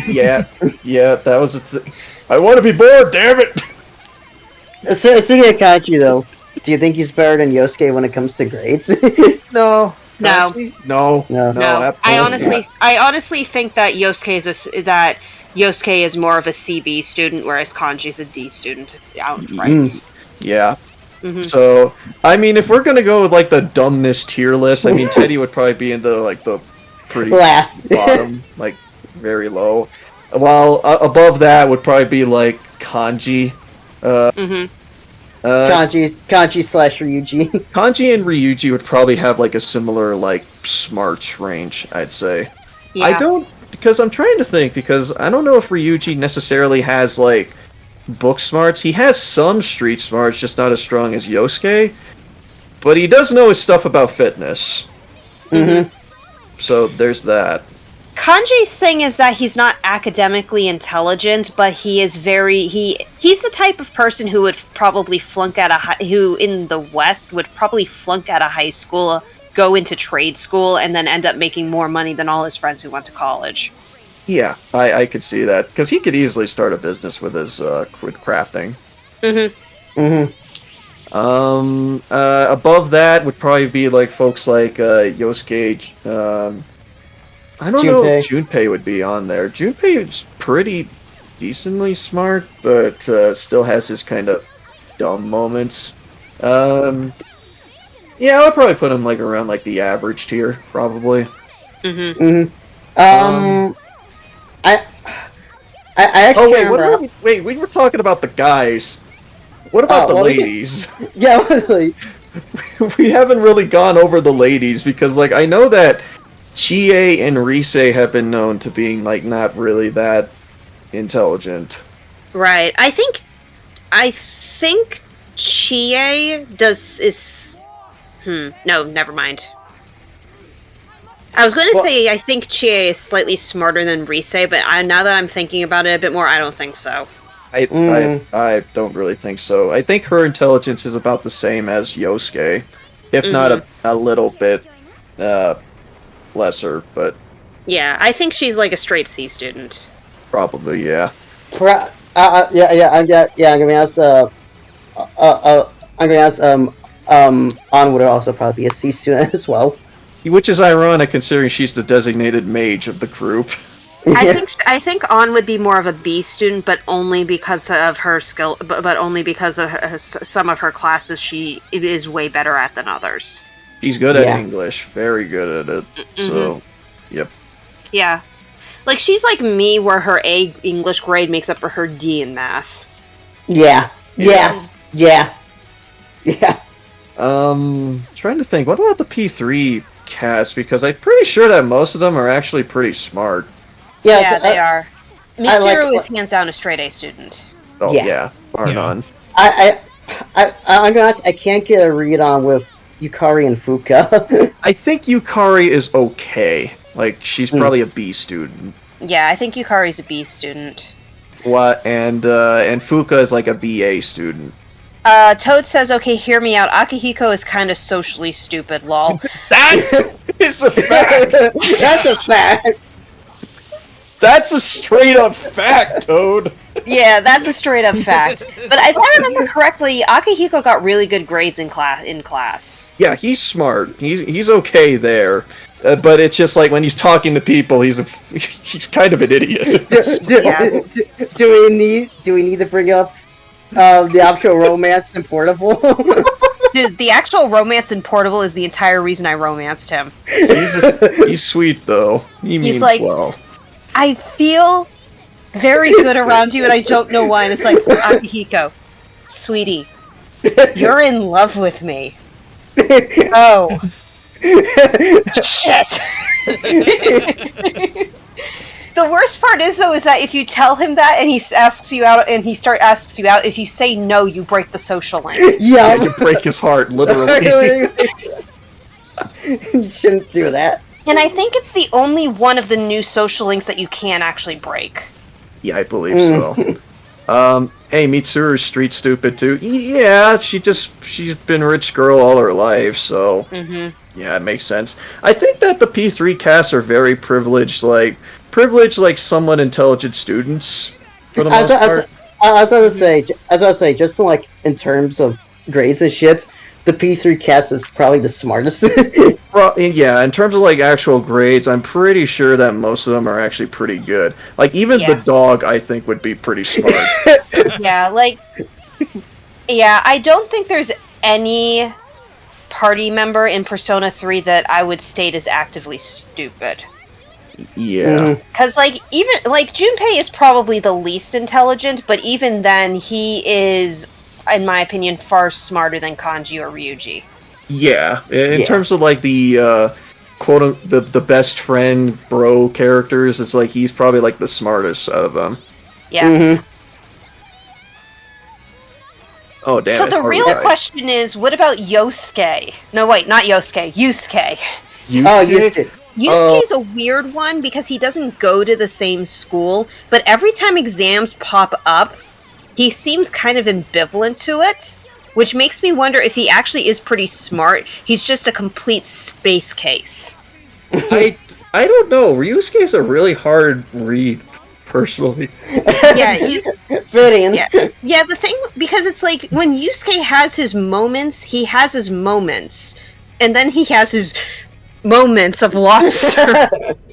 C: Yeah. That was a thing. I want to be bored. Damn it.
G: So, speaking of Kanji, though, do you think he's better than Yosuke when it comes to grades?
C: No.
A: No.
C: Actually, no.
G: No.
A: No,
C: Absolutely
A: I honestly think that Yosuke is more of a CB student, whereas Kanji is a D student outright.
C: Yeah.
A: Mhm.
C: So, I mean, if we're gonna go with like the dumbness tier list, I mean, Teddy would probably be in the pretty
G: Last.
C: bottom, like very low. While above that would probably be like Kanji.
A: Mhm.
G: Kanji slash Ryuji.
C: Kanji and Ryuji would probably have like a similar like smarts range, I'd say.
A: Yeah.
C: I don't, because I'm trying to think, because I don't know if Ryuji necessarily has like book smarts. He has some street smarts, just not as strong as Yosuke. But he does know his stuff about fitness.
G: Mm-hmm.
C: So there's that.
A: Kanji's thing is that he's not academically intelligent, but he is he's the type of person who would probably flunk out who in the West would probably flunk out of high school, go into trade school, and then end up making more money than all his friends who went to college.
C: Yeah, I could see that, because he could easily start a business with his with crafting.
A: Mm-hmm.
G: Mm-hmm.
C: Above that would probably be like folks like Yosuke. I don't know if Junpei would be on there. Junpei is pretty decently smart, but still has his kind of dumb moments. Yeah, I would probably put him like around like the average tier, probably.
A: Mm-hmm.
G: Mm-hmm. I actually
C: Oh wait,
G: can't remember.
C: wait, we were talking about the guys. What about the
G: well,
C: ladies?
G: Yeah, like,
C: We haven't really gone over the ladies, because like I know that Chie and Rise have been known to being like not really that intelligent.
A: Right. I think Chie is. No, never mind. I was going to say I think Chie is slightly smarter than Rise, but now that I'm thinking about it a bit more, I don't think so.
C: I don't really think so. I think her intelligence is about the same as Yosuke, if not a little bit lesser, but
A: Yeah, I think she's like a straight C student.
C: probably yeah.
G: I'm gonna ask. I'm gonna ask. On would also probably be a C student as well.
C: Which is ironic considering she's the designated mage of the group.
A: I think On would be more of a B student, but only because of her skill, but only because of some of her classes she is way better at than others.
C: She's good at
G: Yeah.
C: English, very good at it. So, yep.
A: Yeah, like she's like me, where her A English grade makes up for her D in math.
G: Yeah.
C: Trying to think. What about the P3 cast? Because I'm pretty sure that most of them are actually pretty smart.
A: Yeah, they are.
G: I like-
A: Mitsuru is hands down a straight A student.
C: Oh
G: Yeah.
C: yeah, bar
B: Yeah.
C: none.
G: I'm gonna ask. I can't get a read on with Yukari and Fuka.
C: I think Yukari is okay. Like she's probably a B student.
A: Yeah, I think Yukari's a B student.
C: What and Fuka is like a BA student.
A: Toad says, "Okay, hear me out. Akihiko is kind of socially stupid. Lol."
C: That is a fact.
G: That's a fact.
C: That's a straight up fact, Toad.
A: Yeah, that's a straight up fact. But if I remember correctly, Akihiko got really good grades in class.
C: Yeah, he's smart. He's okay there. But it's just like when he's talking to people, he's kind of an idiot.
G: Do we need to bring up the actual romance in Portable?
A: Dude, the actual romance in Portable is the entire reason I romanced him.
C: He's sweet though. He means
A: like-
C: well.
A: I feel very good around you, and I don't know why. And it's like, Akihiko, sweetie, you're in love with me. Oh. Shit. The worst part is though is that if you tell him that and he asks you out if you say no, you break the social link.
C: Yeah,
G: Yeah.
C: you break his heart, literally.
G: You shouldn't do that.
A: And I think it's the only one of the new social links that you can actually break.
C: Yeah, I believe so. Hey, Mitsuru's street stupid too. Yeah, she's been a rich girl all her life, so yeah, it makes sense. I think that the P3 casts are very privileged, like somewhat intelligent students for the most part.
G: I was gonna say, just like in terms of grades and shit, the P3 cast is probably the smartest.
C: Well, yeah, in terms of like actual grades, I'm pretty sure that most of them are actually pretty good. Like even the dog, I think, would be pretty smart.
A: Yeah, I don't think there's any party member in Persona 3 that I would state as actively stupid.
C: Yeah.
A: Because, even, Junpei is probably the least intelligent, but even then, he is, in my opinion, far smarter than Kanji or Ryuji.
C: Yeah. In terms of, like, the, the best friend bro characters, it's like he's probably, like, the smartest out of them.
A: Yeah.
C: Oh, damn
A: So
C: it,
A: the
C: Harvey
A: real
C: died.
A: question is, what about Yosuke? No, wait, not Yosuke. Yusuke.
C: Yusuke?
A: Yusuke's a weird one because he doesn't go to the same school, but every time exams pop up, he seems kind of ambivalent to it, which makes me wonder if he actually is pretty smart. He's just a complete space case.
C: I don't know. Ryusuke's a really hard read, personally.
A: Yeah, he's...
G: Fitting.
A: Yeah, the thing, because it's like, when Yusuke has his moments, he has his moments, and then he has his moments of lobster.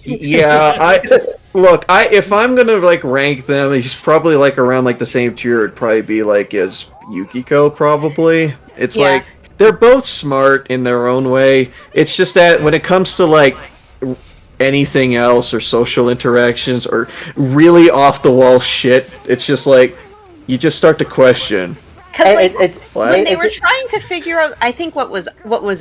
C: Yeah, if I'm gonna like rank them, he's probably like around like the same tier. It'd probably be like as Yukiko. Probably, it's
A: Yeah.
C: like they're both smart in their own way. It's just that when it comes to like anything else or social interactions or really off the wall shit, it's just like you just start to question.
A: Because when they were trying to figure out, I think what was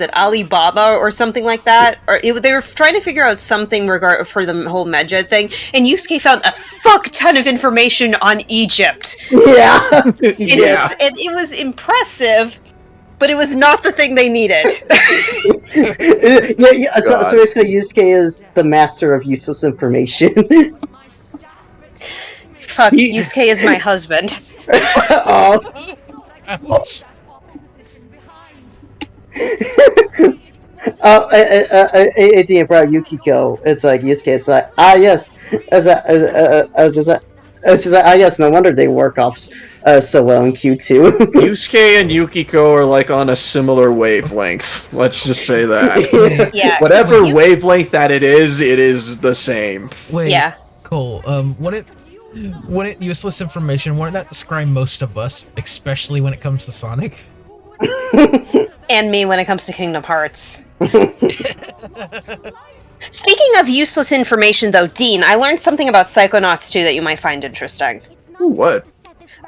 A: it, Alibaba or something like that, or they were trying to figure out something for the whole Medjed thing, and Yusuke found a fuck ton of information on Egypt.
G: Yeah.
A: It was impressive, but it was not the thing they needed.
G: So basically, Yusuke is the master of useless information.
A: Fuck,
C: He-
A: Yusuke is my husband.
G: Oh.
B: Ouch.
G: Oh, it's the bro Yukiko. It's like Yusuke. It's like yes. It's just like yes. No wonder they work off so well in Q2.
C: Yusuke and Yukiko are like on a similar wavelength. Let's just say that.
A: Yeah.
C: Whatever
A: Yu-
C: wavelength that it is the same.
B: Wait,
A: Yeah.
B: Cole, wouldn't useless information, wouldn't that describe most of us, especially when it comes to Sonic?
A: And me when it comes to Kingdom Hearts. Speaking of useless information, though, Dean, I learned something about Psychonauts 2 that you might find interesting.
C: Ooh, what?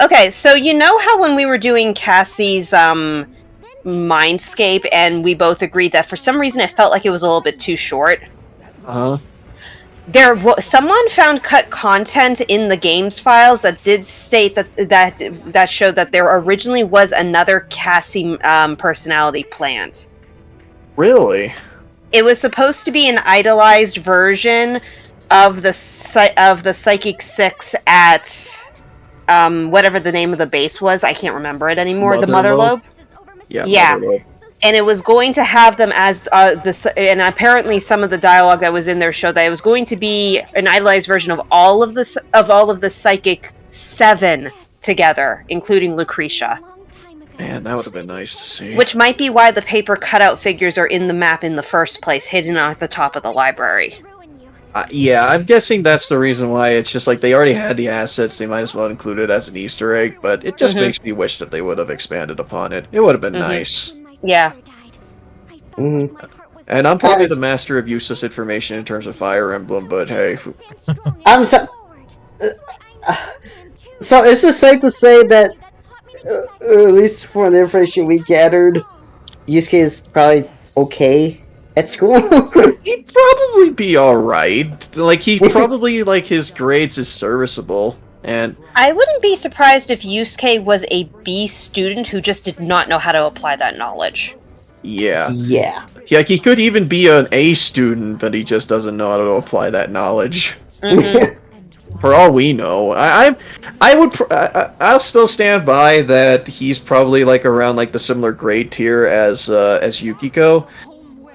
A: Okay, so you know how when we were doing Cassie's Mindscape, and we both agreed that for some reason it felt like it was a little bit too short?
C: Uh-huh.
A: Someone found cut content in the games files that did state that showed that there originally was another Cassie personality planned.
C: Really?
A: It was supposed to be an idolized version of the Psychic Six at whatever the name of the base was. I can't remember it anymore. The Mother Lobe.
C: Yeah.
A: Yeah.
C: Mother Lobe.
A: And it was going to have them as and apparently some of the dialogue that was in there showed that it was going to be an idolized version of all of the Psychic Seven together, including Lucretia.
C: Man, that would have been nice to see.
A: Which might be why the paper cutout figures are in the map in the first place, hidden at the top of the library.
C: Yeah, I'm guessing that's the reason why. It's just like they already had the assets, they might as well include it as an Easter egg, but it just makes me wish that they would have expanded upon it. It would have been nice.
A: Yeah.
G: Mhm.
C: And I'm probably the master of useless information in terms of Fire Emblem, but hey.
G: I'm so. So is it safe to say that, at least from the information we gathered, Yusuke is probably okay at school?
C: He'd probably be alright. Like, he probably, like, his grades is serviceable. And
A: I wouldn't be surprised if Yusuke was a B student who just did not know how to apply that knowledge.
C: yeah.
G: Yeah.
C: Like, he could even be an A student, but he just doesn't know how to apply that knowledge.
A: Mhm.
C: For all we know, I'll still stand by that he's probably like around like the similar grade tier as Yukiko.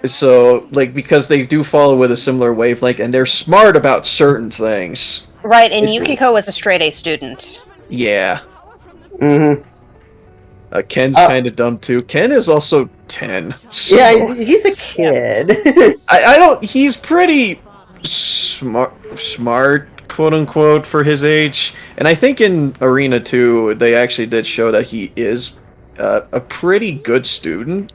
C: So like because they do follow with a similar wavelength and they're smart about certain things.
A: Right, and Yukiko was a straight A student.
C: Yeah.
G: Mm-hmm.
C: Ken's kind of dumb too. Ken is also 10. So
G: Yeah, he's a kid.
C: I don't. He's pretty smart, quote unquote, for his age. And I think in Arena 2, they actually did show that he is a pretty good student.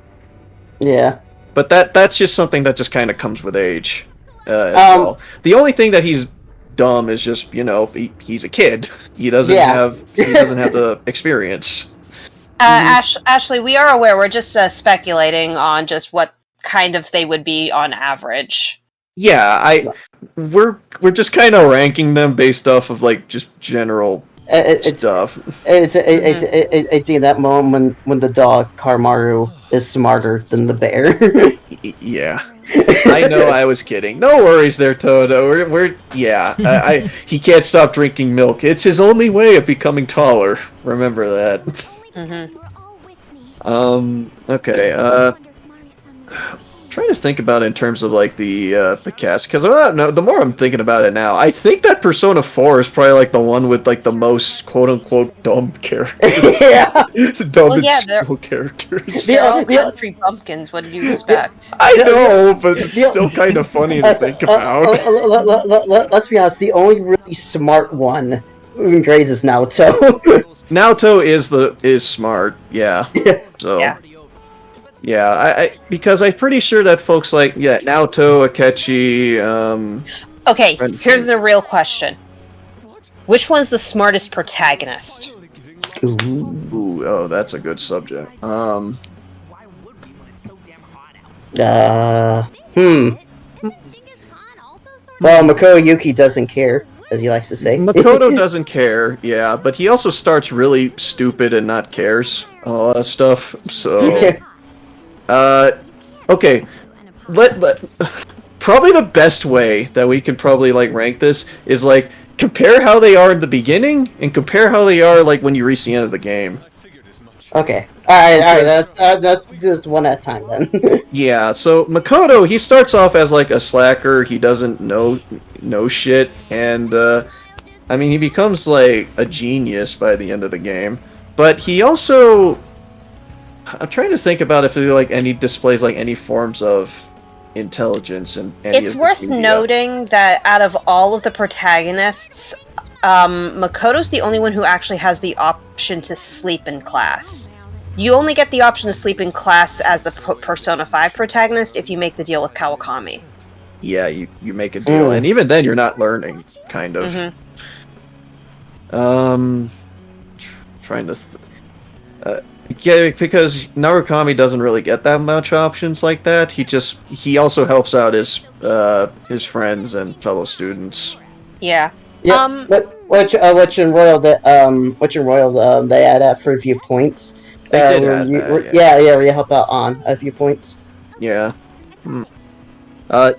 G: Yeah.
C: But that's just something that just kind of comes with age. As well. The only thing that he's dumb is just he's a kid. He doesn't have the experience.
A: Ashley, we are aware. We're just speculating on just what kind of they would be on average.
C: Yeah, we're just kind of ranking them based off of like just general stuff.
G: It's in that moment when the dog Karmaru is smarter than the bear.
C: Yeah, I know. I was kidding. No worries there, Toto. He can't stop drinking milk. It's his only way of becoming taller. Remember that. Okay. Trying to think about it in terms of like the cast, because I don't know. The more I'm thinking about it now, I think that Persona 4 is probably like the one with like the most quote unquote dumb characters.
G: Yeah.
C: School characters.
A: They're all country bumpkins. What did you expect?
C: I know, but it's still kind of funny to think about.
G: Let's be honest. The only really smart one in grades is Naoto.
C: Naoto is smart. Yeah. So.
A: Yeah.
C: Yeah, I because I'm pretty sure that folks like Naoto, Akechi.
A: Okay, here's the real question: which one's the smartest protagonist?
C: Ooh, that's a good subject.
G: Well, Makoto Yuki doesn't care, as he likes to say.
C: Makoto doesn't care, yeah, but he also starts really stupid and not cares all that stuff. So. Okay. Let probably the best way that we could probably like rank this is like compare how they are in the beginning and compare how they are like when you reach the end of the game.
F: I figured as much.
G: Okay. Alright, let's do this one at a time then.
C: Yeah, so Makoto, he starts off as like a slacker. He doesn't know shit, and I mean, he becomes like a genius by the end of the game. But he also, I'm trying to think about if he like any displays like any forms of intelligence and
A: It's worth noting that out of all of the protagonists, Makoto's the only one who actually has the option to sleep in class. You only get the option to sleep in class as the Persona 5 protagonist if you make the deal with Kawakami.
C: Yeah, you make a deal, and even then you're not learning, kind of. Trying to yeah, because Narukami doesn't really get that much options like that. He also helps out his friends and fellow students.
A: Yeah.
G: Yeah. Which in Royal they add at for a few points.
C: They did
G: where
C: add
G: you,
C: that,
G: yeah, where you help out on a few points.
C: Yeah.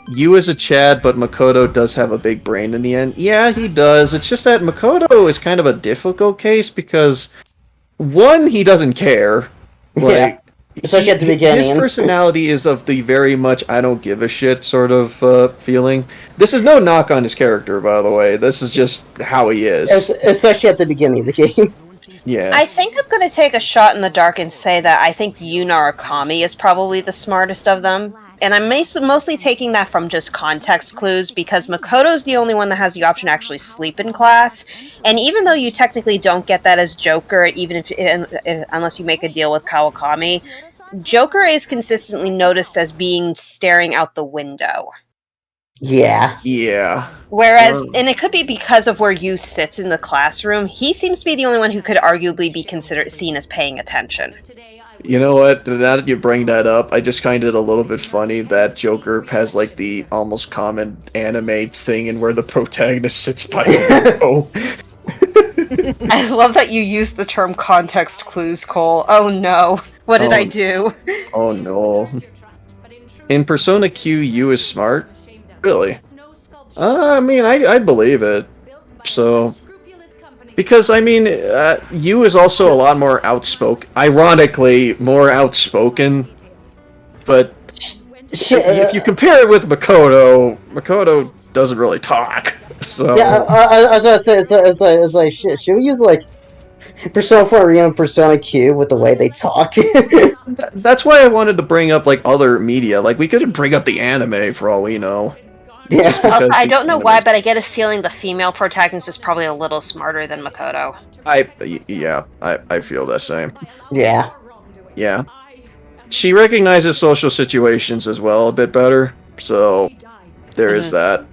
C: You as a Chad, but Makoto does have a big brain in the end. Yeah, he does. It's just that Makoto is kind of a difficult case because, one, he doesn't care.
G: Yeah. Especially at the beginning.
C: His personality is of the very much I don't give a shit sort of feeling. This is no knock on his character, by the way. This is just how he is.
G: Especially at the beginning of the game.
C: Yeah.
A: I think I'm going to take a shot in the dark and say that I think Yu Narukami is probably the smartest of them. And I'm mostly taking that from just context clues because Makoto's the only one that has the option to actually sleep in class. And even though you technically don't get that as Joker, even if unless you make a deal with Kawakami, Joker is consistently noticed as being staring out the window.
G: Yeah.
C: Yeah.
A: Whereas, and it could be because of where Yu sits in the classroom, he seems to be the only one who could arguably be seen as paying attention.
C: You know what? Now that you bring that up, I just find it a little bit funny that Joker has like the almost common anime thing in where the protagonist sits by the window.
A: I love that you used the term context clues, Cole. Oh no. What did I do?
C: Oh no. In Persona Q, Yu is smart? Really? I mean, I believe it. So... Because, I mean, Yu is also a lot more outspoken. Ironically, more outspoken. But if you compare it with Makoto doesn't really talk. So
G: Yeah, I was gonna say, it's like shit. Should we use like Persona 4 Arena and Persona Q with the way they talk?
C: that's why I wanted to bring up like other media. Like we could bring up the anime for all we know.
G: Yeah.
A: Also, I don't know why, but I get a feeling the female protagonist is probably a little smarter than Makoto.
C: I feel the same.
G: Yeah.
C: Yeah. She recognizes social situations as well a bit better, so there is that.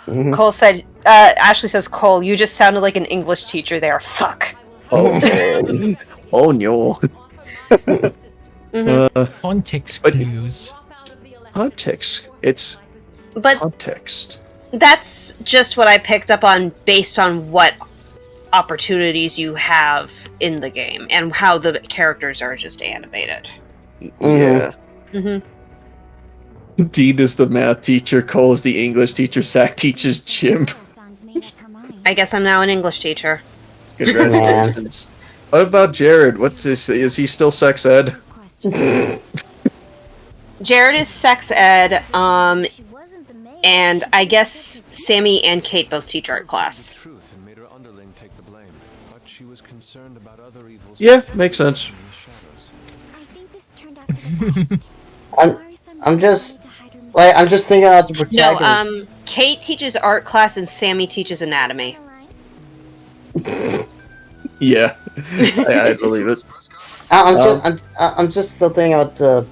G: Mhm.
A: Cole said, Ashley says, Cole, you just sounded like an English teacher there. Fuck.
C: Oh no. Oh no.
B: Context
C: but-
B: clues.
C: Context. It's
A: But
C: context.
A: that's just what I picked up on based on what opportunities you have in the game and how the characters are just animated.
C: Yeah.
A: Mm-hmm.
C: Dean is the math teacher, Cole is the English teacher, Zach teaches gym.
E: Sounds made up her mind.
A: I guess I'm now an English teacher.
C: Congratulations. What about Jared? Is he still sex ed?
E: Question.
A: Jared is sex ed,
E: She wasn't the maid.
A: and I guess Sammy and Kate both teach art class.
F: Truth and made her underling take the blame, but she was concerned about other evils.
C: Yeah, makes sense.
F: in the shadows.
E: I think this turned out for the best.
G: I'm just-
E: To hide her
G: Like, I'm just thinking about the
A: No,
G: protagonist.
A: Kate teaches art class and Sammy teaches anatomy.
C: Yeah, I believe it.
G: I'm just still thinking about the.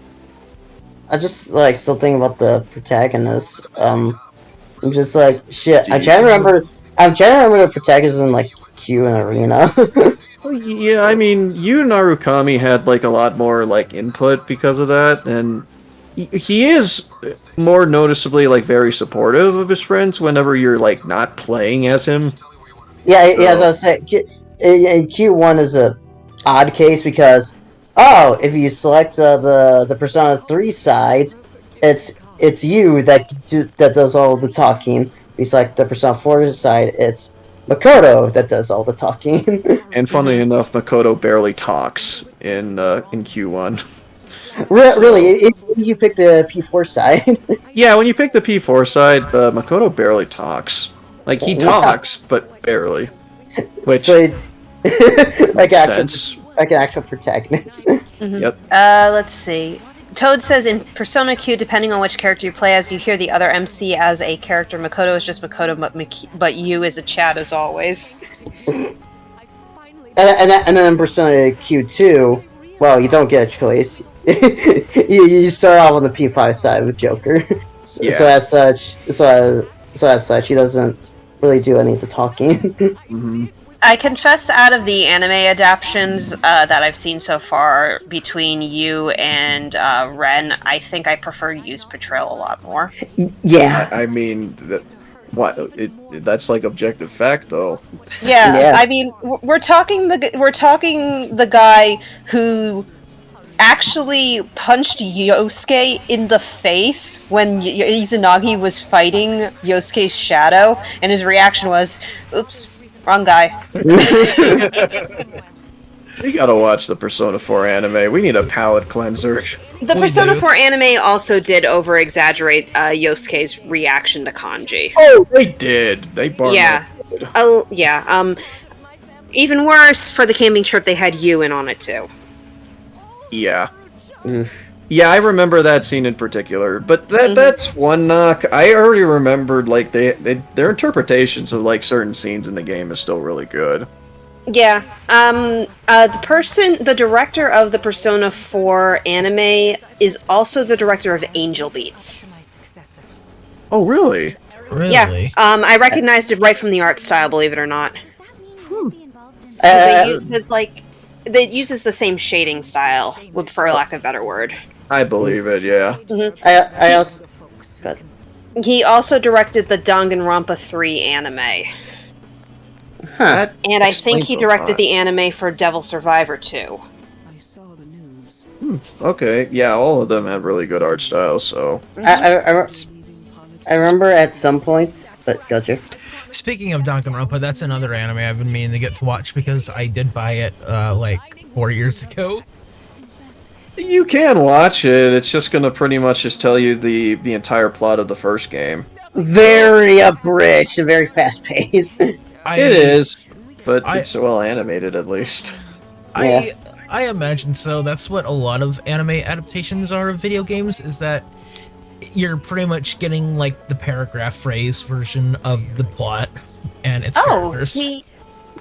G: I just like still thinking about the protagonist. I'm just like shit. I'm trying to remember the protagonist in like Q and Arena.
C: Yeah, I mean, Yu Narukami had like a lot more like input because of that, and he is more noticeably like very supportive of his friends whenever you're like not playing as him.
G: yeah, as I was saying, Q1 is a odd case because if you select the Persona 3 side, it's you that does all the talking. If you select the Persona 4 side, it's Makoto that does all the talking.
C: And funnily enough, Makoto barely talks in Q1.
G: Really, if you pick the P4 side.
C: Yeah, when you pick the P4 side, Makoto barely talks. Like, he talks, but barely. Which
G: So like
C: makes
G: actual,
C: sense.
G: like an actual protagonist.
C: Yep.
A: Let's see. Toad says in Persona Q, depending on which character you play as, you hear the other MC as a character. Makoto is just Makoto, but you is a Chad as always.
G: And then in Persona Q2, well, you don't get a choice. you start off on the P5 side with Joker. So,
C: Yeah.
G: so as such, he doesn't really do any of the talking.
C: Hmm.
A: I confess, out of the anime adaptions that I've seen so far between you and Ren, I think I prefer Yu's portrayal a lot more.
G: Yeah.
C: I mean, that's like objective fact, though.
A: Yeah,
G: Yeah.
A: I mean, we're talking the guy who actually punched Yosuke in the face when Izanagi was fighting Yosuke's shadow, and his reaction was, "Oops, wrong guy."
C: We gotta watch the Persona 4 anime. We need a palate cleanser.
A: The
B: We
A: Persona
B: do.
A: 4 anime also did over-exaggerate Yosuke's reaction to Kanji.
C: Oh, they did. They barred
A: Yeah.
C: my head.
A: Oh, yeah. Even worse, for the camping trip, they had you in on it too.
C: Yeah.
G: Mm.
C: Yeah, I remember that scene in particular, but
A: Mhm.
C: that's one knock. I already remembered like their interpretations of like certain scenes in the game is still really good.
A: Yeah. The director of the Persona 4 anime is also the director of Angel Beats.
C: Oh, really?
B: Really?
A: Yeah. I recognized it right from the art style, believe it or not. It uses the same shading style, for lack of a better word.
C: I believe it. Yeah.
G: I also. But,
A: He also directed the Danganronpa 3 anime.
G: huh.
C: That
A: And I think
C: explains
A: he
C: a
A: directed
C: lot.
A: the anime for Devil Survivor 2.
H: I saw the news.
C: Okay. Yeah, all of them have really good art styles. So
G: I remember at some point, but gotcha.
B: Speaking of Danganronpa, that's another anime I've been meaning to get to watch because I did buy it like 4 years ago.
C: you can watch it. It's just gonna pretty much just tell you the entire plot of the first game.
G: Very abridged and very fast paced.
C: It is, but
B: I-
C: it's well animated at least.
B: I imagine so. That's what a lot of anime adaptations are of video games, is that you're pretty much getting like the paragraph phrase version of the plot and its characters.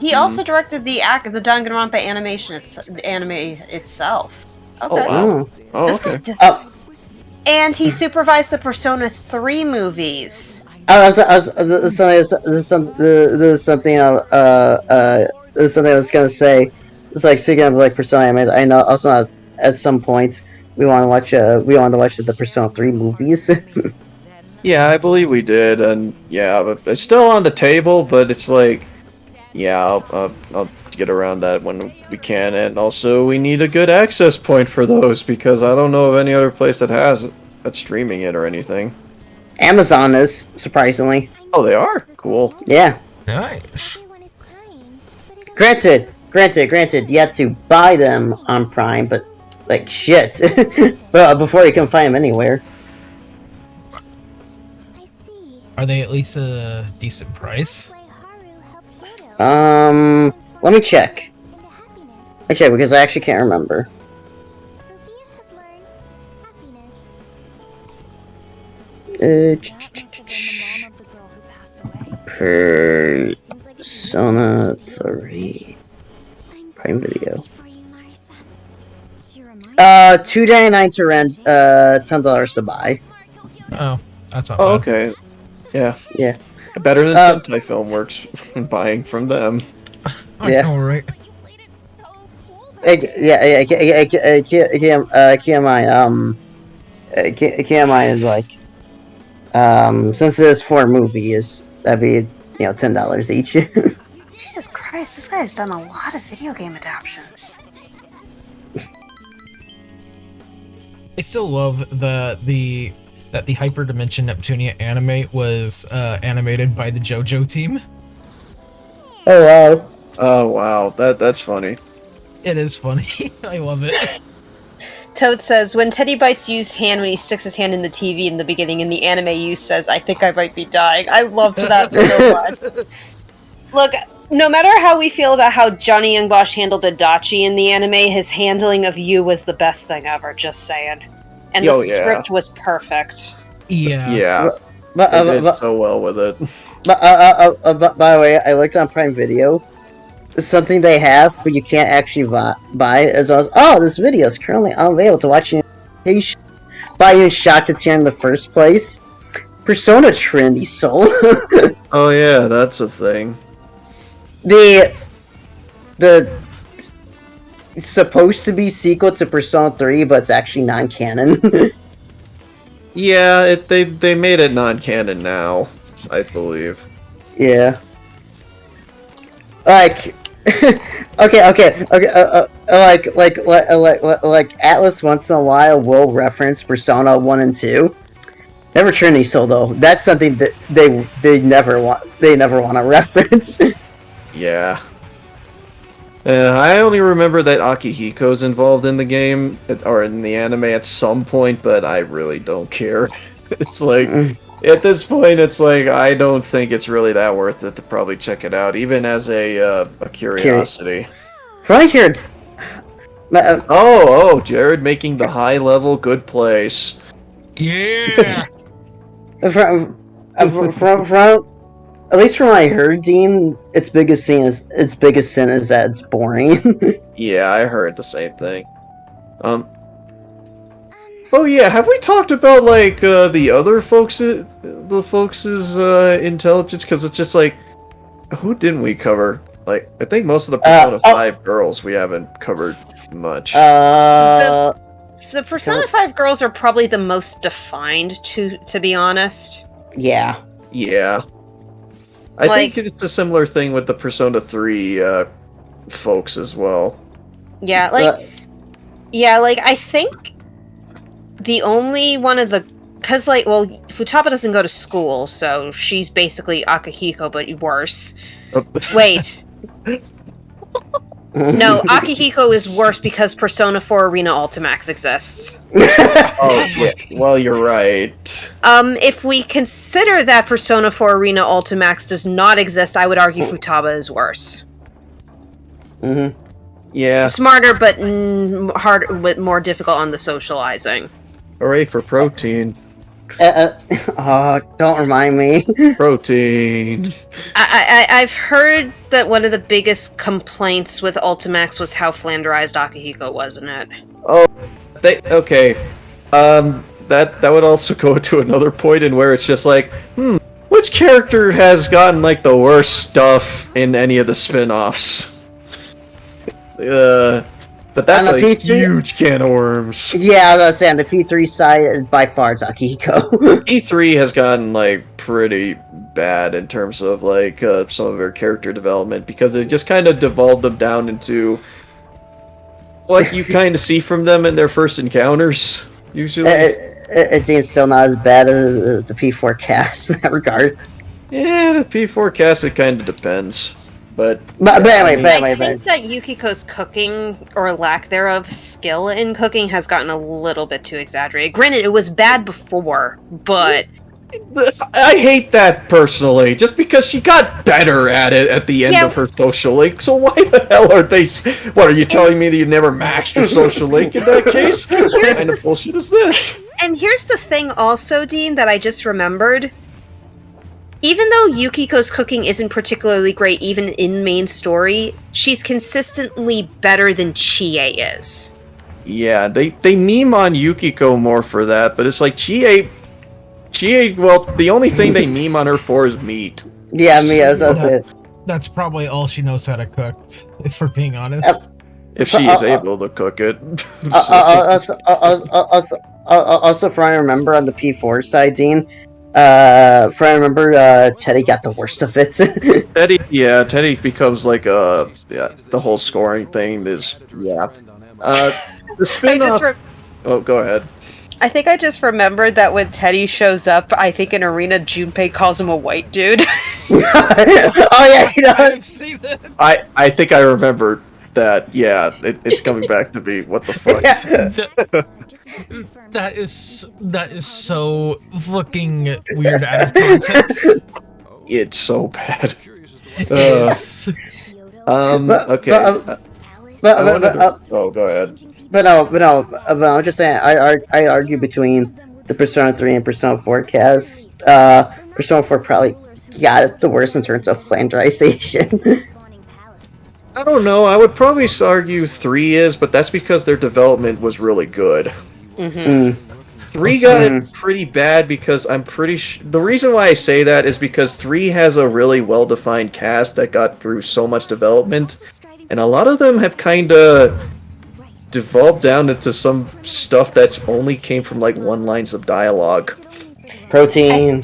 A: He also directed the Danganronpa anime itself. Okay.
C: Oh wow.
G: Mm.
C: Oh
A: This
C: okay.
A: guy
G: Oh,
A: And he supervised the Persona 3 movies.
G: this is something I was gonna say. It's like speaking of like Persona anime. I know also at some point we want to watch the Persona 3 movies.
C: Yeah, I believe we did, and yeah, but it's still on the table. But it's like, yeah, I'll get around that when we can, and also we need a good access point for those because I don't know of any other place that has it, that's streaming it or anything.
G: Amazon is surprisingly.
C: Oh, they are cool.
G: Yeah.
B: Nice.
E: Everyone is crying. But it
G: Granted, you have to buy them on Prime, but like shit. Well, before you can find them anywhere.
E: I see.
B: Are they at least a decent price?
E: Way Haru helped Hiro
G: Let me check.
E: into happiness.
G: Okay, because I actually can't remember.
E: Sophia has learned happiness.
G: Persona
E: From the mom of the girl who passed away. Seems like she
G: 3
E: I'm
G: Prime
E: so
G: Video.
E: happy for you, Marisa. She reminds
G: $2.99 to rent, $10 to buy.
B: Oh, that's not
C: Oh,
B: bad.
C: okay. Yeah.
G: Yeah.
C: Better than
G: Uh,
C: Sentai Film Works buying from them.
B: I
G: Yeah.
B: know, right?
E: But you played it so cool. Though.
G: Keep in mind, like, since there's 4 movies, that'd be, $10 each.
A: Jesus Christ, this guy's done a lot of video game adaptions.
B: I still love that the Hyperdimension Neptunia anime was animated by the JoJo team.
G: Oh wow.
C: Oh wow, that's funny.
B: It is funny. I love it.
A: Toad says, when Teddy bites Yu's hand when he sticks his hand in the TV in the beginning, in the anime, Yu says, I think I might be dying. I loved that so much. Look, no matter how we feel about how Johnny Young Bosch handled Adachi in the anime, his handling of Yu was the best thing ever, just saying. And the script was perfect.
B: Yeah.
C: Yeah,
G: But,
C: they did so well with it.
G: but by the way, I looked on Prime Video. Something they have, but you can't actually buy as well as, oh, this video is currently unavailable to watch in location. But I was shocked it's here in the first place. Persona Trinity Soul.
C: Oh yeah, that's a thing.
G: the it's supposed to be sequel to Persona 3, but it's actually non-canon.
C: Yeah, they made it non-canon now, I believe.
G: Yeah. Like, okay. Like Atlas once in a while will reference Persona 1 and 2. Never Trinity Soul though. That's something that they never want to reference.
C: Yeah. I only remember that Akihiko's involved in the game, or in the anime at some point, but I really don't care. It's like, at this point, it's like, I don't think it's really that worth it to probably check it out, even as a curiosity.
G: Right here.
C: Oh, Jared making the high level good place.
B: Yeah.
G: From at least from what I heard, Dean, its biggest sin is that it's boring.
C: Yeah, I heard the same thing. Oh yeah, have we talked about like the other folks' intelligence? Because it's just like, who didn't we cover? Like, I think most of the Persona 5 girls we haven't covered much.
A: The Persona 5 girls are probably the most defined, to be honest.
G: Yeah.
C: Yeah. I think it's a similar thing with the Persona 3 folks as well.
A: Yeah, I think the only one of the... Because, Futaba doesn't go to school, so she's basically Akihiko, but worse. Wait. No, Akihiko is worse because Persona 4 Arena Ultimax exists.
C: Oh, yeah. Well, you're right.
A: If we consider that Persona 4 Arena Ultimax does not exist, I would argue Futaba is worse.
G: Mm-hmm.
C: Yeah.
A: Smarter, but more difficult on the socializing.
C: Hooray for protein.
G: Don't remind me.
C: Protein.
A: I've heard that one of the biggest complaints with Ultimax was how flanderized Akihiko was in it.
C: Oh, okay. That would also go to another point in where it's just like, which character has gotten like the worst stuff in any of the spin-offs? But that's a huge can of worms.
G: Yeah, I was gonna say, on the P3 side, by far it's Akihiko.
C: P3 has gotten like pretty bad in terms of like some of her character development, because they just kind of devolved them down into what you kind of see from them in their first encounters, usually.
G: It's still not as bad as the P4 cast in that regard.
C: Yeah, the P4 cast, it kind of depends. But
A: anyway, I think that Yukiko's cooking, or lack thereof, skill in cooking has gotten a little bit too exaggerated. Granted, it was bad before, but...
C: I hate that, personally, just because she got better at it at the end of her social link, so why the hell are they... What, are you telling me that you never maxed your social link in that case? What kind of bullshit is this?
A: And here's the thing also, Dean, that I just remembered. Even though Yukiko's cooking isn't particularly great, even in main story, she's consistently better than Chie is.
C: Yeah, they meme on Yukiko more for that, but it's like Chie, well, the only thing they meme on her for is meat.
G: Yeah, that's it.
B: That's probably all she knows how to cook, if we're being honest.
C: If she is able to cook it.
G: Also, from I remember on the P4 side, Dean, from I remember, Teddy got the worst of it.
C: Teddy becomes like the whole scoring thing is the spin-off. Oh, go ahead.
A: I think I just remembered that when Teddy shows up, I think in Arena, Junpei calls him a white dude.
G: Oh yeah, you know.
B: I've seen that.
C: I think I remember that. Yeah, it's coming back to me. What the fuck?
B: That is so fucking weird out of context.
C: It's so bad.
B: It's-
C: Okay. Oh, go ahead.
G: But I'm just saying. I argue between the Persona 3 and Persona 4 cast. Persona 4 probably got it the worst in terms of flanderization.
C: I don't know. I would probably argue 3 is, but that's because their development was really good.
G: Mm.
C: 3 got it pretty bad because I'm pretty the reason why I say that is because 3 has a really well-defined cast that got through so much development, and a lot of them have kinda devolved down into some stuff that's only came from like one lines of dialogue.
G: Protein.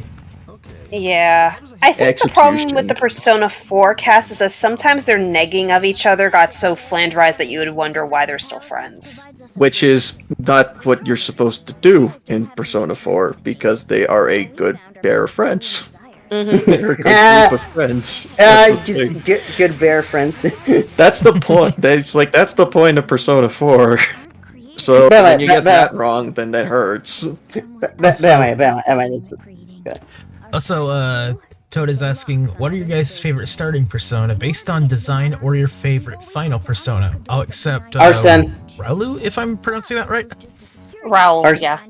A: Yeah. I think the problem with the
C: Execution.
A: Persona 4 cast is that sometimes their negging of each other got so flanderized that you would wonder why they're still friends.
C: Which is not what you're supposed to do in Persona 4, because they are a good pair of friends. They're a good group of friends. That's the thing.
G: Good bear friends.
C: That's the point. That's the point of Persona 4. So
G: But-
C: when you get
G: but-
C: that wrong, then that hurts.
G: But anyway, this.
B: Also, Toad is asking, what are your guys' favorite starting persona based on design or your favorite final persona? I'll accept
G: Arsene.
B: Raulu, if I'm pronouncing that right.
A: Raul,
G: Ars-
A: yeah.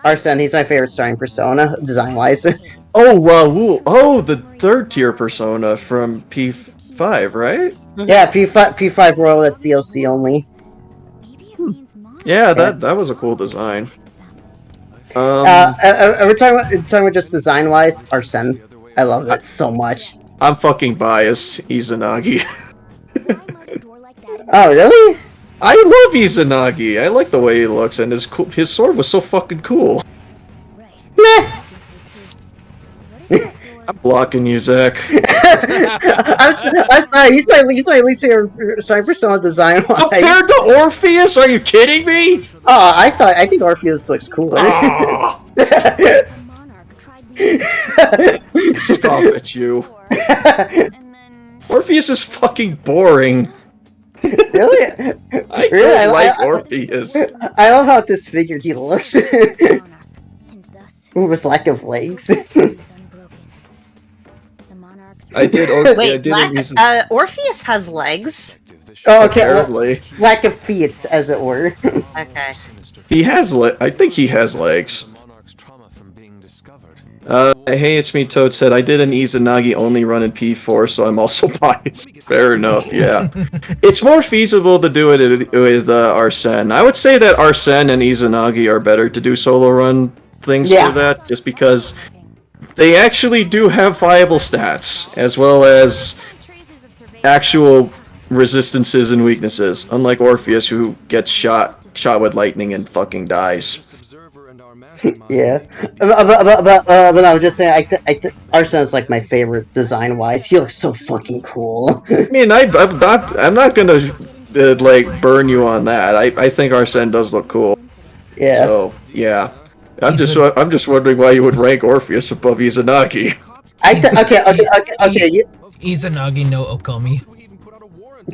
G: Arsene, he's my favorite starting persona, design-wise.
C: Oh, Raul. Oh, the third tier Persona from P5, right?
G: Yeah, P5 Royal, that's DLC only.
C: Yeah, that was a cool design.
G: We're talking about just design-wise, Arsene. I love it so much.
C: I'm fucking biased, Izanagi.
G: Oh, really?
C: I love Izanagi. I like the way he looks, and his sword was so fucking cool.
G: Meh.
C: I'm blocking you, Zach.
G: I'm sorry, he's my least favorite starting persona design-wise.
C: Compared to Orpheus, are you kidding me?
G: Oh, I think Orpheus looks cooler.
C: Ah, scoff at you. Orpheus is fucking boring.
G: Really?
C: I
G: Really?
C: don't like Orpheus.
G: I love how disfigured he looks. With his lack of legs.
C: I did.
A: Wait, Orpheus has legs?
G: Oh, okay.
C: Apparently,
G: Lack of feet, as it were.
A: Okay.
C: he has. I think he has legs.
F: Monarch's trauma from being discovered.
C: Hey, it's me, Toad said. I did an Izanagi only run in P4, so I'm also biased. Fair enough, yeah. It's more feasible to do it with Arsene. I would say that Arsene and Izanagi are better to do solo run things
G: Yeah.
C: for that, just because they actually do have viable stats, as well as actual resistances and weaknesses, unlike Orpheus, who gets shot with lightning and fucking dies.
F: Observer and our mastermind.
G: Yeah. But I was just saying, Arsene is like my favorite design-wise. He looks so fucking cool.
C: I mean, I'm not gonna like burn you on that. I think Arsene does look cool.
G: Yeah.
C: So yeah, I'm just wondering why you would rank Orpheus above Izanagi.
G: Okay.
B: Izanagi no Okomi.
F: We even put out a warrant.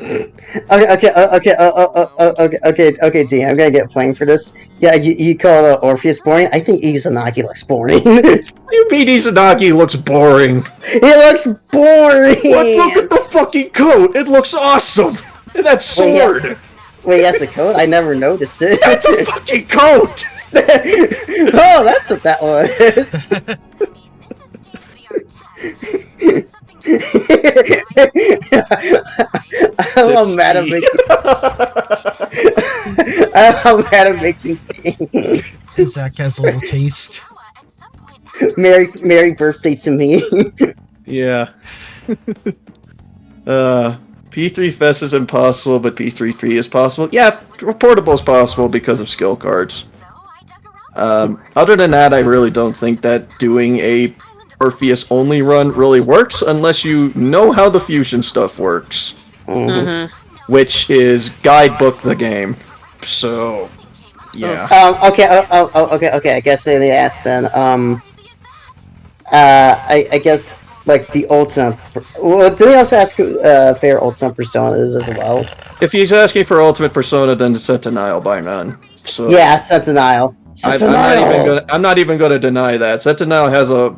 G: Okay, D, I'm gonna get playing for this. Yeah, you call Orpheus boring? I think Izanagi looks boring.
C: You mean Izanagi looks boring?
G: He looks boring!
C: What? Look at the fucking coat. It looks awesome. And that sword.
G: Wait, he has a coat? I never noticed it.
C: That's a fucking coat.
G: Oh, that's what that was. I'm mad at making. I'm mad at making tea.
B: Zach has a little taste.
G: Merry birthday to me.
C: Yeah. P3 Fest is impossible, but P33 is possible. Yeah, portable is possible because of skill cards. Other than that, I really don't think that doing a Orpheus only run really works unless you know how the fusion stuff works. Which is guidebook the game. So, yeah.
G: Okay. I guess they asked then. I guess like the ultimate. Well, did they also ask who fair ultimate persona is as well?
C: If he's asking for Ultimate Persona, then it's Sentinel by none. So
G: Yeah, Sentinel.
C: I'm not even gonna deny that. Sentinel has a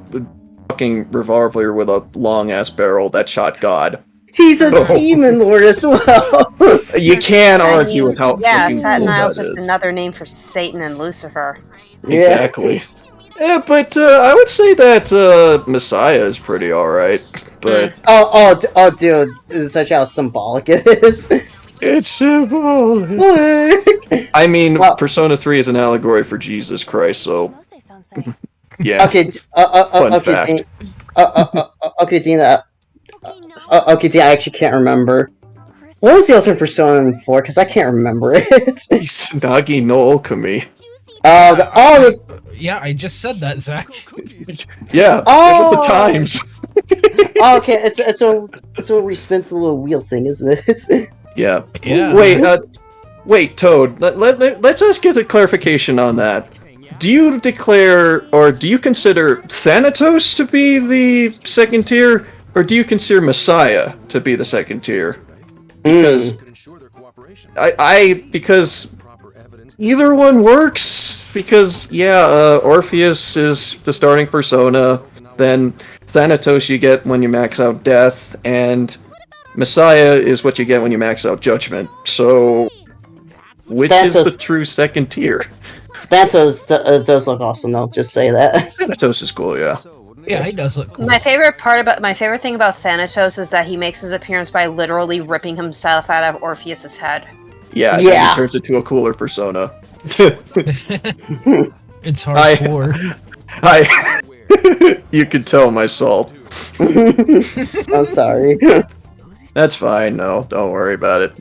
C: fucking revolver with a long ass barrel that shot God.
G: He's a
C: Oh.
G: demon lord as well.
C: You can't
A: I
C: argue
A: mean,
C: with how
A: yeah,
C: fucking cool
A: Satanile's
C: that
A: just
C: is.
A: another name for Satan and Lucifer.
G: Yeah.
C: Exactly. Yeah, but I would say that Messiah is pretty alright. But
G: Oh, dude, this is such how symbolic it is.
C: it's symbolic. I mean,
G: Well-
C: Persona 3 is an allegory for Jesus Christ, so yeah.
G: Okay,
C: Fun
G: okay,
C: fact.
G: Dean. Okay, Dina. Okay, Dean, I actually can't remember. What was the ultimate persona in 4? Because I can't remember it.
C: Nagi no Okami.
B: Yeah, I just said that, Zach.
C: Yeah,
G: Oh!
C: give it the times.
G: Okay, it's a respins the little wheel thing, isn't it?
C: Yeah.
B: Yeah.
C: Wait, Toad. Let's just get a clarification on that. Do you declare, or do you consider Thanatos to be the second tier, or do you consider Messiah to be the second tier? Because because either one works. Because Orpheus is the starting persona, then Thanatos you get when you max out Death, and Messiah is what you get when you max out Judgment. So, which is the true second tier?
G: Thanatos does look awesome, though. Just say that.
C: Thanatos is cool, yeah.
B: Yeah, he does look cool.
A: My favorite thing about Thanatos is that he makes his appearance by literally ripping himself out of Orpheus's head.
C: Yeah, then
G: Yeah.
C: he turns into a cooler persona.
B: It's hardcore.
C: You can tell my salt.
G: I'm sorry.
C: That's fine, no, don't worry about it.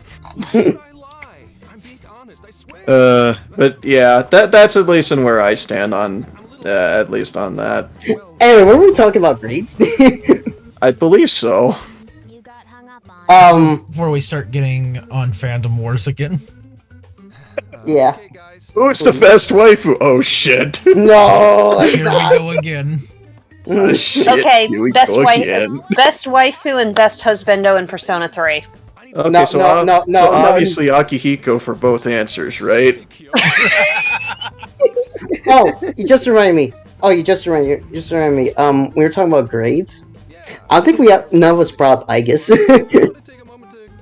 C: But yeah, that's at least in where I stand on, at least on that.
G: Anyway, what were we talking about grades?
C: I believe so.
E: You got hung up on.
B: Before we start getting on fandom wars again.
G: Yeah.
C: Who's the best waifu? Oh shit.
G: No.
B: Here we go again.
C: Oh, shit.
A: Okay,
C: Here we
A: best
C: go
A: wife,
C: again.
A: best waifu and best husbando in Persona 3.
C: Okay,
G: No,
C: so,
G: no,
C: obviously Akihiko for both answers, right?
G: Oh, you just reminded me. We were talking about grades. I don't think none of us brought up Aegis.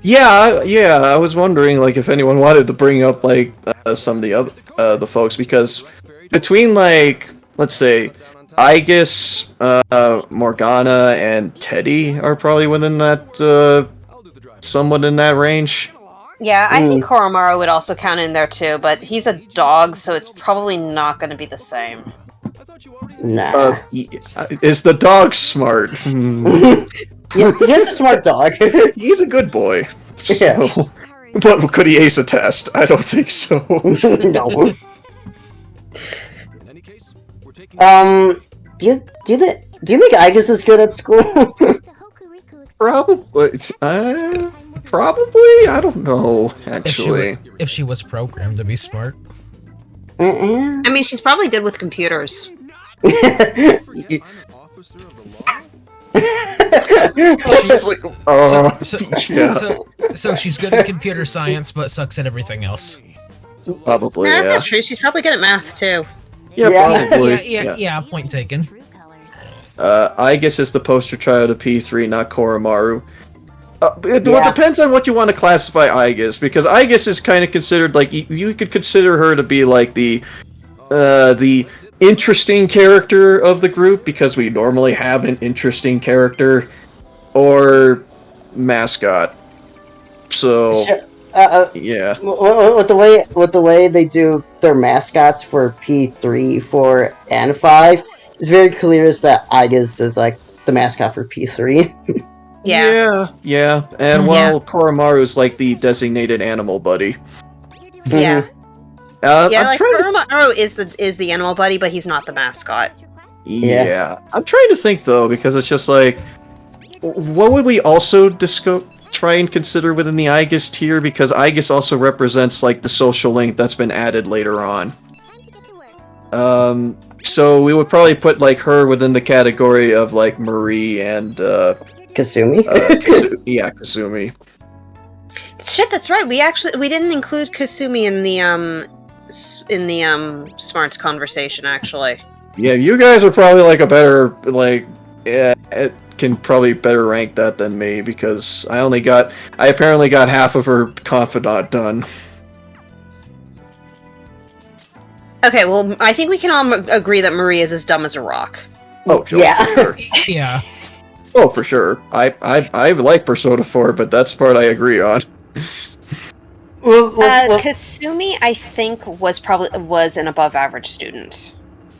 C: Yeah, I was wondering, like, if anyone wanted to bring up, like, some of the other, the folks, because between, like, let's say, Aegis, Morgana, and Teddy are probably within that, somewhat in that range.
A: Yeah, I think Koromaru would also count in there too, but he's a dog, so it's probably not going to be the same.
G: Nah.
C: Is the dog smart?
G: Yeah, he's a smart dog.
C: He's a good boy.
G: Yeah.
C: So, but could he ace a test? I don't think so.
G: No.
F: In any case, we're taking
G: Do you think Aegis is good at school?
E: The Hokuriku Express.
C: Probably. I don't know. Actually,
B: If she was programmed to be smart.
G: Mm-mm.
A: I mean, she's probably good with computers.
F: officer of the law.
C: it's just like, yeah,
B: So she's good at computer science, but sucks at everything else.
C: probably.
A: No, that's
C: Yeah,
A: not true. She's probably good at math too.
G: Yeah.
C: probably.
B: Point taken.
E: True colors.
C: I guess it's the poster child of P3, not Koromaru. It
G: Yeah.
C: depends on what you want to classify Aegis, because Aegis is kind of considered like you could consider her to be like the interesting character of the group, because we normally have an interesting character, or mascot. So yeah,
G: With the way they do their mascots for P3, 4, and 5, it's very clear is that Aegis is like the mascot for P3.
C: yeah. And while Koromaru is like the designated animal buddy.
A: Yeah.
C: I'm
A: Yeah, like
C: trying to
A: Koromaru is the animal buddy, but he's not the mascot.
C: Yeah. I'm trying to think though, because it's just like, what would we also try and consider within the Aegis tier? Because Aegis also represents like the social link that's been added later on.
E: Time to get to work.
C: So we would probably put like her within the category of like Marie and
G: Kasumi.
C: Kasumi.
A: Shit, that's right. We didn't include Kasumi in the smarts conversation. Actually,
C: Yeah, you guys are probably like a better like. Yeah, it can probably better rank that than me because I apparently got half of her confidant done.
A: okay. Well, I think we can all agree that Marie is as dumb as a rock.
C: Oh, sure,
G: Yeah.
C: for sure.
B: Yeah.
C: Oh, for sure. I like Persona 4, but that's the part I agree on.
G: Well,
A: Kasumi, I think, was an above average student.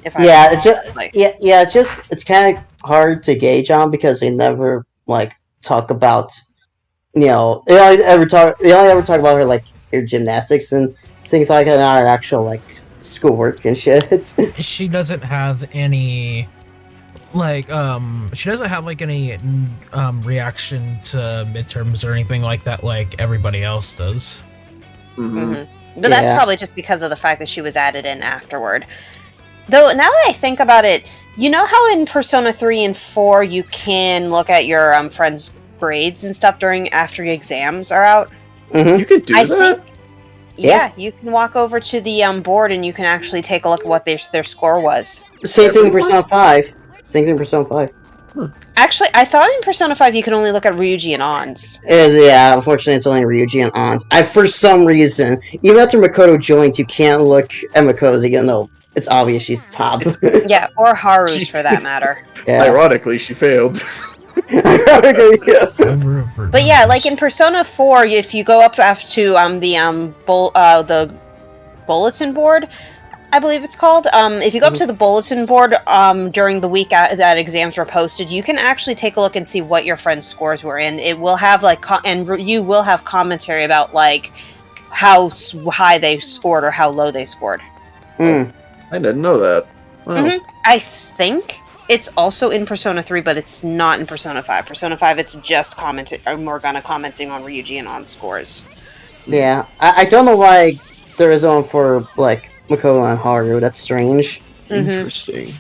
A: If I
G: yeah,
A: recall
G: it's just
A: correctly.
G: yeah, it's kind of hard to gauge on because they never like talk about, they only ever talk about her like her gymnastics and things like that, not her actual like schoolwork and shit.
B: She doesn't have any like any reaction to midterms or anything like that like everybody else does.
C: Mhm.
A: But that's
G: Yeah.
A: probably just because of the fact that she was added in afterward. Though, now that I think about it, you know how in Persona 3 and 4 you can look at your friends' grades and stuff after your exams are out?
G: Hmm.
C: You could do
A: I
C: that?
A: think...
G: Yeah.
A: Yeah, you can walk over to the board and you can actually take a look at what their score was.
G: Same thing in Persona 5. Same thing in Persona 5.
A: Actually, I thought in Persona 5 you could only look at Ryuji and Ons.
G: Yeah, unfortunately, it's only Ryuji and Ans. For some reason, even after Makoto joined, you can't look at Makoto even though it's obvious she's top.
A: Yeah, or Haru's for that matter.
G: Yeah.
C: Ironically, she failed.
G: Yeah.
A: But yeah, like in Persona 4, if you go up to the bulletin board, I believe it's called. If you go up to the bulletin board during the week that exams were posted, you can actually take a look and see what your friends' scores were in. It will have you will have commentary about like how high they scored or how low they scored.
G: Mm.
C: I didn't know that. Wow.
A: Mhm. I think it's also in Persona 3, but it's not in Persona 5. Persona 5, it's just Morgana commenting on Ryuji and On scores.
G: Yeah. I don't know why there is one for like Makoto and Haru. That's strange.
A: Mhm.
C: Interesting.
E: This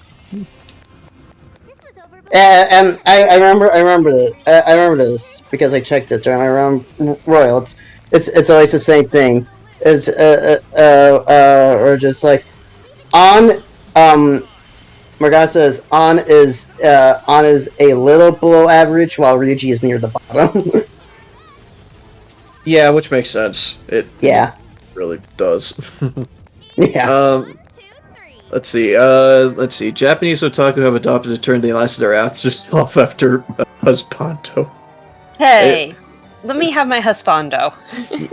E: was over before.
G: And I remember this because I checked it during my run Royal. It's always the same thing. It's or just like on Morgana says on is a little below average while Ryuji is near the bottom.
C: Yeah, which makes sense. It
G: Yeah.
C: really does.
G: Yeah.
E: 1, 2, 3.
C: Let's see. Japanese otaku have adopted a term they lasted their answers off after husbando.
A: Hey, let me have my husbando.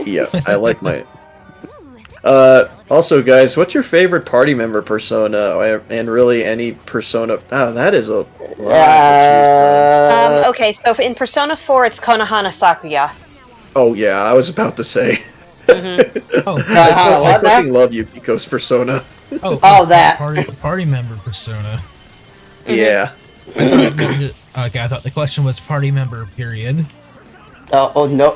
C: Yeah, I like my.
E: Ooh,
C: Also, guys, what's your favorite party member persona, and really any persona? Oh, that is a.
A: Okay, so in Persona 4, it's Konohana Sakuya.
C: Oh yeah, I was about to say.
B: Oh,
C: I
G: what now?
C: fucking love Yukiko's persona.
G: Oh, that.
B: party member persona.
C: Yeah.
B: Okay, I thought the question was party member period.
G: Oh no,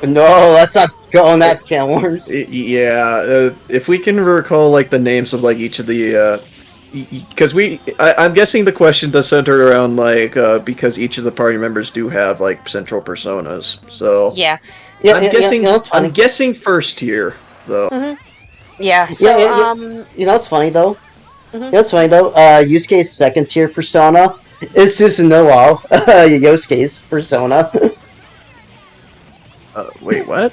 G: let's not go on that can of worms.
C: Yeah, if we can recall like the names of like each of the, because I'm guessing the question does center around like because each of the party members do have like central personas. So
A: Yeah.
G: Yeah,
C: I'm
G: yeah,
C: guessing
G: yeah, it's funny.
C: I'm guessing first tier though.
A: Yeah, so,
G: yeah. You know what's funny though?
A: Mhm.
G: You know what's funny though? Yusuke's second tier persona is Susanoo, Yosuke's persona.
C: Wait, what?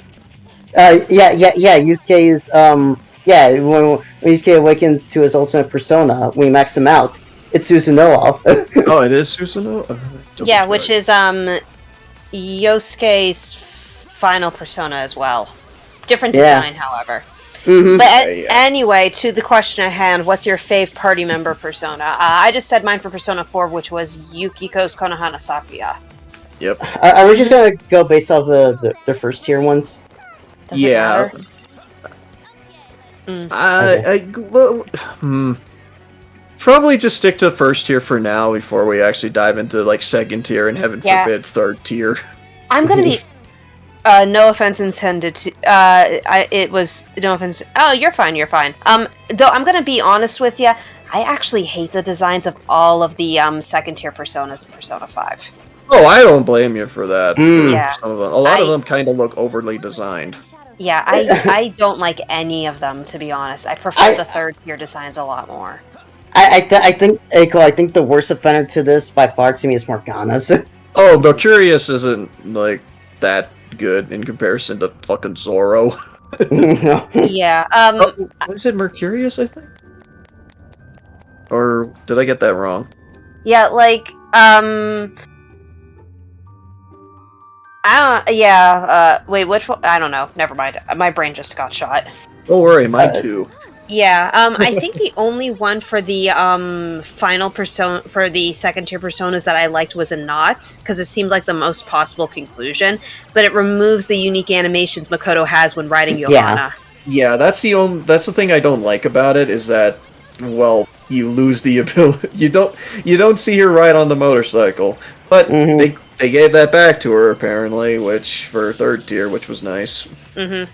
G: Yeah. Yusuke's when Yusuke awakens to his ultimate persona, when we max him out, it's Susanoo.
C: Oh, it is Susanoo.
A: yeah, which is Yosuke's final persona as well. Different
G: Yeah.
A: design, however.
G: Hmm.
A: But
C: Yeah.
A: anyway, to the question at hand, what's your fave party member persona? I just said mine for Persona 4, which was Yukiko's Konohana Sakuya.
C: Yep.
G: Are we just gonna go based off the first tier ones?
A: Does it
C: Yeah.
A: matter?
C: Probably just stick to first tier for now before we actually dive into like second tier and heaven
A: Yeah.
C: forbid third tier.
A: I'm gonna be. No offense intended. It was no offense. Oh, you're fine. You're fine. Though I'm gonna be honest with you. I actually hate the designs of all of the second tier personas in Persona 5.
C: Oh, I don't blame you for that.
A: Yeah.
C: Some of them, a lot of them kind of look overly designed.
A: Yeah, I don't like any of them, to be honest. I prefer the third tier designs a lot more.
G: I think, Eiko, I think the worst offender to this by far to me is Morgana's.
C: Oh, Mercurius isn't like that good in comparison to fucking Zoro.
A: Yeah.
C: Was it Mercurius? I think. Or did I get that wrong?
A: Yeah, like I don't. Yeah. Wait, which one? I don't know. Never mind. My brain just got shot.
C: Don't worry, mine too.
A: Yeah. I think the only one for the final persona for the second tier personas that I liked was a knot because it seemed like the most possible conclusion, but it removes the unique animations Makoto has when riding Johanna.
C: Yeah, that's the thing I don't like about it is that, well, you lose the ability. You don't see her ride on the motorcycle, but they gave that back to her apparently, which for third tier, which was nice.
G: Okay,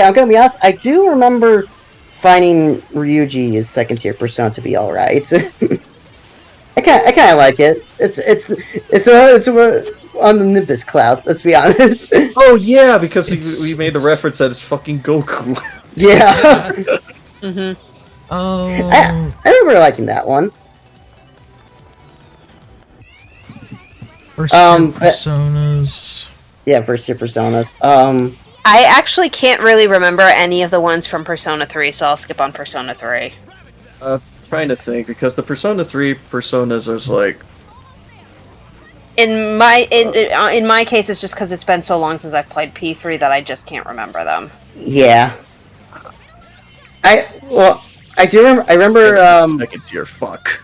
G: I'm gonna be honest. I do remember finding Ryuji's second tier persona to be alright. I kind of like it. It's on the Nimbus cloud. Let's be honest.
C: Oh yeah, because we made the reference that it's fucking Goku.
G: Yeah.
B: Oh.
G: I remember liking that one.
B: First tier personas.
G: Yeah, first tier personas.
A: I actually can't really remember any of the ones from Persona 3, so I'll skip on Persona 3.
C: Trying to think because the Persona 3 personas is like.
A: In my case, it's just because it's been so long since I've played P3 that I just can't remember them.
G: Yeah. I do remember. I remember.
C: Second tier, fuck.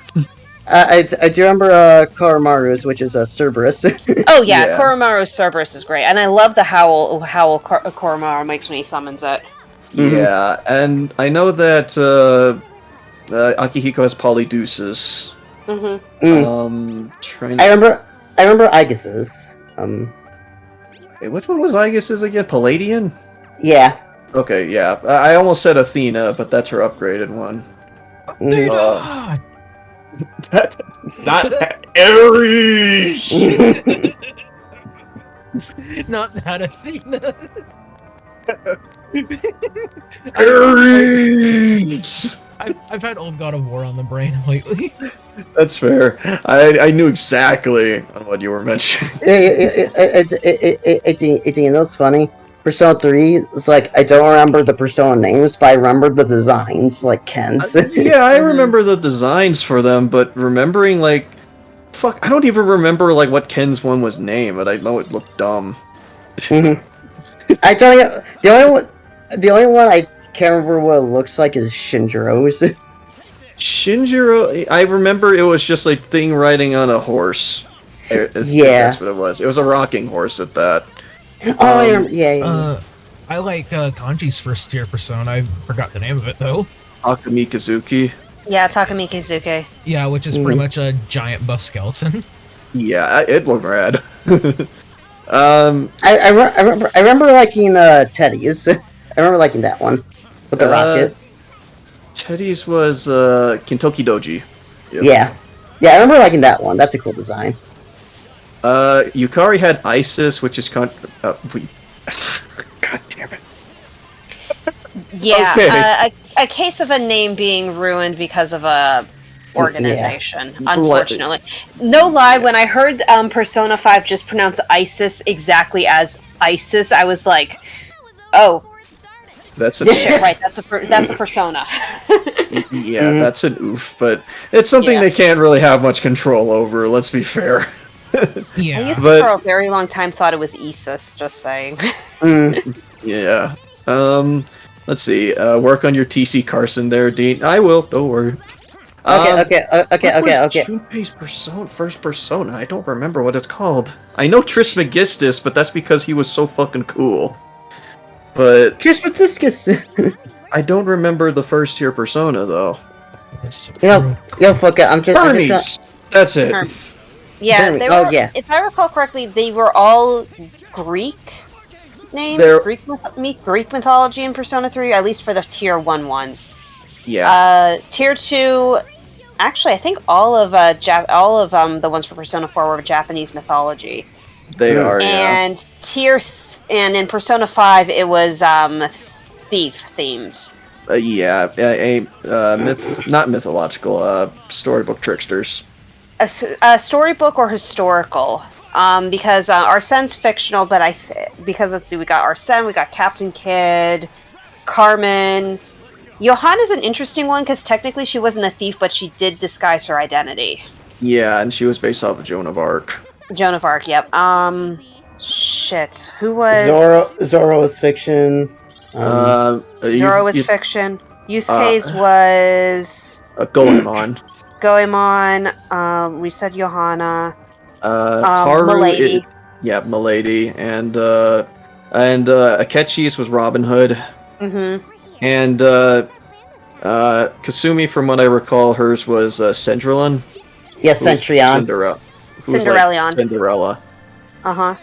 G: I do remember Koromaru's, which is Cerberus.
A: Oh yeah, Koromaru's Cerberus is great, and I love the howl Koromaru makes when he summons it.
C: Yeah, and I know that Akihiko has Polydeuces.
G: I remember Aegis's.
C: Wait, which one was Aegis's again? Palladian?
G: Yeah.
C: Okay, yeah. I almost said Athena, but that's her upgraded one. Not Ares!
B: Not that Athena.
C: Ares!
B: I've had old God of War on the brain lately.
C: That's fair. I knew exactly on what you were mentioning.
G: You know what's funny? Persona 3 is like, I don't remember the Persona names, but I remember the designs, like Ken's.
C: Yeah, I remember the designs for them, but remembering, like... Fuck, I don't even remember, like, what Ken's one was named, but I know it looked dumb.
G: The only one I can't remember what it looks like is Shinjiro's.
C: Shinjiro, I remember it was just like thing riding on a horse.
G: Yeah.
C: That's what it was. It was a rocking horse at that.
G: Oh, I remember, yeah.
B: I like Kanji's first tier persona. I forgot the name of it though.
C: Akami Kazuki.
A: Yeah, Takami Kizuke.
B: Yeah, which is pretty much a giant buff skeleton.
C: Yeah, it looked rad.
G: I remember liking Teddy's. I remember liking that one with the rocket.
C: Teddy's was Kintoki Doji.
G: Yep. Yeah, I remember liking that one. That's a cool design.
C: Yukari had Isis, which is God damn it.
A: Yeah,
C: Okay.
A: a case of a name being ruined because of a organization, unfortunately. No lie, when I heard Persona 5 just pronounce ISIS exactly as ISIS, I was like, oh,
C: That's a
A: shit, right, that's the persona.
C: yeah, that's an oof, but it's something they can't really have much control over, let's be fair.
B: Yeah.
A: I used to for a very long time thought it was ISIS, just saying.
C: Yeah. Let's see. Work on your TC Carson there, Dean. I will. Don't worry.
G: Okay.
C: Junpei's first persona. I don't remember what it's called. I know Trismegistus, but that's because he was so fucking cool. But
G: Trismegistus.
C: I don't remember the first tier persona though.
G: Fuck it. I'm
C: Hermes.
G: just
C: That's it.
A: Yeah, they were, if I recall correctly, they were all Greek name,
C: There-
A: Greek mythology in Persona 3, at least for the tier 1 ones.
C: Yeah.
A: Tier 2, actually, I think all of the ones for Persona 4 were Japanese mythology.
C: They are, yeah.
A: And and in Persona 5, it was thief themed.
C: Not mythological, storybook tricksters.
A: A storybook or historical. Because Arsene's fictional, but because let's see, we got Arsene, we got Captain Kidd, Carmen. Johanna's an interesting one because technically she wasn't a thief, but she did disguise her identity.
C: Yeah, and she was based off of Joan of Arc.
A: Joan of Arc, yep. Shit. Who was
G: Zoro is fiction.
A: Zoro was fiction. Yusuke's was
C: Goemon.
A: Goemon. We said Johanna.
C: Haru,
A: Milady.
C: Milady, and Akechi's was Robin Hood.
A: Mm-hmm.
C: And Kasumi, from what I recall, hers was Cendrillon.
G: Yes, Centurion.
A: Cinderella.
C: Cinderella.
A: Uh-huh.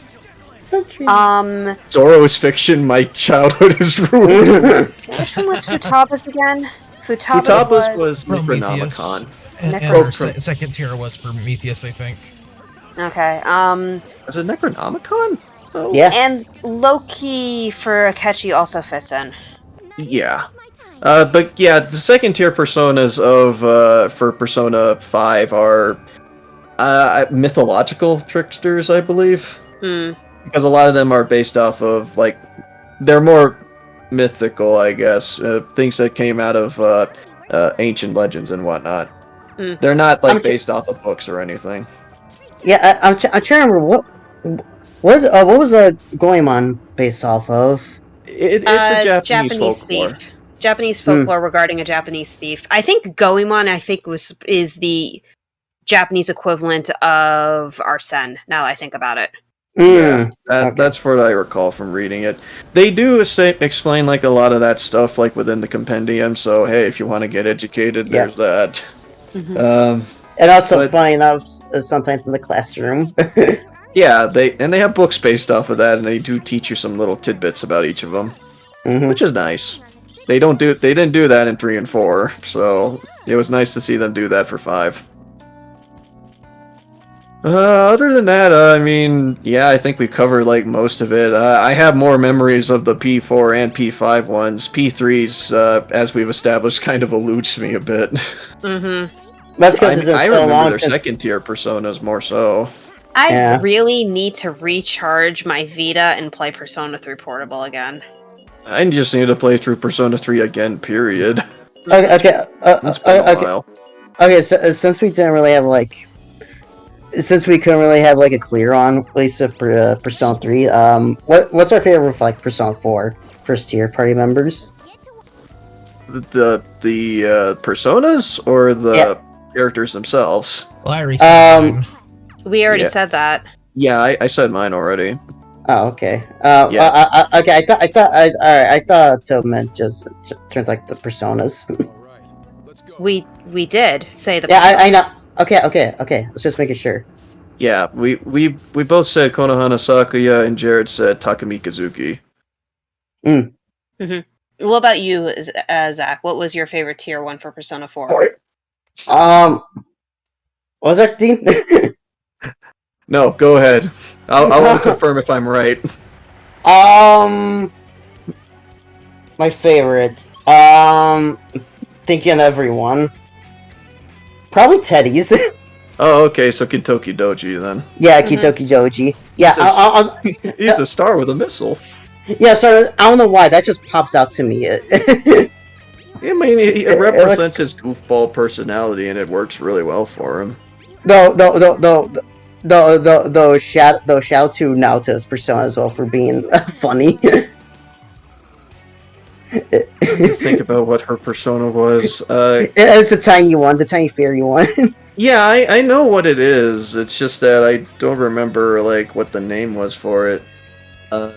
G: Centurion.
C: Zoro's fiction. My childhood is ruined.
A: Which one was Futaba's again?
C: Futaba's was
B: Prometheus.
C: Necronomicon.
B: And her second tier was Prometheus, I think.
A: Okay.
C: Was it Necronomicon? Oh.
G: Yeah.
A: And Loki for Akechi also fits in.
C: Yeah. But yeah, the second tier personas for Persona 5 are mythological tricksters, I believe. Because a lot of them are based off of, like, they're more mythical, I guess. Things that came out of ancient legends and whatnot. They're not, like, based off of books or anything.
G: Yeah, I'm trying to remember what was Goemon based off of?
C: It's a Japanese folklore.
A: thief. Japanese folklore regarding a Japanese thief. I think Goemon, is the Japanese equivalent of Arsene, now that I think about it.
C: Yeah, that's what I recall from reading it. They do explain, like, a lot of that stuff, like, within the compendium, so hey, if you want to get educated, there's that.
G: And also, funny enough, sometimes in the classroom.
C: Yeah, they have books based off of that, and they do teach you some little tidbits about each of them, which is nice. They didn't do that in 3 and 4, so it was nice to see them do that for 5. Other than that, I mean, yeah, I think we covered, like, most of it. I have more memories of the P4 and P5 ones. P3's, as we've established, kind of eludes me a bit.
G: That's because it's been
C: I
G: so
C: remember
G: long
C: their
G: since...
C: second tier personas more so.
A: I really need to recharge my Vita and play Persona 3 Portable again.
C: I just need to play through Persona 3 again, period.
G: Okay,
C: It's been a while.
G: Okay, so since we couldn't really have like a clear on at least for Persona 3, what's our favorite for, like, Persona 4 first tier party members?
C: The personas or the characters themselves?
B: Well, I already said mine.
A: We already said that.
C: Yeah, I said mine already.
G: Oh, okay. Okay. I thought Toad meant just turns like the personas.
A: We did say the.
G: Yeah, I know. Okay. Let's just make it sure.
C: Yeah, we both said Konohana Sakuya, and Jared said Takumi Kazuki.
A: What about you, Zach? What was your favorite tier 1 for Persona 4?
G: What was that, Dean?
C: No, go ahead. I'll confirm if I'm right.
G: My favorite. Thinking everyone. Probably Teddy's.
C: Oh, okay, so Kintoki Doji then.
G: Yeah, Kintoki Doji. Yeah,
C: He's a star with a missile.
G: Yeah, so I don't know why that just pops out to me.
C: I mean, it represents his goofball personality, and it works really well for him.
G: Though shout to Naoto's persona as well for being funny.
C: Just think about what her persona was.
G: It's the tiny fairy one.
C: Yeah, I know what it is. It's just that I don't remember, like, what the name was for it.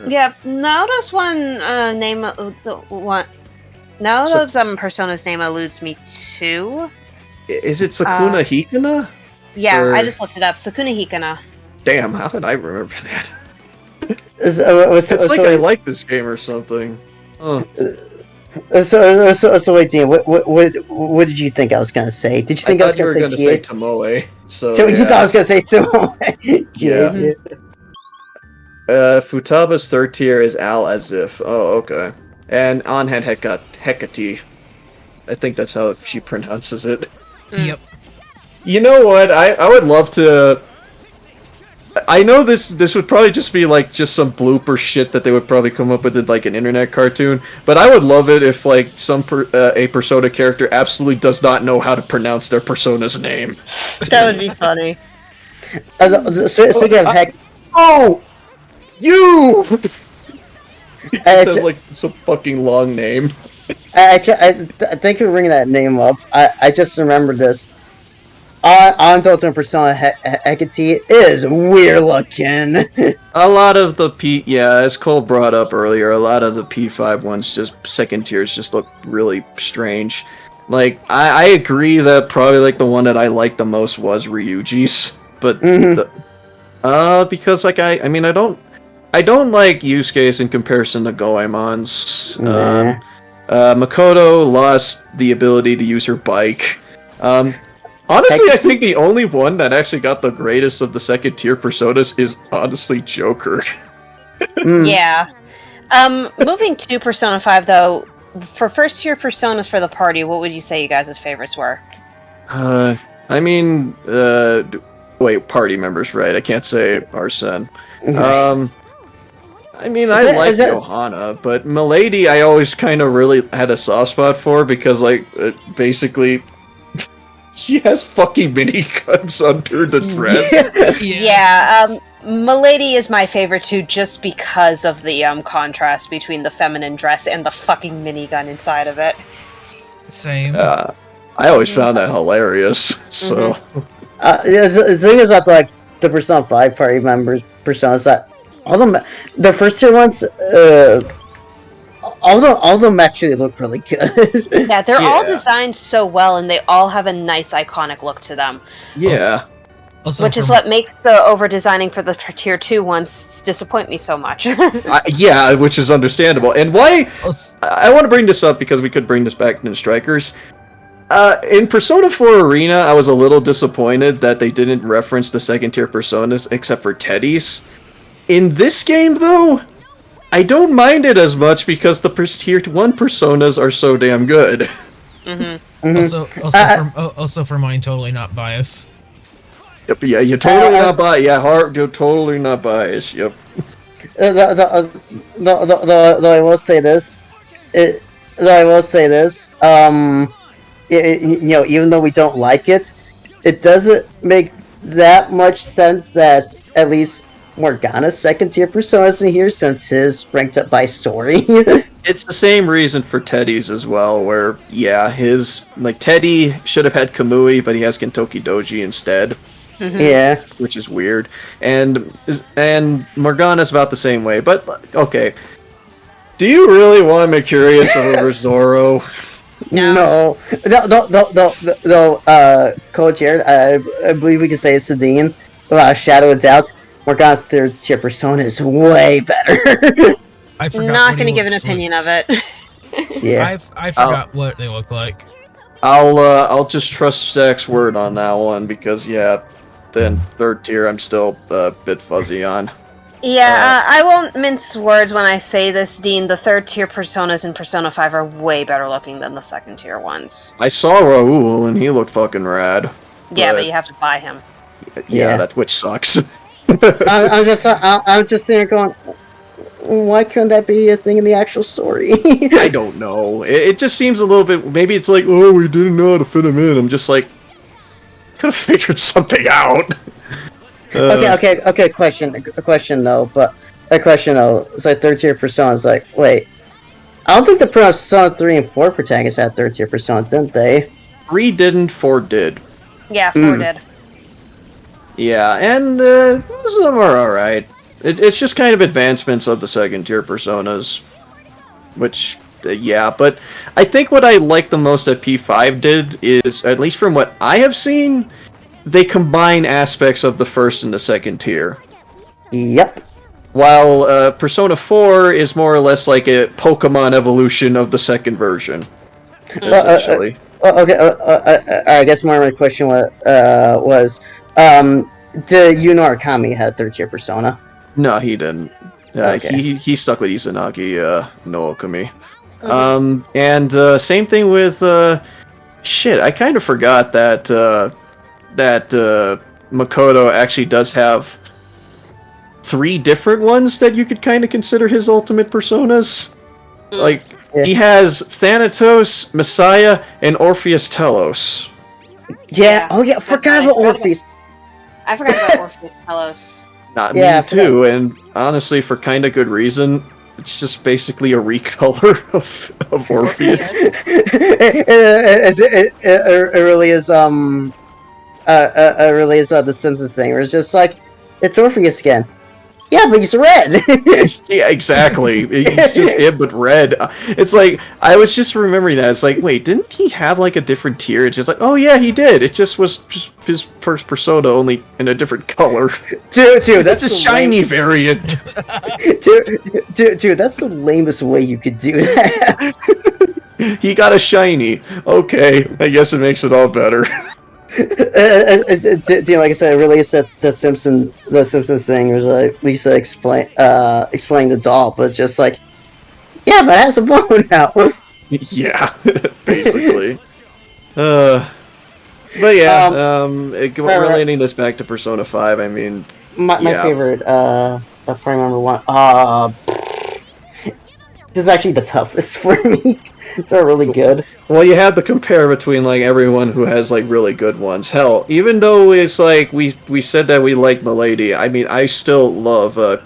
A: Yeah, Naoto's Naoto's persona's name eludes me too.
C: Is it Sakuna Hikana?
A: Yeah, I just looked it up. Sakuna Hikana.
C: Damn, how did I remember that? It's like I like this game or something. Huh.
G: So wait, Dean, what did you think I was gonna say? Did you think I was
C: you were
G: gonna say TS?
C: Tomoe. So
G: You thought I was gonna say Tomoe?
C: Yeah. Futaba's third tier is Al Azif. Oh, okay. And Anhan Hecate. I think that's how she pronounces it.
B: Yep.
C: You know what? I would love to. I know this would probably just be like just some blooper shit that they would probably come up with in like an internet cartoon, but I would love it if like a Persona character absolutely does not know how to pronounce their Persona's name.
A: That would be funny.
G: Speaking of heck,
C: Oh, you! It
G: Uh,
C: sounds like some fucking long name.
G: I thank you for bringing that name up. I just remembered this. An's Ultimate Persona Hecate is weird looking.
C: A lot of the as Cole brought up earlier, a lot of the P5 ones, just second tiers, just look really strange. Like, I agree that probably like the one that I liked the most was Ryuji's, but because like I don't like Yusuke's in comparison to Goemon's.
G: Nah.
C: Makoto lost the ability to use her bike. Honestly, I think the only one that actually got the greatest of the second tier personas is honestly Joker.
A: Yeah. Moving to Persona 5, though, for first tier personas for the party, what would you say you guys' favorites were?
C: Wait, party members, right? I can't say Arsene.
G: Right.
C: I like Johanna, but Milady I always kind of really had a soft spot for because, like, basically, she has fucking miniguns under the dress.
A: Yeah, Milady is my favorite too, just because of the contrast between the feminine dress and the fucking minigun inside of it.
B: Same.
C: I always found that hilarious. So,
G: The thing is about like the Persona 5 party members personas that the first tier ones, all of them actually look really good.
A: Yeah, they're all designed so well, and they all have a nice iconic look to them.
C: yeah.
B: Also
A: Which is what makes the over-designing for the tier 2 ones disappoint me so much.
C: Yeah, which is understandable. And why?
B: Also,
C: I want to bring this up because we could bring this back to Strikers. In Persona 4 Arena, I was a little disappointed that they didn't reference the second tier personas except for Teddy's. In this game, though, I don't mind it as much because the tier 1 personas are so damn good.
B: Also for mine, totally not biased.
C: Yep, yeah, you're totally not biased. Yeah, you're totally not biased. Yep.
G: Though I will say this, even though we don't like it, it doesn't make that much sense that at least Morgana's second tier persona is in here since his ranked up by story.
C: It's the same reason for Teddy's as well, where, yeah, Teddy should have had Kamui, but he has Kentoki Doji instead.
G: Yeah.
C: Which is weird. And Morgana's about the same way, but, okay. Do you really want Mercurius over Zoro?
G: No, Coach Jared, I believe we can say it's Sedine, without a shadow of doubt, Morgana's third tier persona is way better.
B: I forgot
A: Not going to give an opinion of it.
G: Yeah.
B: I forgot what they look like.
C: I'll just trust Zach's word on that one because, yeah, then third tier I'm still a bit fuzzy on.
A: Yeah, I won't mince words when I say this, Dean. The third tier personas in Persona 5 are way better looking than the second tier ones.
C: I saw Raoul and he looked fucking rad.
A: Yeah, but you have to buy him.
C: Yeah, that which sucks.
G: I'm just sitting here going, why couldn't that be a thing in the actual story?
C: I don't know. It just seems a little bit. Maybe it's like, oh, we didn't know how to fit him in. I'm just like, could have figured something out.
G: Okay. Question though. It's like third tier persona. It's like, wait, I don't think the Persona 3 and 4 protagonists had third tier persona, didn't they?
C: 3 didn't, 4 did.
A: Yeah, 4 did.
C: Yeah, and some of them are alright. It's just kind of advancements of the second tier personas. Which, yeah, but I think what I like the most that P5 did is, at least from what I have seen, they combine aspects of the first and the second tier.
G: Yep.
C: while Persona 4 is more or less like a Pokemon evolution of the second version, essentially.
G: Okay. I guess more of my question was did Yuno Arakami had third tier Persona?
C: No, he didn't.
G: Okay.
C: He stuck with Izanagi no Okami. And same thing with shit. I kind of forgot that Makoto actually does have 3 different ones that you could kind of consider his ultimate personas. Like
G: Yeah.
C: he has Thanatos, Messiah, and Orpheus Telos.
G: Yeah. Oh yeah.
A: That's
G: Forgot
A: right,
G: about Orpheus.
A: I forgot about Orpheus Telos.
C: Not
G: Yeah, I
C: me too, and honestly, for kind of good reason. It's just basically a recolor of Orpheus.
G: It really is really is the Simpsons thing, where it's just like it's Orpheus again. Yeah, but he's red.
C: Yeah, exactly. He's just him, but red. It's like I was just remembering that. It's like, wait, didn't he have like a different tier? It's just like, oh yeah, he did. It just was just his first persona, only in a different color.
G: Dude,
C: That's a
G: the
C: shiny variant.
G: Dude, that's the lamest way you could do that.
C: He got a shiny. Okay, I guess it makes it all better.
G: Dude, like I said, it really is that the Simpsons thing was like Lisa explain the doll, but it's just like, yeah, but it has a bone now.
C: Yeah, basically. But yeah, relating this back to Persona 5, I mean,
G: My
C: yeah.
G: favorite, I probably remember one. This is actually the toughest for me. They're really good.
C: Well, you have to compare between like everyone who has like really good ones. Hell, even though it's like we said that we like Milady, I mean, I still love the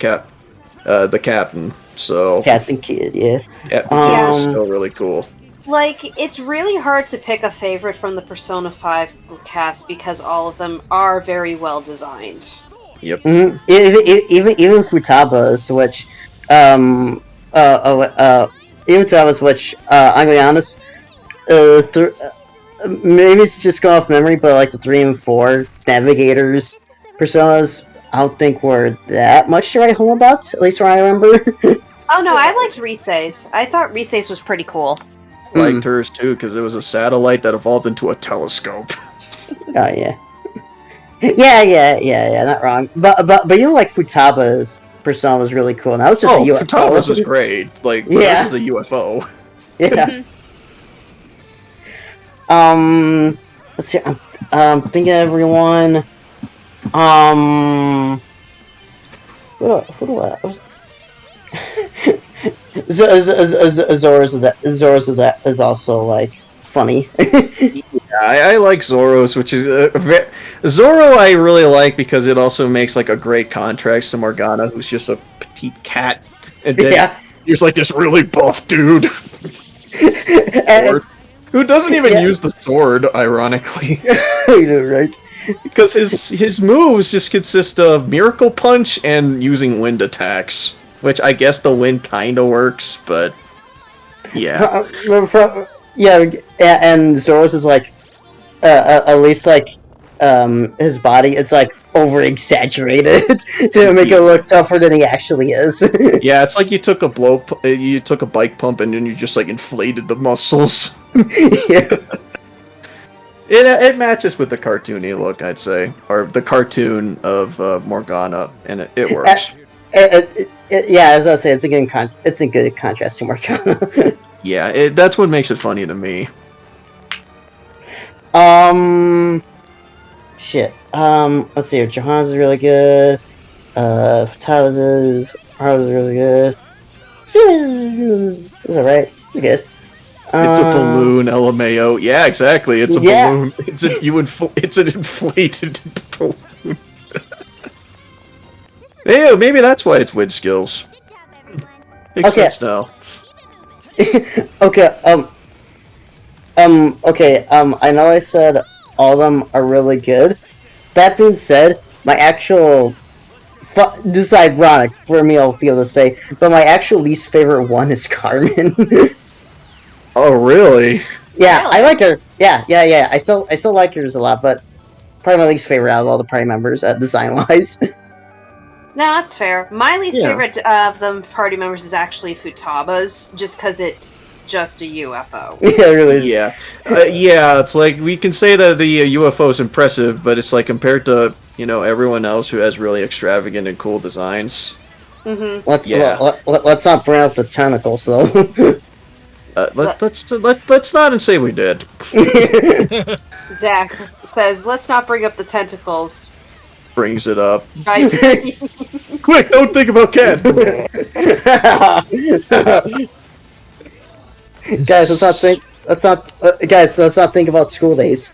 C: captain. So
G: Captain Kid, yeah.
C: yeah, it's still really cool.
A: Like, it's really hard to pick a favorite from the Persona 5 cast because all of them are very well designed.
C: Yep.
G: Mm-hmm. Even Futaba's, which even Futaba's, which I'm gonna be honest, maybe it's just going off memory, but like the 3 and 4 Navigators personas, I don't think were that much to write home about, at least where I remember.
A: Oh no, I liked Riseis. I thought Riseis was pretty cool.
C: Liked hers too because it was a satellite that evolved into a telescope.
G: Oh yeah. Yeah, not wrong. But you know, like Futaba's persona was really cool, and that was just a UFO.
C: Futaba's was great. Like,
G: Yeah.
C: this is a UFO.
G: Yeah. Let's see. I'm thinking of everyone. Who do I? Zora's is also like funny.
C: I like Zoro's, which is Zoro. I really like because it also makes like a great contrast to Morgana, who's just a petite cat, and then
G: Yeah.
C: there's like this really buff dude
G: And-
C: who doesn't even
G: Yeah.
C: use the sword, ironically,
G: you know, right?
C: because his moves just consist of Miracle Punch and using wind attacks, which I guess the wind kind of works, but yeah.
G: And Zoro's is like, at least like, his body, it's like over exaggerated to make it look tougher than he actually is.
C: Yeah, it's like you took a bike pump and then you just like inflated the muscles.
G: Yeah.
C: It matches with the cartoony look, I'd say, or the cartoon of Morgana, and it works.
G: Yeah, as I say, it's a good contrast to Morgana.
C: Yeah, that's what makes it funny to me.
G: Shit. Let's see. Johan's is really good. Towers is really good. It's alright. It's good.
C: It's a balloon, LMAO. Yeah, exactly. It's a
G: Yeah.
C: balloon. It's an inflated balloon. Yeah, maybe that's why it's wind skills. Makes
G: Okay.
C: sense now.
G: Okay. Okay. I know I said all of them are really good. That being said, my actual this is ironic for me. I'll feel to say, but my actual least favorite one is Carmen.
C: Oh, really?
G: Yeah,
A: Really?
G: I like her. Yeah. I still like hers a lot, but probably my least favorite out of all the Prime members, design wise.
A: No, that's fair. My least
C: Yeah.
A: favorite of the party members is actually Futaba's, just because it's just a UFO.
G: Yeah, it really is.
C: Yeah, yeah. It's like we can say that the UFO is impressive, but it's like compared to everyone else who has really extravagant and cool designs.
A: Mm-hmm.
G: Let's not bring up the tentacles though.
C: Let's not say we did.
A: Zach says, "Let's not bring up the tentacles."
C: Brings it up.
A: Right?
C: Quick, don't think about cats.
G: Guys, let's not think. Let's not think about school days.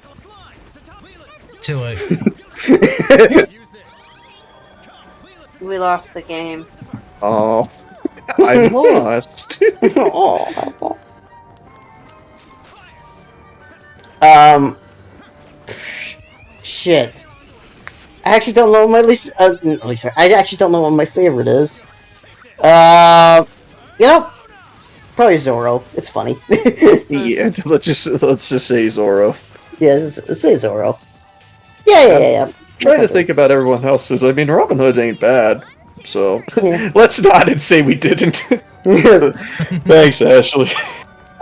B: Too late.
A: We lost the game.
C: Oh, I lost.
G: Shit. I actually don't know what my least. I actually don't know what my favorite is. Probably Zoro. It's funny.
C: Yeah, let's just say Zoro.
G: Yeah, just say Zoro. Yeah.
C: Trying to think about everyone else's. I mean, Robin Hood ain't bad, so
G: Yeah.
C: let's not say we didn't. Thanks, Ashley.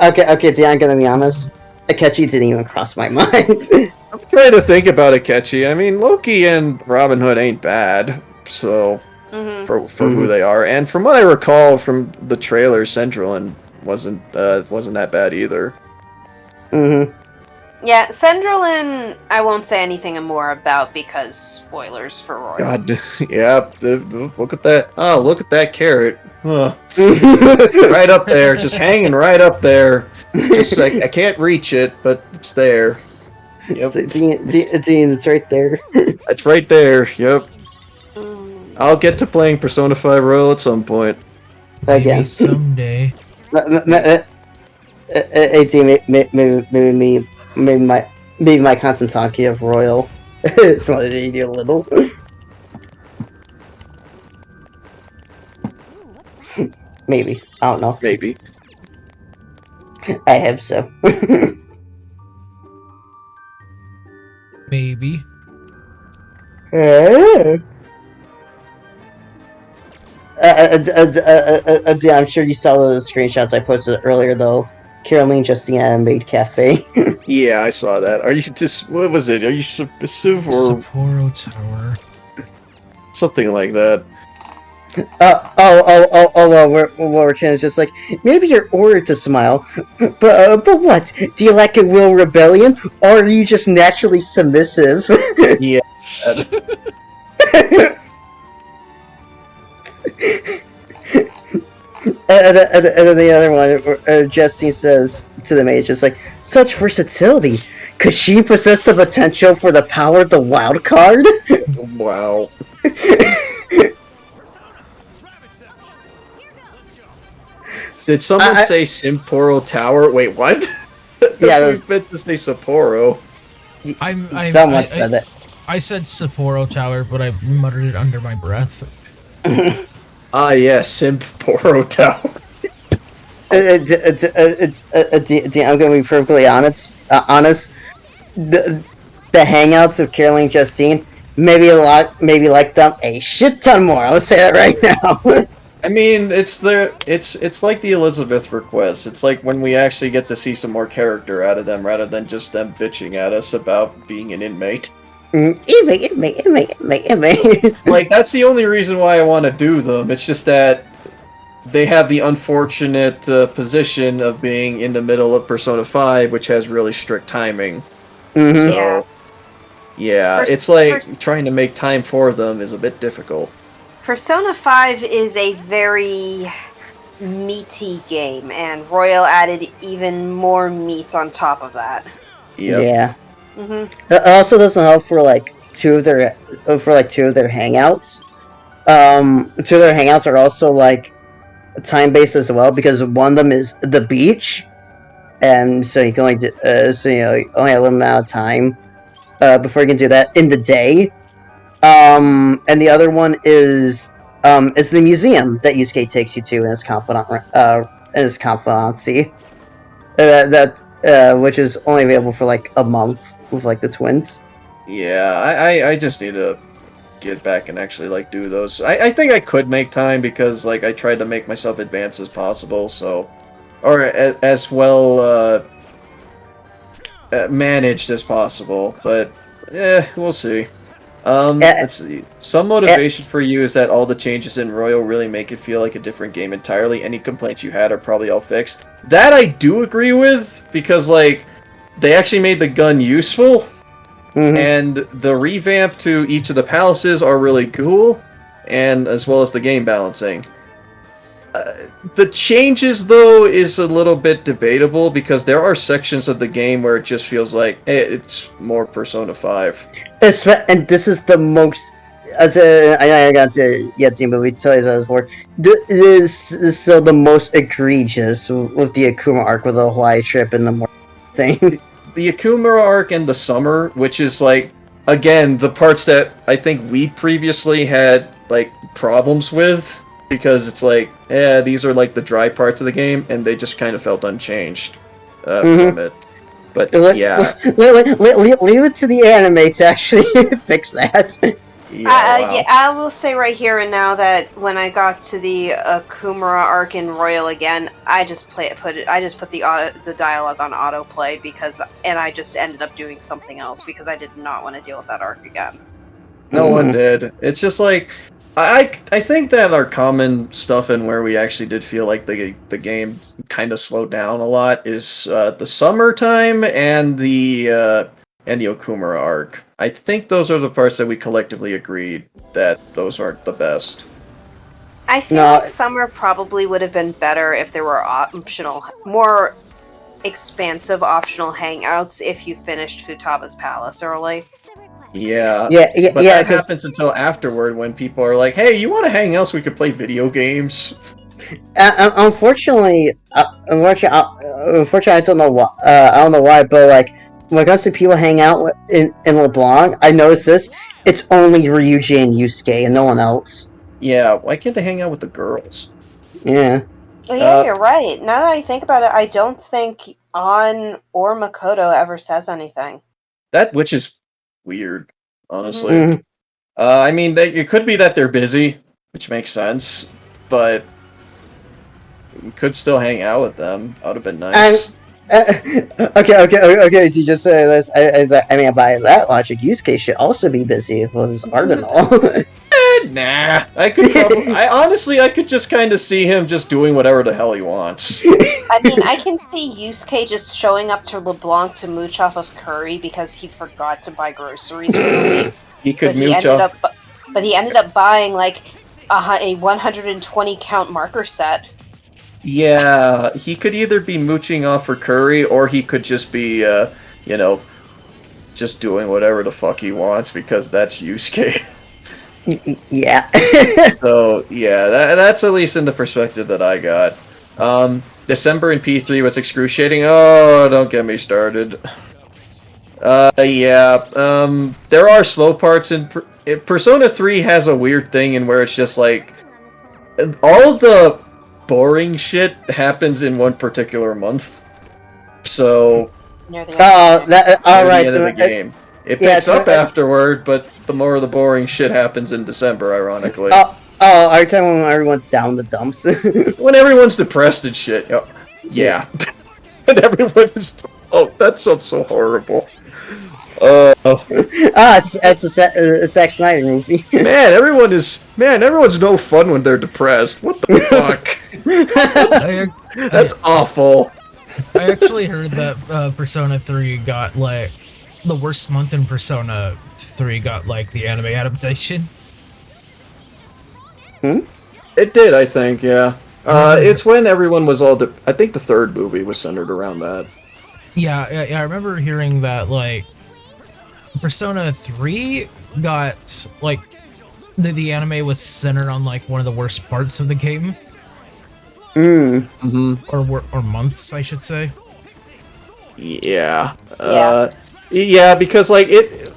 G: Okay, Dan, I'm gonna be honest. Akechi didn't even cross my mind.
C: I'm trying to think about Akechi. I mean, Loki and Robin Hood ain't bad, so
A: Mm-hmm.
C: for who they are, and from what I recall from the trailer, Centralin wasn't that bad either.
G: Mm-hmm.
A: Yeah, Centralin, I won't say anything more about because spoilers for Roy.
C: God, yeah. Look at that. Oh, look at that carrot. Huh. Right up there, just hanging right up there. Just like I can't reach it, but it's there. Yep,
G: Dean, it's right there.
C: it's right there. Yep.
A: Mm.
C: I'll get to playing Persona 5 Royal at some point.
B: Maybe
G: Again.
B: someday.
G: Hey, Dean, maybe my Constantaki of Royal is motivating you a little. Maybe. I don't know.
C: Maybe.
G: I hope so.
B: Maybe.
G: I'm sure you saw the screenshots I posted earlier, though. Caroline Justine at a maid cafe.
C: Yeah, I saw that. Are you just what was it? Are you submissive or
B: Sapporo Tower.
C: something like that?
G: Where Ken is just like, maybe you're ordered to smile, but what? Do you lack a will rebellion, or are you just naturally submissive?
C: Yeah.
G: And then the other one, Justine says to the mage, it's like, such versatility. Could she possess the potential for the power of the wild card?
C: Wow. Did someone say Sapporo Tower? Wait, what?
G: Yeah,
C: I was meant to say Sapporo.
G: Someone said it.
B: I said Sapporo Tower, but I muttered it under my breath.
C: Ah, yes, Sapporo Tower.
G: I'm gonna be perfectly honest. The hangouts of Caroline Justine, maybe like them a shit ton more. I would say that right now.
C: I mean, it's like the Elizabeth request. It's like when we actually get to see some more character out of them, rather than just them bitching at us about being an inmate.
G: Inmate.
C: Like, that's the only reason why I want to do them. It's just that they have the unfortunate position of being in the middle of Persona 5, which has really strict timing.
G: Mhm.
C: So, yeah, it's like trying to make time for them is a bit difficult.
A: Persona 5 is a very meaty game, and Royal added even more meat on top of that.
C: Yep.
G: Yeah.
A: Mm-hmm.
G: It also doesn't help for like two of their hangouts. Two of their hangouts are also like time based as well, because one of them is the beach, and so you can only only have a limited amount of time before you can do that in the day. And the other one is the museum that Yusuke takes you to in his confidency. Which is only available for like a month with like the twins.
C: Yeah, I just need to get back and actually like do those. I think I could make time because like I tried to make myself advanced as possible, so or as well managed as possible. But we'll see. Let's see. Some motivation for you is that all the changes in Royal really make it feel like a different game entirely. Any complaints you had are probably all fixed. That I do agree with, because like they actually made the gun useful, and the revamp to each of the palaces are really cool, and as well as the game balancing. The changes, though, is a little bit debatable because there are sections of the game where it just feels like it's more Persona 5.
G: And this is the most. I got to Yeti movie tell you that before. This is still the most egregious with the Akuma arc with the Hawaii trip and the more thing.
C: The Akuma arc and the summer, which is like, again, the parts that I think we previously had like problems with. Because it's like, these are like the dry parts of the game, and they just kind of felt unchanged from it. But yeah,
G: leave it to the anime to actually fix that.
A: I will say right here and now that when I got to the Akumura arc in Royal again, I just put the dialogue on autoplay and I just ended up doing something else because I did not want to deal with that arc again.
C: No one did. It's just like. I think that our common stuff and where we actually did feel like the game kind of slowed down a lot is the summertime and the Okumura arc. I think those are the parts that we collectively agreed that those aren't the best.
A: I feel like summer probably would have been better if there were more expansive optional hangouts if you finished Futaba's Palace early.
C: Yeah, but that happens until afterward when people are like, "Hey, you want to hang out so we could play video games?"
G: Unfortunately, I don't know why. I don't know why, but like when it comes to people hang out in LeBlanc, I noticed this. It's only Ryuji and Yusuke, and no one else.
C: Yeah, why can't they hang out with the girls?
G: Yeah.
A: Well, yeah, you're right. Now that I think about it, I don't think An or Makoto ever says anything.
C: Which is weird, honestly. I mean, it could be that they're busy, which makes sense, but we could still hang out with them. That would have been nice.
G: Okay. To just say this, I mean, by that logic, Yusuke should also be busy with his art and all.
C: Nah, I could just kind of see him just doing whatever the hell he wants.
A: I mean, I can see Yusuke just showing up to LeBlanc to mooch off of Curry because he forgot to buy groceries for the week.
C: He could mooch off.
A: But he ended up buying like a 120 count marker set.
C: Yeah, he could either be mooching off for Curry, or he could just be, just doing whatever the fuck he wants because that's Yusuke.
G: Yeah.
C: So yeah, that's at least in the perspective that I got. December in P3 was excruciating. Oh, don't get me started. There are slow parts in Persona 3 has a weird thing in where it's just like all the boring shit happens in one particular month. So
A: Near the end
C: of the game. It picks up afterward, but the more of the boring shit happens in December, ironically.
G: Every time when everyone's down in the dumps.
C: When everyone's depressed and shit. Yeah. And everyone is... Oh, that sounds so horrible.
G: It's a Zack Snyder movie.
C: Man, everyone's no fun when they're depressed. What the fuck? That's awful.
B: I actually heard that Persona 3 got like the worst month in Persona 3 got like the anime adaptation.
C: It did, I think, yeah. It's when everyone was all... I think the third movie was centered around that.
B: Yeah, I remember hearing that like Persona 3 got like the anime was centered on like one of the worst parts of the game. Or months, I should say.
C: Yeah. Yeah, because like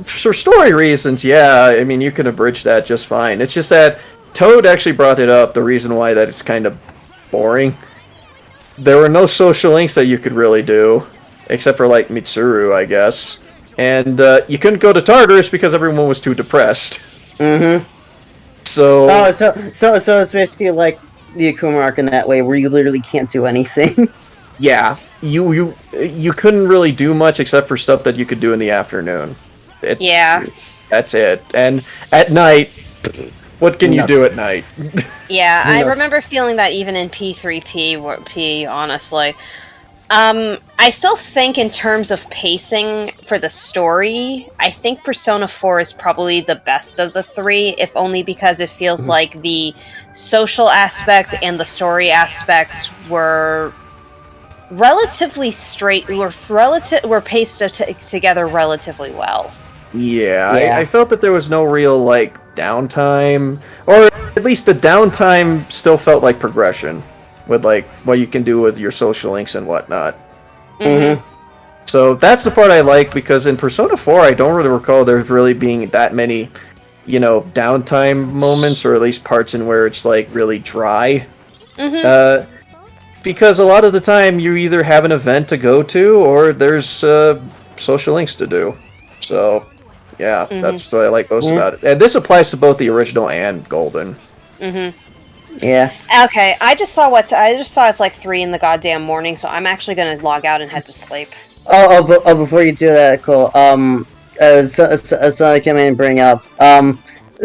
C: for story reasons, yeah, I mean you can abridge that just fine. It's just that Toad actually brought it up, the reason why that it's kind of boring. There were no social links that you could really do, except for like Mitsuru, I guess. And you couldn't go to Tartarus because everyone was too depressed.
G: Mm-hmm.
C: So
G: Oh, so it's basically like the Akuma arc in that way, where you literally can't do anything.
C: yeah, you couldn't really do much except for stuff that you could do in the afternoon.
A: Yeah.
C: That's it. And at night, what can you do at night?
A: Yeah, I
G: No.
A: remember feeling that even in P3P, honestly. I still think in terms of pacing for the story, I think Persona 4 is probably the best of the three, if only because it feels like the social aspect and the story aspects were relatively straight, were paced together relatively well.
C: Yeah,
G: Yeah.
C: I felt that there was no real, like, downtime, or at least the downtime still felt like progression, with, like, what you can do with your social links and whatnot.
G: Mm-hmm.
C: So that's the part I like, because in Persona 4, I don't really recall there really being that many, downtime moments, or at least parts in where it's, like, really dry. Because a lot of the time, you either have an event to go to, or there's social links to do. So, yeah, that's what I like most about it. And this applies to both the original and Golden.
G: Yeah.
A: Okay, I just saw it's like 3 in the goddamn morning, so I'm actually gonna log out and head to sleep.
G: Before you do that, Cole, so I came in and bring up, I don't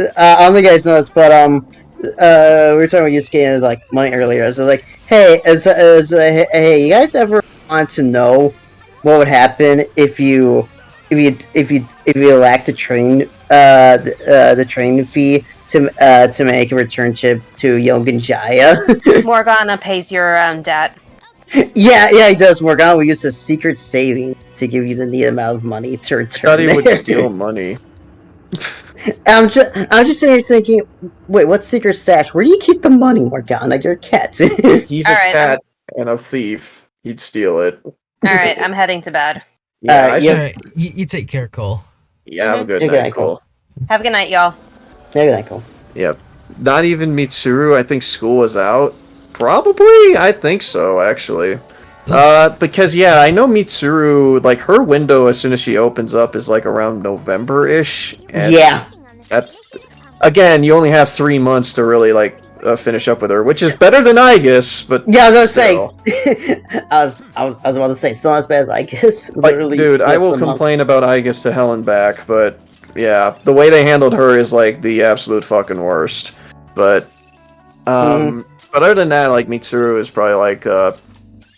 G: know if you guys know this, but, we were talking about Yusuke and, like, money earlier, so, like, hey, hey, you guys ever want to know what would happen if you lacked the train fee to make a return trip to Yoganjaya?
A: Morgana pays your debt.
G: Yeah, he does. Morgana will use a secret saving to give you the needed amount of money to return.
C: Thought he would
G: there.
C: steal money.
G: I'm just sitting here thinking, wait, what secret stash? Where do you keep the money, Morgana? You're a cat.
C: He's a
A: Alright,
C: cat and a thief. He'd steal it.
A: Alright, I'm heading to bed.
C: Yeah, I
G: yeah.
C: should,
B: Alright, you take care, Cole.
C: have a good
G: You're
C: night,
G: good,
C: Cole.
A: Have a good night, y'all.
G: There you go.
C: Yep. Not even Mitsuru, I think school is out. Probably? I think so, actually. Because, yeah, I know Mitsuru, like, her window as soon as she opens up is, like, around November-ish. And
G: Yeah.
C: That's... Again, you only have 3 months to really, like, finish up with her, which is better than Aegis, but
G: Yeah, I was
C: still.
G: gonna say. I was about to say, still not as bad as I guess.
C: Like,
G: Literally
C: dude, I
G: less
C: will
G: than a month.
C: complain about Aegis to hell and back, but yeah, the way they handled her is like the absolute fucking worst. But but other than that, like Mitsuru is probably like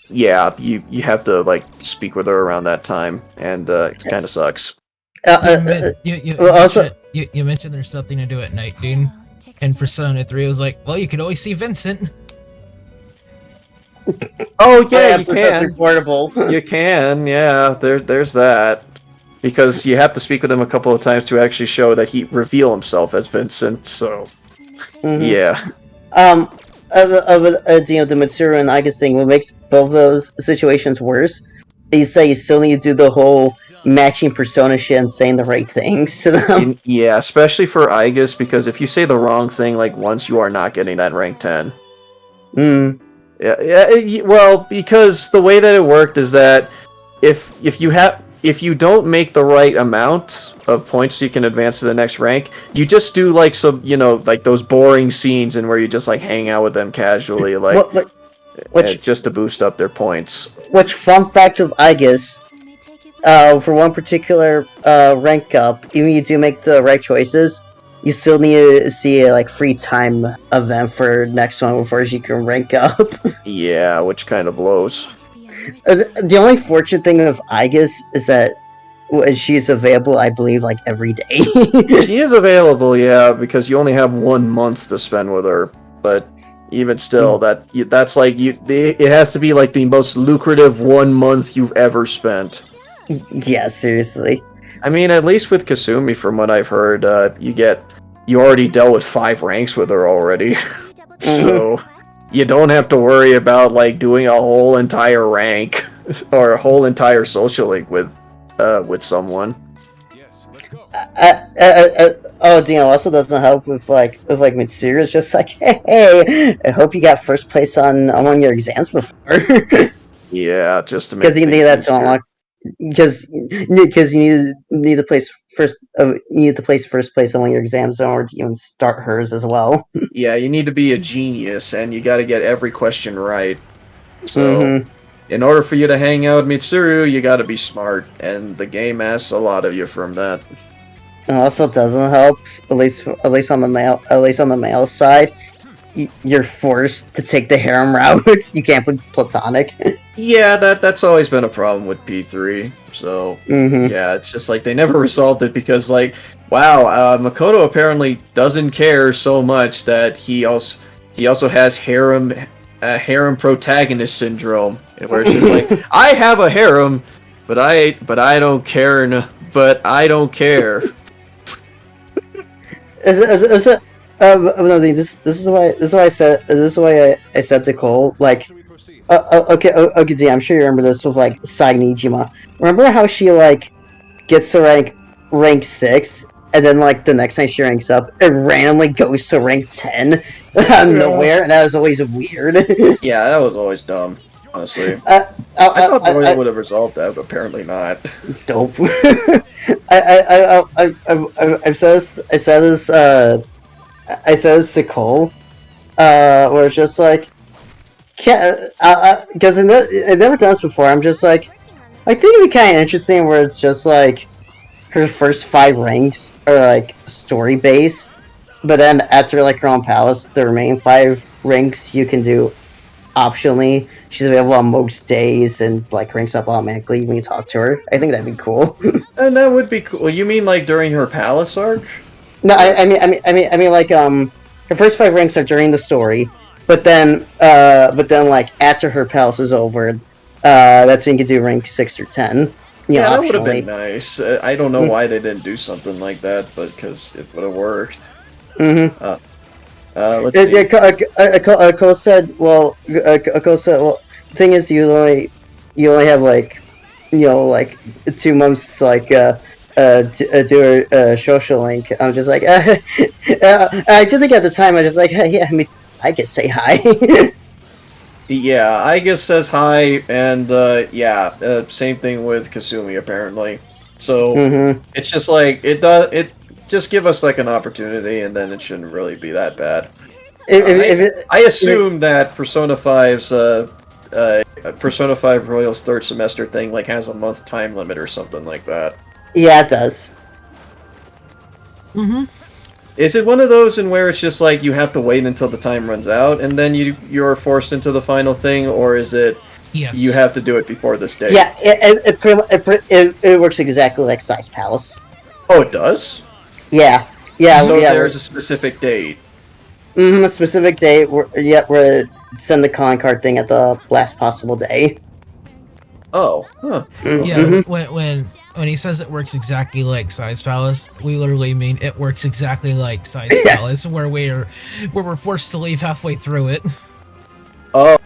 C: yeah, you have to like speak with her around that time, and it kind of sucks.
G: Also,
B: You mentioned there's nothing to do at night, dude. And Persona 3 was like, well, you could always see Vincent.
C: Oh yeah, you
G: Perceptive
C: can.
G: portable.
C: You can, yeah. There's that. Because you have to speak with him a couple of times to actually show that he reveal himself as Vincent. So yeah.
G: The Mitsuru and Aegis thing, what makes both those situations worse, you say you still need to do the whole matching persona shit and saying the right things to them.
C: Yeah, especially for Aegis, because if you say the wrong thing like once, you are not getting that rank 10. Yeah, well, because the way that it worked is that if you don't make the right amount of points so you can advance to the next rank, you just do like some, like those boring scenes and where you just like hang out with them casually, like just to boost up their points.
G: Which, fun fact of Aegis, for one particular rank up, even if you do make the right choices, you still need to see a like free time event for next one before you can rank up.
C: Yeah, which kind of blows.
G: The only fortunate thing of Aegis is that she's available, I believe, like every day.
C: She is available, yeah, because you only have 1 month to spend with her. But even still, that's like it has to be like the most lucrative 1 month you've ever spent.
G: Yeah, seriously.
C: I mean, at least with Kasumi, from what I've heard, you already dealt with 5 ranks with her already, so you don't have to worry about like doing a whole entire rank or a whole entire social link with someone.
F: Yes, let's go.
G: Also doesn't help with Mitsuru. It's just like, hey, I hope you got first place on one of your exams before.
C: Yeah, just to make
G: Because you need
C: things
G: that to
C: easier.
G: unlock. because you need to place first you need to place first place on one of your exams in order to even start hers as well.
C: Yeah, you need to be a genius, and you got to get every question right. So,
G: Mhm.
C: in order for you to hang out with Mitsuru, you got to be smart, and the game asks a lot of you from that.
G: And also doesn't help, at least on the male side. You're forced to take the harem route. You can't play platonic.
C: Yeah, that's always been a problem with P3. So,
G: Mhm.
C: yeah, it's just like they never resolved it because, like, wow, Makoto apparently doesn't care so much that he also has harem protagonist syndrome, where it's just like I have a harem, but I don't care, but I don't care.
G: This is why I said to Cole, like,
F: Should we proceed?
G: okay, D, I'm sure you remember this with like Sai Nijima. Remember how she like gets to rank 6, and then like the next time she ranks up, it randomly goes to rank 10 out of nowhere, and that was always weird.
C: Yeah, that was always dumb, honestly.
G: I
C: I thought Royal would have resolved that, but apparently not.
G: dope. I've said this to Cole, where it's just like, because I've never done this before. I'm just like, I think it'd be kind of interesting where it's just like her first 5 ranks are like story based, but then after like her own palace, the remaining 5 ranks you can do optionally. She's available on most days and like ranks up automatically when you talk to her. I think that'd be cool.
C: And that would be cool. You mean like during her palace arc?
G: No, I mean, like, her first 5 ranks are during the story, but then like after her palace is over, that's when you can do rank 6 or 10. You
C: Yeah,
G: know,
C: that would have been
G: optionally.
C: nice. I don't know why they didn't do something like that, but because it would have worked.
G: Mm-hmm.
C: Let's see.
G: Cole said, well, the thing is, you only have like, 2 months to like do a social link. I'm just like, I did think at the time, I was just like, yeah, I mean, I could say hi.
C: Yeah, I guess says hi, and same thing with Kasumi apparently. So
G: Mm-hmm.
C: it's just like it just give us like an opportunity, and then it shouldn't really be that bad. I assume that Persona 5's Persona 5 Royal's third semester thing like has a month time limit or something like that.
G: Yeah, it does.
B: Mm-hmm.
C: Is it one of those in where it's just like you have to wait until the time runs out and then you're forced into the final thing, or is it
B: Yes.
C: you have to do it before this date?
G: Yeah, it works exactly like Size Palace.
C: Oh, it does?
G: Yeah,
C: So
G: yeah.
C: there's a specific date.
G: A specific date. We're send the con card thing at the last possible day.
C: Oh, huh.
B: Yeah,
G: Mhm.
B: when he says it works exactly like Size Palace, we literally mean it works exactly like Size Palace, where we're forced to leave halfway through it.
C: Oh,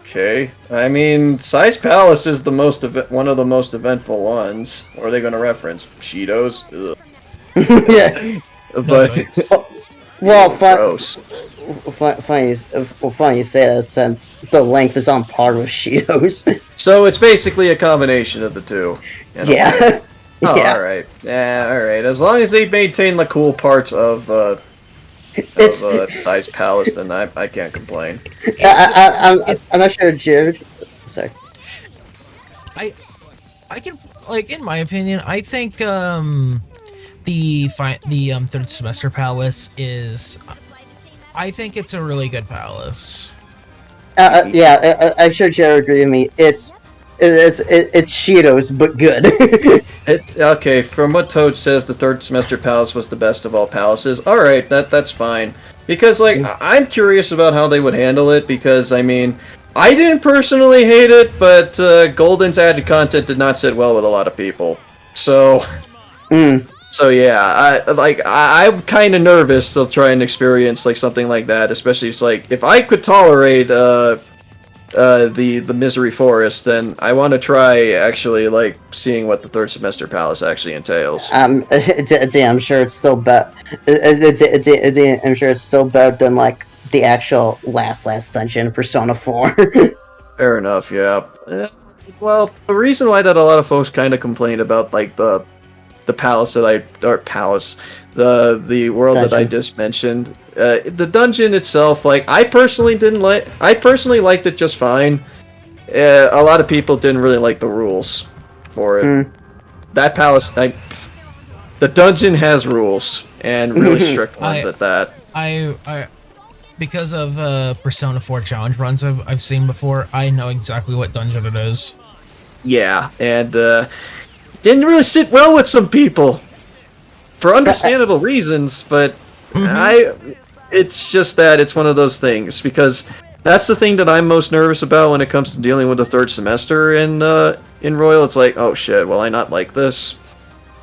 C: okay. I mean, Size Palace is the one of the most eventful ones. What are they going to reference? Cheetos? Ugh.
G: Yeah.
C: But
B: thanks.
G: Well,
C: gross.
G: funny you say that since the length is on par with Cheetos.
C: So it's basically a combination of the two. in a way.
G: Yeah.
C: Oh,
G: Yeah.
C: alright. Yeah, alright. As long as they maintain the cool parts of
G: It's.
C: Size Palace, then I can't complain.
G: I'm not sure, Jared. Sorry.
B: I can, like, in my opinion, I think the third semester palace is, I think it's a really good palace.
G: Yeah, I'm sure Jared agree with me. It's Cheetos, but good.
C: Okay, from what Toad says, the third semester palace was the best of all palaces. Alright, that's fine. Because, like, I'm curious about how they would handle it, because, I mean, I didn't personally hate it, but Golden's added content did not sit well with a lot of people. So, so yeah, I'm kind of nervous to try and experience, like, something like that, especially if, like, if I could tolerate, the Misery Forest, then I want to try actually like seeing what the third semester palace actually entails.
G: I'm sure it's so bad. I'm sure it's so bad than like the actual last dungeon, Persona 4.
C: Fair enough, yeah. Well, the reason why that a lot of folks kind of complained about like the palace the world that I
G: Dungeon.
C: just mentioned, the dungeon itself, like I personally liked it just fine. A lot of people didn't really like the rules for it.
G: Hmm.
C: That palace, the dungeon has rules and really strict ones at that.
B: I because of Persona 4 challenge runs I've seen before, I know exactly what dungeon it is.
C: Yeah, and didn't really sit well with some people for understandable reasons, but it's just that it's one of those things because that's the thing that I'm most nervous about when it comes to dealing with the third semester in Royal. It's like, oh shit, will I not like this?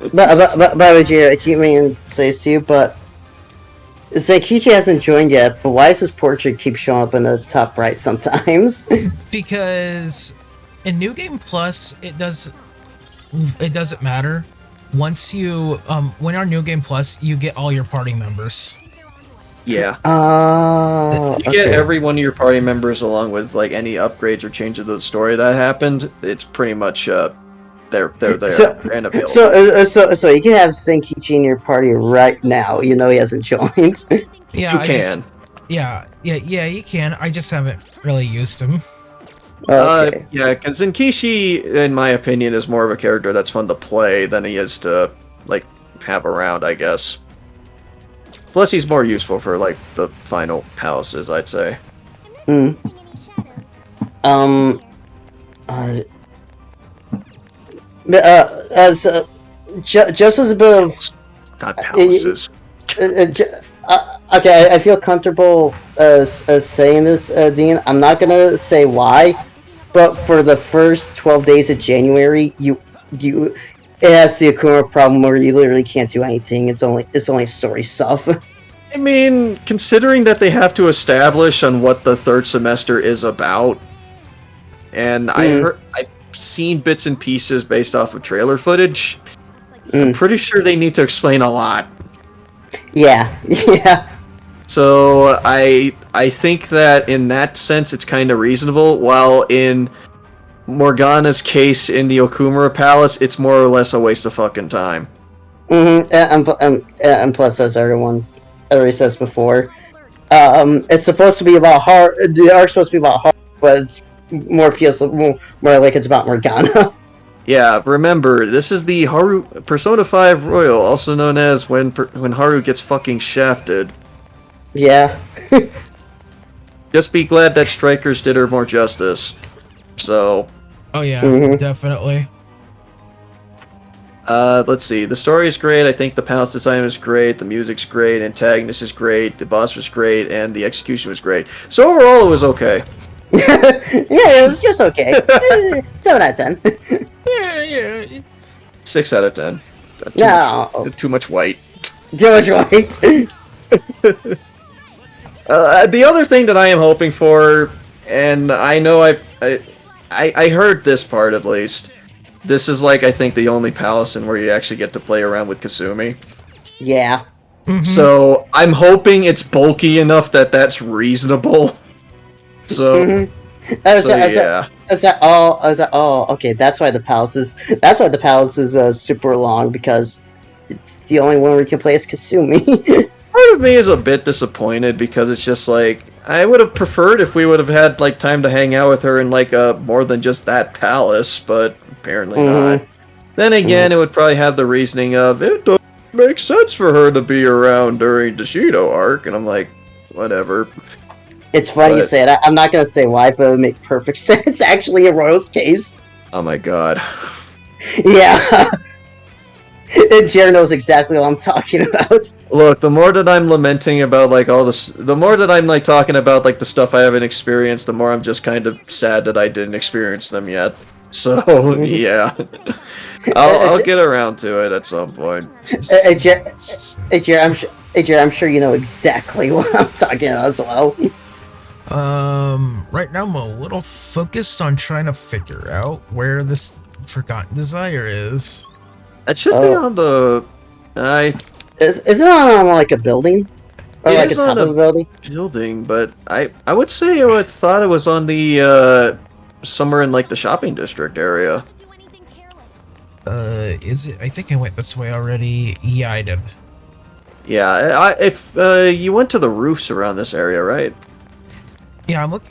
G: But by the way, Jay, I keep meaning to say this to you, but Zenkichi hasn't joined yet, but why does his portrait keep showing up in the top right sometimes?
B: Because in New Game Plus, it doesn't matter. Once you when you're New Game Plus, you get all your party members.
C: Yeah.
G: Oh,
C: You get every one of your party members along with like any upgrades or changes to the story that happened. It's pretty much they're there
G: So-
C: and available.
G: So you can have Zenkichi in your party right now. You know he hasn't joined.
B: Yeah,
C: you
B: I
C: can.
B: Just, yeah, you can. I just haven't really used him.
G: Okay.
C: Yeah, because Zenkishi, in my opinion, is more of a character that's fun to play than he is to like have around, I guess. Plus, he's more useful for like the final palaces, I'd say.
G: Hmm. So, just as a bit of
C: Not palaces.
G: okay, I feel comfortable saying this, Dean. I'm not gonna say why, but for the first 12 days of January, it has the Akuma problem where you literally can't do anything. It's only story stuff.
C: I mean, considering that they have to establish on what the third semester is about, and I've seen bits and pieces based off of trailer footage. I'm pretty sure they need to explain a lot.
G: Yeah, yeah.
C: So I think that in that sense it's kind of reasonable. While in Morgana's case in the Okumura Palace, it's more or less a waste of fucking time.
G: And plus, as everyone already says before, it's supposed to be about Haru. The arc's supposed to be about Haru, but it's feels more like it's about Morgana.
C: Yeah, remember, this is the Haru Persona 5 Royal, also known as when Haru gets fucking shafted.
G: Yeah.
C: Just be glad that Strikers did her more justice. So,
B: Oh yeah,
G: Mhm.
B: definitely.
C: let's see. The story is great. I think the palace design was great. The music's great. Antagonist is great. The boss was great, and the execution was great. So overall, it was okay.
G: Yeah, it was just okay. 7 out of 10.
B: Yeah.
C: 6 out of 10.
G: No.
C: Too much white.
G: Too much white.
C: The other thing that I am hoping for, and I know I heard this part at least. This is like I think the only palace in where you actually get to play around with Kasumi.
G: Yeah.
C: So I'm hoping it's bulky enough that that's reasonable. So, yeah.
G: Okay, that's why the palace is super long, because it's the only one we can play as Kasumi.
C: Part of me is a bit disappointed because it's just like I would have preferred if we would have had like time to hang out with her in like more than just that palace, but apparently not. Then again, it would probably have the reasoning of it doesn't make sense for her to be around during the Shido arc, and I'm like, whatever.
G: It's funny you
C: But-
G: say that. I'm not gonna say why, but it would make perfect sense actually in Royal's case.
C: Oh my god.
G: Yeah. And Jared knows exactly what I'm talking about.
C: Look, the more that I'm lamenting about like all this, the more that I'm like talking about like the stuff I haven't experienced, the more I'm just kind of sad that I didn't experience them yet. So yeah, I'll get around to it at some point.
G: Hey, Jared, I'm sure you know exactly what I'm talking about as well.
B: Right now I'm a little focused on trying to figure out where this Forgotten Desire is.
C: It should be on the
G: Is it on like a building? Or
C: It
G: like a
C: is
G: top
C: on
G: of a building?
C: building, but I would say I thought it was on the somewhere in like the shopping district area.
E: Do anything careless.
B: Is it? I think I went this way already. Yeah, I did.
C: Yeah, if you went to the roofs around this area, right?
B: Yeah, I'm look.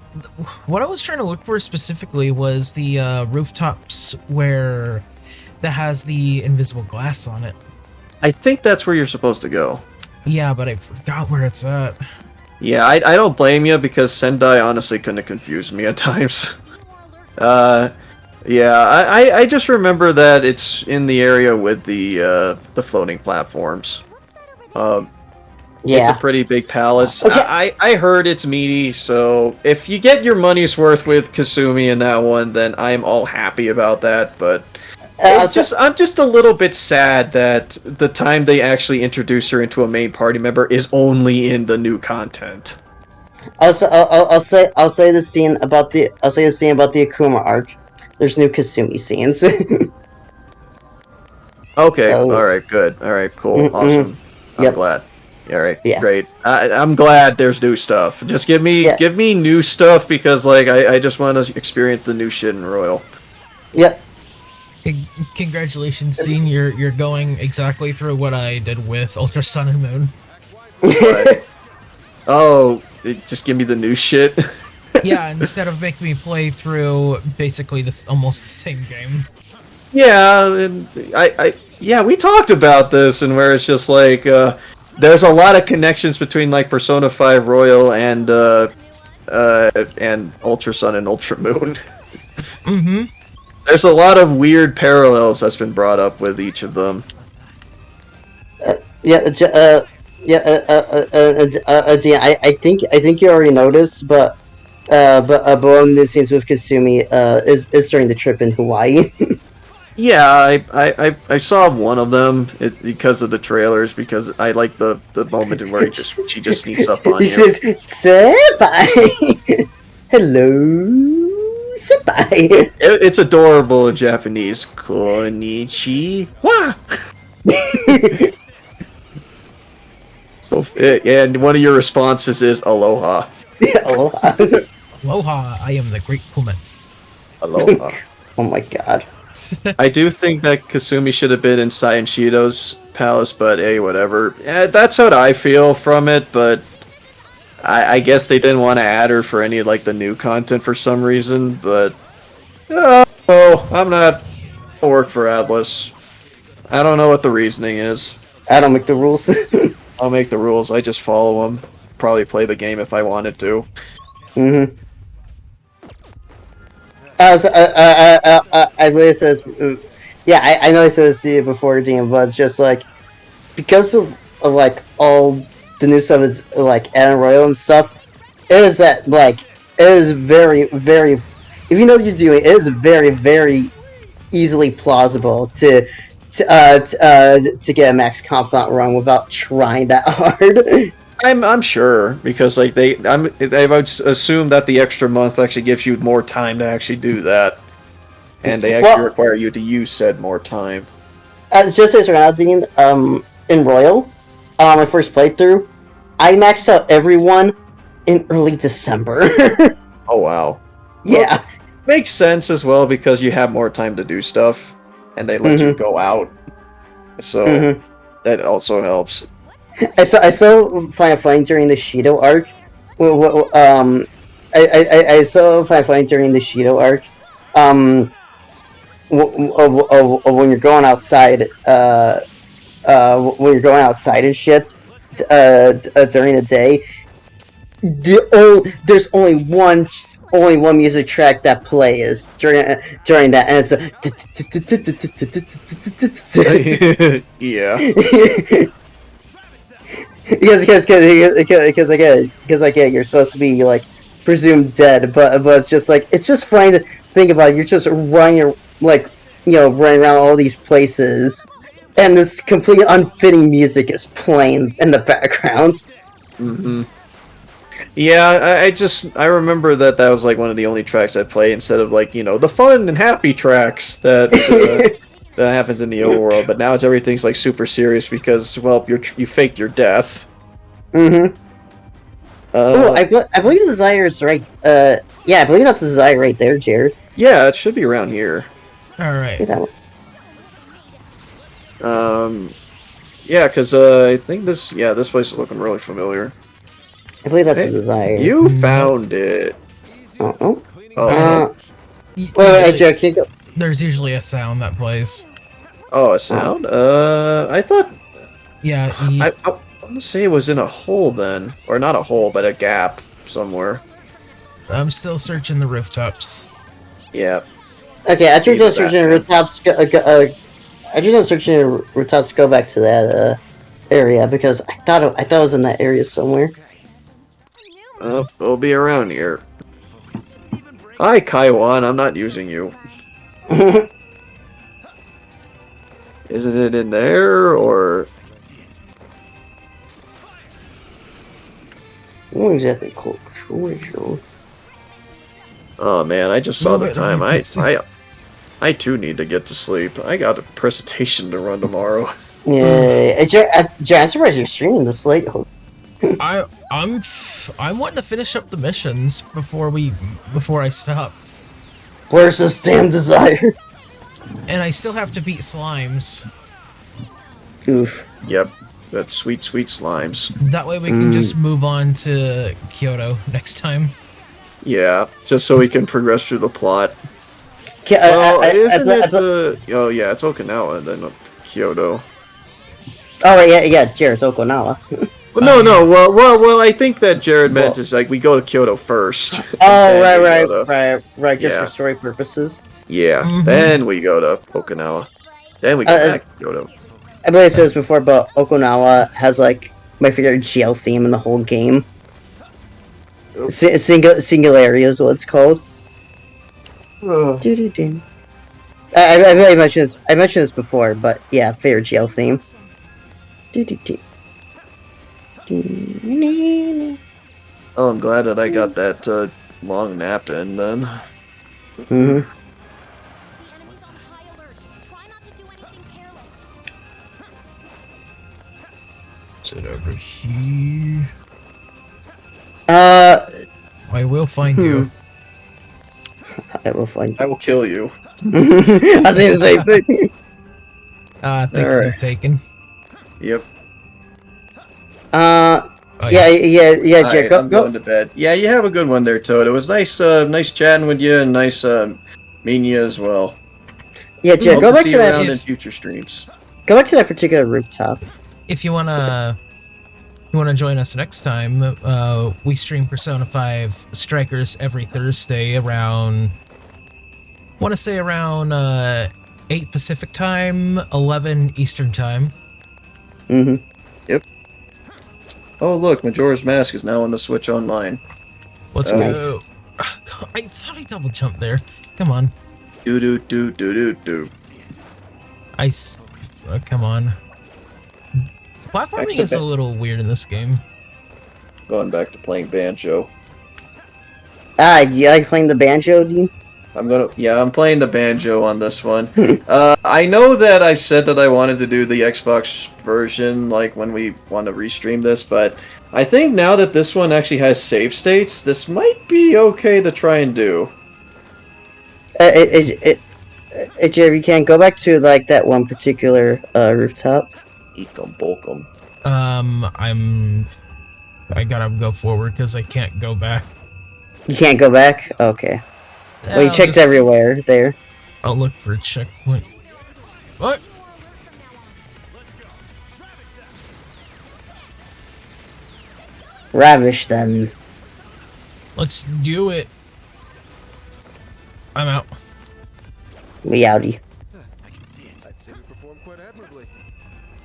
B: What I was trying to look for specifically was the rooftops where that has the invisible glass on it.
C: I think that's where you're supposed to go.
B: Yeah, but I forgot where it's at.
C: Yeah, I don't blame you because Sendai honestly couldn't have confused me at times. Yeah, I just remember that it's in the area with the floating platforms. It's a
G: Yeah.
C: pretty big palace.
G: Okay.
C: I heard it's meaty, so if you get your money's worth with Kasumi in that one, then I'm all happy about that. But I'm just a little bit sad that the time they actually introduce her into a main party member is only in the new content.
G: I'll say the scene about the Akuma arc. There's new Kasumi scenes.
C: Okay,
G: Oh.
C: all right, good, all right, cool,
G: Mm-mm.
C: awesome. I'm
G: Yep.
C: glad. All right,
G: Yeah.
C: great. I'm glad there's new stuff. Just give me new stuff because like I just want to experience the new shit in Royal.
G: Yep.
B: Congratulations, Dean. You're going exactly through what I did with Ultra Sun and Moon.
C: But, oh, just give me the new shit.
B: Yeah, instead of making me play through basically this almost the same game.
C: Yeah, and yeah, we talked about this, and where it's just like there's a lot of connections between like Persona 5 Royal and Ultra Sun and Ultra Moon.
B: Mm-hmm.
C: There's a lot of weird parallels that's been brought up with each of them.
G: Dean, I think you already noticed, but one of the scenes with Kasumi is during the trip in Hawaii.
C: Yeah, I saw one of them because of the trailers, because I like the moment in where she just sneaks up on
G: He
C: you.
G: says, "Senpai, hello, senpai."
C: It's adorable in Japanese. Konnichiwa. So, and one of your responses is aloha.
G: Aloha.
B: Aloha, I am the Great Pullman.
C: Aloha.
G: Oh my god.
C: I do think that Kasumi should have been in Saiyan Shido's palace, but hey, whatever. That's what I feel from it, but I guess they didn't want to add her for any like the new content for some reason, but oh, I'm not I work for Atlas. I don't know what the reasoning is.
G: I don't make the rules.
C: I'll make the rules, I just follow them. Probably play the game if I wanted to.
G: Mm-hmm. I believe it says, yeah, I know I said this to you before, Dean, but it's just like, because of like all the new stuff is like Adam Royal and stuff, it is that like it is very, very, if you know what you're doing, it is very, very easily plausible to get a max confidant run without trying that hard.
C: I'm sure, because like they would assume that the extra month actually gives you more time to actually do that, and they actually require you to use said more time.
G: Just as right now, Dean, in Royal, my first playthrough, I maxed out everyone in early December.
C: Oh wow.
G: Yeah.
C: Well, makes sense as well because you have more time to do stuff, and they let you go out, so that also helps.
G: I saw Final Fight during the Shido arc. I saw Final Fight during the Shido arc. When you're going outside, when you're going outside and shit, during the day, there's only one music track that plays during that, and it's
C: Yeah.
G: Because you're supposed to be like presumed dead, but it's just like it's just funny to think about. You're just running around all these places, and this completely unfitting music is playing in the background.
C: Mm-hmm. Yeah, I remember that was like one of the only tracks I play instead of like the fun and happy tracks that that happens in the overworld. But now everything's like super serious because you faked your death.
G: Mm-hmm. Oh, I believe the Desire is right. Yeah, I believe that's the Desire right there, Jared.
C: Yeah, it should be around here.
B: All right.
G: Yeah, that one.
C: Yeah, because I think this place is looking really familiar.
G: I believe that's
C: Hey,
G: the Desire.
C: You found it.
G: Oh.
C: Oh,
G: Wait, Jared, can you go?
B: There's usually a sound that plays.
C: a sound? I thought
B: Yeah.
C: I want to say it was in a hole then, or not a hole, but a gap somewhere.
B: I'm still searching the rooftops.
C: Yeah.
G: Okay, after
C: Either
G: you're done searching the rooftops, after you're done searching the rooftops, go back to that area because I thought it was in that area somewhere.
C: They'll be around here. Hi, Kaiwan. I'm not using you. Isn't it in there, or...
G: What exactly cool control?
C: Oh man, I just saw the
B: Move it,
C: time.
B: you can see.
C: I too need to get to sleep. I got a presentation to run tomorrow.
G: Yeah, Jared, I'm surprised you're streaming this late.
B: I'm wanting to finish up the missions before I stop.
G: Where's this damn Desire?
B: And I still have to beat slimes.
G: Oof.
C: Yep, that sweet, sweet slimes.
B: That way we can just move on to Kyoto next time.
C: Yeah, just so we can progress through the plot.
G: Well,
C: Isn't it the... Oh yeah, it's Okinawa and then Kyoto.
G: Oh right, yeah, Jared's Okinawa.
C: Well, no. Well. I think that Jared meant is like we go to Kyoto first.
G: Oh
C: and then we go to-
G: right. Just
C: Yeah.
G: for story purposes.
C: Yeah,
B: Mhm.
C: then we go to Okinawa. Then we go back to Kyoto.
G: I believe it says before, but Okinawa has like my favorite jail theme in the whole game. Singularity is what it's called. Doo-doo-doo. I really mentioned this. I mentioned this before, but yeah, favorite jail theme. Doo-doo-doo. Doo-doo-doo.
C: Oh, I'm glad that I got that long nap in then.
G: Mhm.
E: The enemy's on high alert. Try not to do anything careless.
B: Is it over here? I will find you.
G: I will find
C: I will kill you.
G: you. I was saying the same thing.
B: Thank you,
C: Alright.
B: taken.
C: Yep.
B: Oh,
G: Yeah,
C: Alright,
G: Jared,
C: I'm
G: go.
C: going to bed. Yeah, you have a good one there, Toad. It was nice, nice chatting with you, and nice meeting you as well.
G: Yeah, Jared,
C: Hope
G: go
C: to
G: back
C: see
G: to
C: you
G: that.
C: around in future streams.
G: Go back to that particular rooftop.
B: If you wanna join us next time, we stream Persona 5 Strikers every Thursday around, want to say around 8 Pacific time, 11 Eastern time.
G: Mm-hmm.
C: Oh, look, Majora's Mask is now on the Switch Online.
B: Let's
C: Nice.
B: go. I thought I double jumped there. Come on.
C: Do do do do do do.
B: Come on. Platforming is a little weird in this game.
C: Going back to playing Banjo.
G: You like playing the banjo, Dean?
C: I'm playing the Banjo on this one. I know that I've said that I wanted to do the Xbox version, like when we want to restream this, but I think now that this one actually has save states, this might be okay to try and do.
G: Jerry, you can't go back to like that one particular rooftop.
C: Ekum bokum.
B: I gotta go forward because I can't go back.
G: You can't go back? Okay. Well, you
B: I'll
G: checked
B: just-
G: everywhere there.
B: I'll look for a checkpoint. What?
G: Ravish then.
B: Let's do it. I'm out.
G: Meowdy.
F: I'd say we performed quite admirably.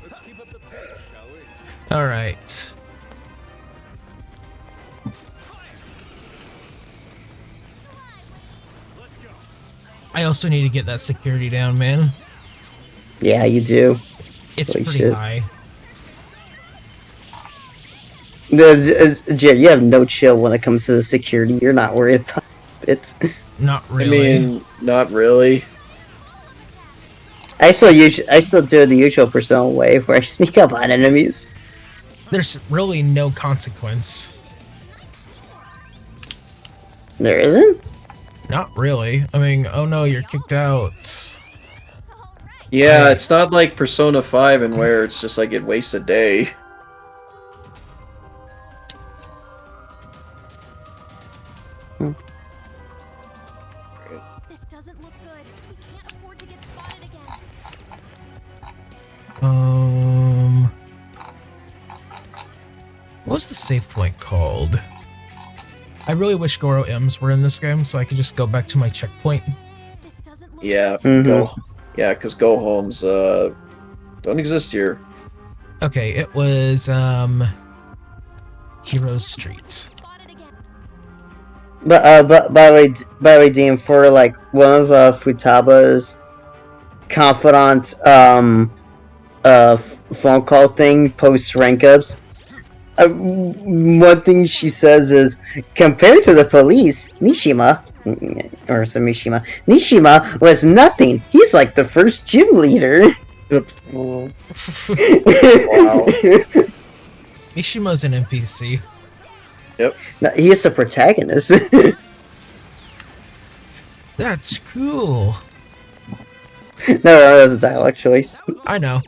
F: Let's keep up the pace, shall we?
B: All right. I also need to get that security down, man.
G: Yeah, you do.
B: It's
G: Holy
B: pretty
G: shit.
B: high.
G: Jerry, you have no chill when it comes to the security. You're not worried about it.
B: Not really.
C: I mean, not really.
G: I still do it the usual Persona way, where I sneak up on enemies.
B: There's really no consequence.
G: There isn't?
B: Not really. I mean, oh no, you're kicked out.
C: Yeah,
B: Right.
C: it's not like Persona 5 and where it's just like it wastes a day.
E: This doesn't look good. We can't afford to get spotted again.
B: What's the save point called? I really wish Goro M's were in this game so I could just go back to my checkpoint.
E: This doesn't look
C: Yeah,
G: Mhm.
C: because Go Homes don't exist here.
B: Okay, it was Hero Street.
E: spotted again.
G: But by the way, Dean, for like one of Futaba's confidant phone call thing post rank ups, one thing she says is, compared to the police, Nishima was nothing. He's like the first gym leader.
C: Wow.
B: Mishima's an NPC.
G: No, he is the protagonist.
B: That's cool.
G: No, that was a dialogue choice.
B: I know.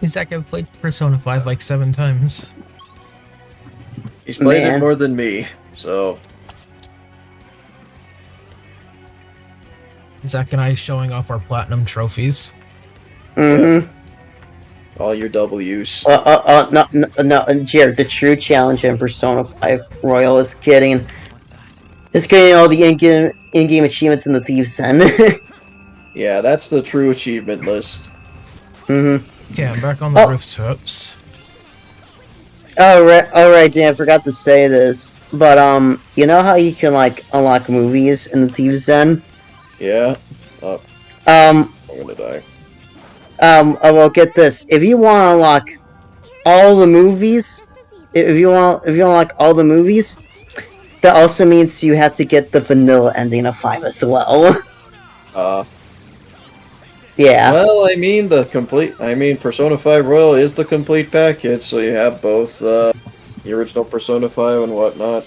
B: Isaac, I've played Persona 5 like 7 times.
C: He's played it
G: Man.
C: more than me, so
B: Zach and I showing off our platinum trophies.
G: Mm-hmm.
C: all your W's.
G: No, Jared, the true challenge in Persona 5 Royal is getting all the in-game achievements in the Thieves' Den.
C: Yeah, that's the true achievement list.
G: Mm-hmm.
B: Okay, I'm back on the
G: Oh.
B: rooftops.
G: Alright, Dan, I forgot to say this, but, you know how you can, like, unlock movies in the Thieves' Den?
C: Yeah. Oh,
G: I'm
C: I'm gonna die.
G: Well, get this. If you want to unlock all the movies,
E: Just as easy.
G: if you unlock all the movies, that also means you have to get the vanilla ending of 5 as well. Yeah.
C: Well, I mean Persona 5 Royal is the complete package, so you have both the original Persona 5 and whatnot.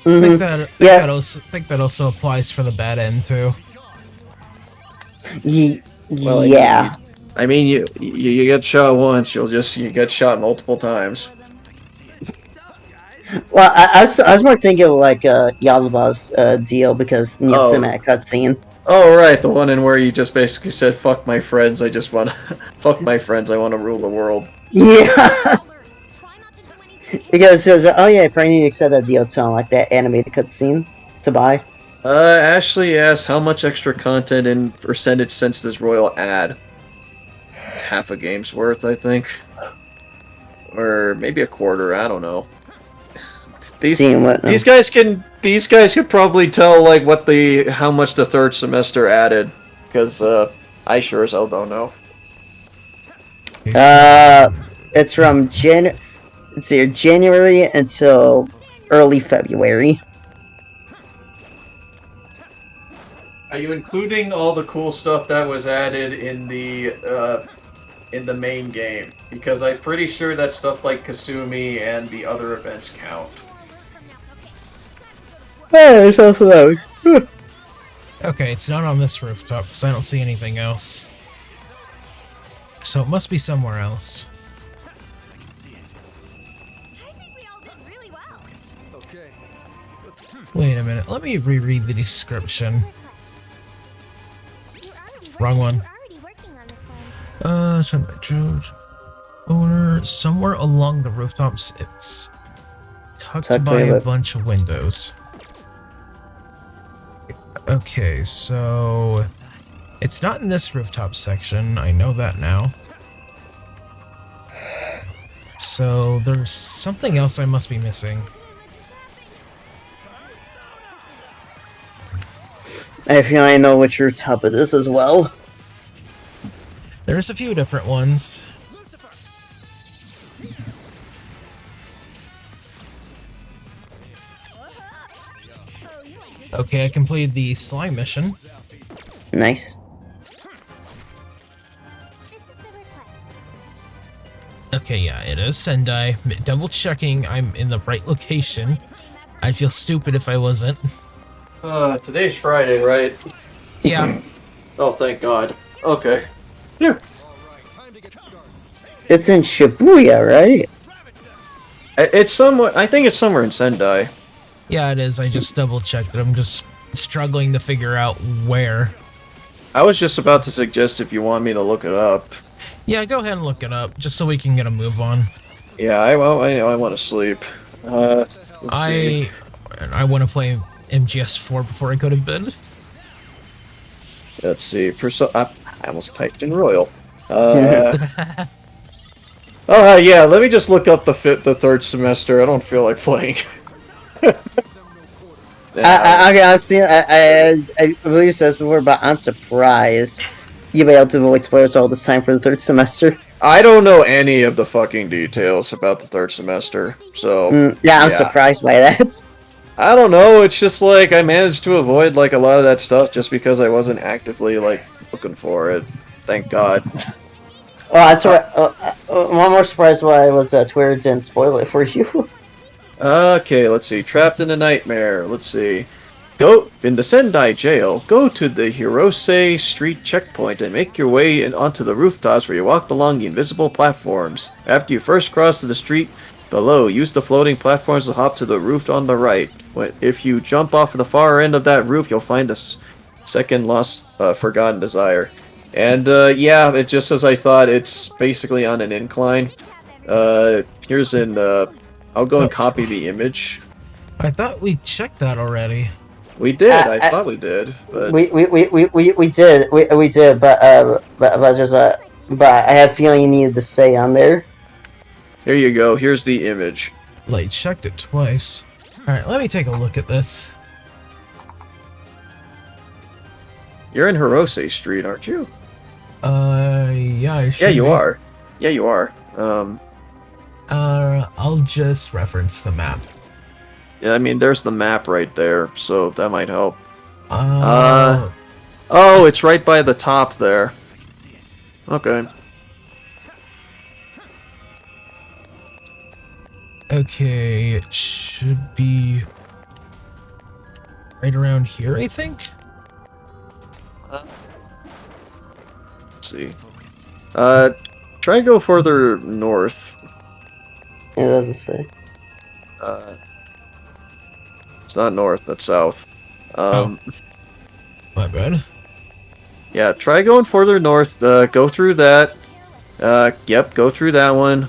B: I
G: Mhm.
B: think that also applies for the bad end too.
C: Well,
G: Yeah.
C: I mean, you get shot once, you get shot multiple times.
G: Well, I was more thinking of like Yalabov's deal because
C: Oh.
G: cinematic cutscene.
C: Oh, right, the one in where you just basically said, "Fuck my friends, I just want to fuck my friends, I want to rule the world."
G: Yeah.
E: Alert. Try not to do anything.
G: Because it was oh yeah, if I need to accept that deal too, like that animated cutscene to buy.
C: Ashley asked how much extra content in percentage sense does Royal add? Half a game's worth, I think, or maybe a quarter. I don't know.
G: Seeing what?
C: These guys could probably tell like how much the third semester added, because I sure as hell don't know.
G: It's from January until early February.
C: Are you including all the cool stuff that was added in the main game? Because I'm pretty sure that stuff like Kasumi and the other events count.
G: Yeah, it's also those.
B: Okay, it's not on this rooftop because I don't see anything else. So it must be somewhere else.
E: I think we all did really well.
F: Okay.
B: Wait a minute, let me reread the description.
E: You're
B: Wrong one.
E: already working on this one.
B: Sent by George. Owner, somewhere along the rooftops, it's tucked
G: Tucked
B: by
G: away,
B: a
G: but-
B: bunch of windows. Okay, so it's not in this rooftop section. I know that now. So there's something else I must be missing.
G: I feel I know which rooftop it is as well.
B: There's a few different ones. Okay, I completed the slime mission.
G: Nice.
E: This is the request.
B: Okay, yeah, it is, and I double checking I'm in the right location. I'd feel stupid if I wasn't.
C: Today's Friday, right?
B: Yeah.
C: Oh, thank God. Okay. Yeah.
G: It's in Shibuya, right?
C: It's somewhat. I think it's somewhere in Sendai.
B: Yeah, it is. I just double checked it. I'm just struggling to figure out where.
C: I was just about to suggest if you want me to look it up.
B: Yeah, go ahead and look it up, just so we can get a move on.
C: Yeah, I want to sleep. Let's see.
B: I want to play MGS4 before I go to bed.
C: Let's see. I almost typed in Royal. Oh yeah. Let me just look up the third semester. I don't feel like playing.
G: Okay, I believe it says before, but I'm surprised you'll be able to avoid spoilers all this time for the third semester.
C: I don't know any of the fucking details about the third semester, so
G: Yeah, I'm surprised by that.
C: I don't know. It's just like I managed to avoid like a lot of that stuff just because I wasn't actively like looking for it. Thank God.
G: Oh, that's right. I'm more surprised why I was Twitter didn't spoil it for you.
C: Okay, let's see. Trapped in a nightmare. Let's see. Go in the Sendai jail. Go to the Hirose Street checkpoint and make your way onto the rooftops where you walk along the invisible platforms. After you first cross to the street below, use the floating platforms to hop to the roof on the right. If you jump off the far end of that roof, you'll find a second lost, forgotten desire. And yeah, it just as I thought. It's basically on an incline. Here's an. I'll go and copy the image.
B: I thought we checked that already.
C: We did. I thought we did. But
G: We did, but I had a feeling you needed to stay on there.
C: here you go. Here's the image.
B: Like, checked it twice. Alright, let me take a look at this.
C: You're in Hirose Street, aren't you?
B: Yeah, I should
C: Yeah, you
B: be.
C: are. Yeah, you are.
B: I'll just reference the map.
C: Yeah, I mean, there's the map right there, so that might help.
B: Uh,
C: Oh, it's right by the top there. Okay.
B: okay, it should be right around here, I think?
C: Let's see. Try and go further north.
G: Yeah, that's to say.
C: It's not north, that's south.
B: My bad.
C: Yeah, try going further north. Go through that. Yep, go through that one.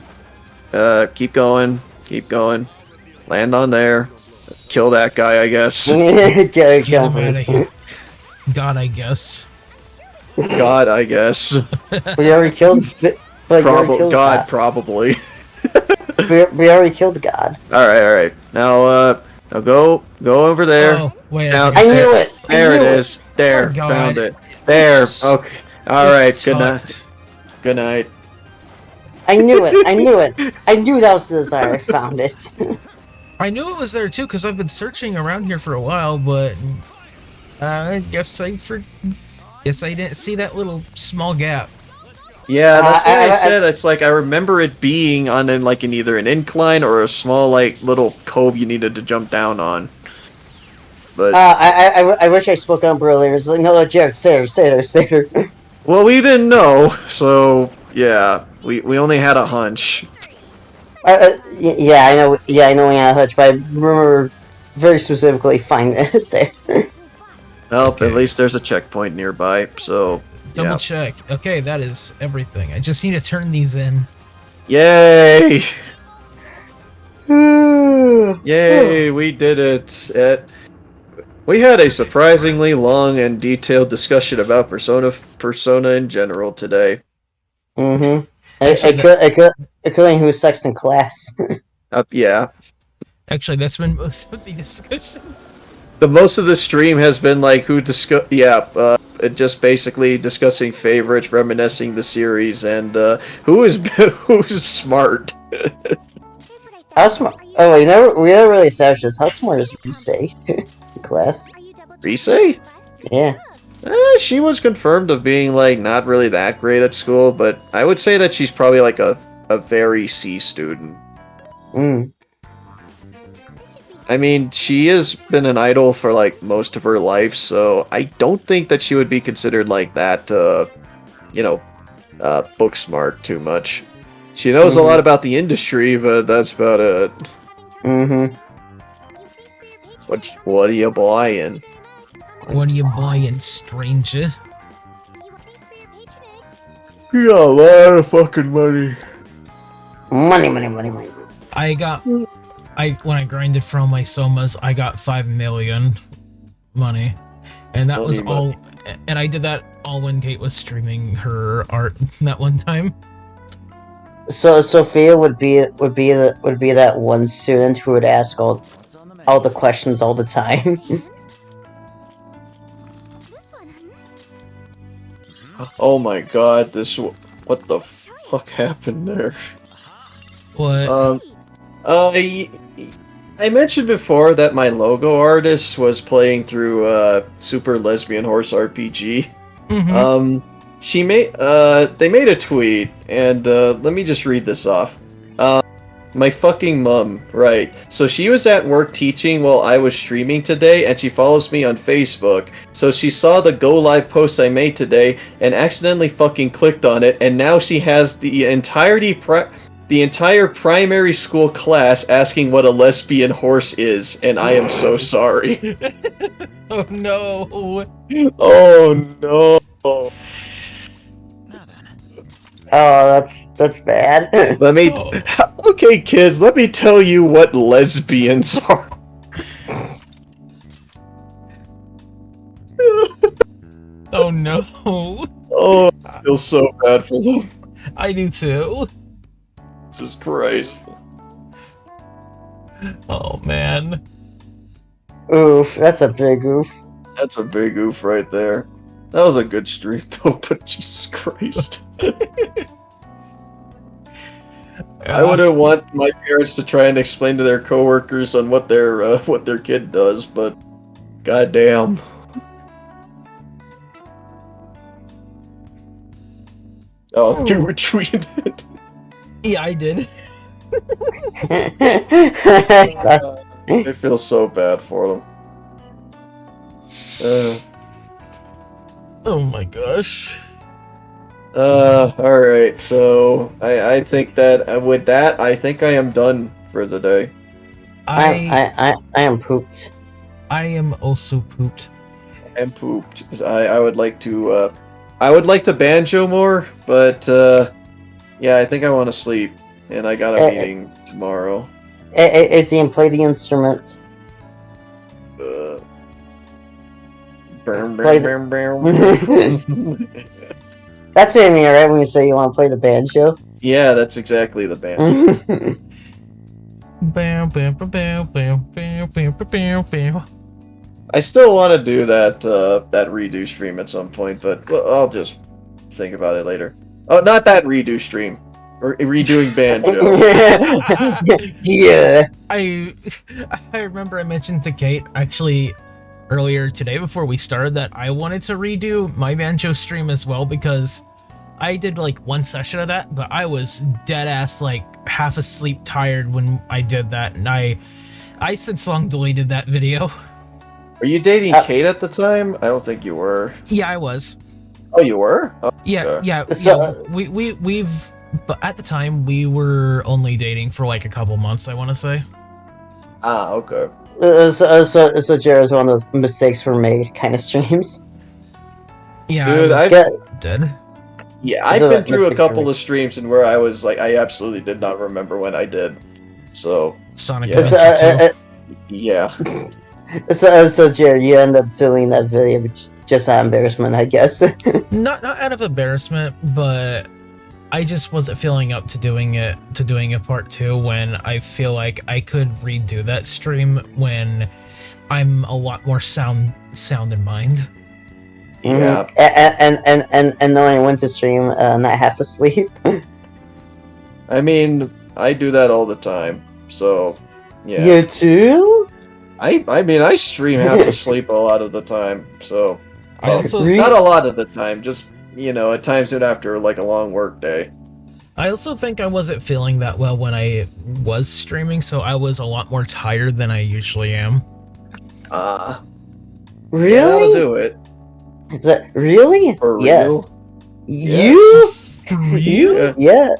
C: Keep going. Keep going. Land on there. Kill that guy, I guess.
B: Get him out of here. God, I guess.
C: God, I guess.
G: We already killed.
C: God, probably.
G: We already killed God.
C: Alright. Now go over there.
B: Oh, wait.
C: Now,
G: I knew it.
C: There it is. There,
B: Oh, God.
C: found it. There. Okay. Alright,
B: This
C: good night.
B: sucked.
C: Good night.
G: I knew it. I knew it. I knew that was the desire. I found it.
B: I knew it was there too, because I've been searching around here for a while, but I guess I didn't see that little small gap.
C: Yeah, that's what I said. It's like I remember it being on in either an incline or a small little cove you needed to jump down on. But
G: I wish I spoke up earlier. It's like, no, Jared, stay there.
C: well, we didn't know, so yeah, we only had a hunch.
G: Yeah, I know. Yeah, I know we had a hunch, but I remember very specifically finding it there.
C: Well,
B: Okay.
C: at least there's a checkpoint nearby, so
B: Double
C: yeah.
B: check. Okay, that is everything. I just need to turn these in.
C: Yay! Yay, we did it. We had a surprisingly long and detailed discussion about Persona in general today.
G: Mm-hmm.
B: Actually,
G: Including who sucks in class.
C: Yeah.
B: Actually, that's been most of the discussion.
C: The most of the stream has been just basically discussing favorites, reminiscing the series, and who's smart.
G: How smart? Oh, we never really established this. How smart is Rise in class?
C: Rise?
G: Yeah.
C: She was confirmed of being not really that great at school, but I would say that she's probably a very C student. I mean, she has been an idol for like most of her life, so I don't think that she would be considered like that, you know, book smart too much. She knows a lot about the industry, but that's about it.
G: Mm-hmm.
C: What are you buying?
B: What are you buying, stranger?
C: You got a lot of fucking money.
G: Money, money, money, money.
B: When I grinded from my somas, I got 5 million money, and that was all. And I did that all when Kate was streaming her art that one time.
G: So Sophia would be that one student who would ask all the questions all the time.
E: This one,
C: Oh my god, what the fuck happened there?
B: What?
C: I mentioned before that my logo artist was playing through Super Lesbian Horse RPG.
B: Mhm.
C: They made a tweet, and let me just read this off. My fucking mum, right. So she was at work teaching while I was streaming today, and she follows me on Facebook. So she saw the go live post I made today, and accidentally fucking clicked on it, and now she has the entire primary school class asking what a lesbian horse is, and I am so sorry.
B: Oh no!
C: Oh no!
G: Oh, that's bad.
C: Let me. Okay, kids, let me tell you what lesbians are.
B: Oh no!
C: Oh, I feel so bad for them.
B: I do too.
C: Jesus Christ.
B: Oh man.
G: Oof, that's a big oof.
C: That's a big oof right there. That was a good stream though, but Jesus Christ. I wouldn't want my parents to try and explain to their coworkers on what their kid does, but goddamn. Oh, you retweeted it.
B: Yeah, I did.
C: I feel so bad for them.
B: Oh my gosh.
C: Alright, so I think that with that, I think I am done for the day.
G: I am pooped.
B: I am also pooped.
C: I'm pooped. I would like to banjo more, but yeah, I think I want to sleep, and I got a meeting tomorrow.
G: Dean, play the instrument. Play That's what I mean, right? When you say you want to play the banjo.
C: Yeah, that's exactly the banjo.
B: Bam, bam, bam, bam, bam, bam, bam, bam, bam.
C: I still want to do that redo stream at some point, but I'll just think about it later. Oh, not that redo stream. Or redoing banjo.
G: Yeah.
B: I remember I mentioned to Kate actually earlier today before we started that I wanted to redo my banjo stream as well, because I did like one session of that, but I was dead ass like half asleep tired when I did that, and I since long deleted that video.
C: Are you dating Kate at the time? I don't think you were.
B: Yeah, I was.
C: Oh, you were? Oh,
B: Yeah,
C: okay.
B: yeah. But at the time we were only dating for like a couple months, I want to say.
C: Ah, okay.
G: So Jared's one of those mistakes were made kind of streams.
B: Yeah,
C: Dude,
B: I
C: I've-
B: was dead.
C: Yeah, I've been through a couple of streams and where I was like, I absolutely did not remember when I did. So,
B: Sonic
C: Yeah.
B: Adventure 2.
C: yeah.
G: So Jared, you end up deleting that video, which just out of embarrassment, I guess.
B: Not out of embarrassment, but I just wasn't feeling up to doing a part 2 when I feel like I could redo that stream when I'm a lot more sound in mind.
C: Yeah.
G: And knowing I went to stream not half asleep.
C: I mean, I do that all the time. So, yeah.
G: You too?
C: I mean, I stream half asleep a lot of the time. So,
B: I also
G: Really?
C: not a lot of the time, just, at times after like a long work day.
B: I also think I wasn't feeling that well when I was streaming, so I was a lot more tired than I usually am.
C: Yeah, that'll
G: Really?
C: do it.
G: Is that really?
C: For
G: Yes.
C: real?
G: You?
B: For real?
C: Yeah.
G: Yeah.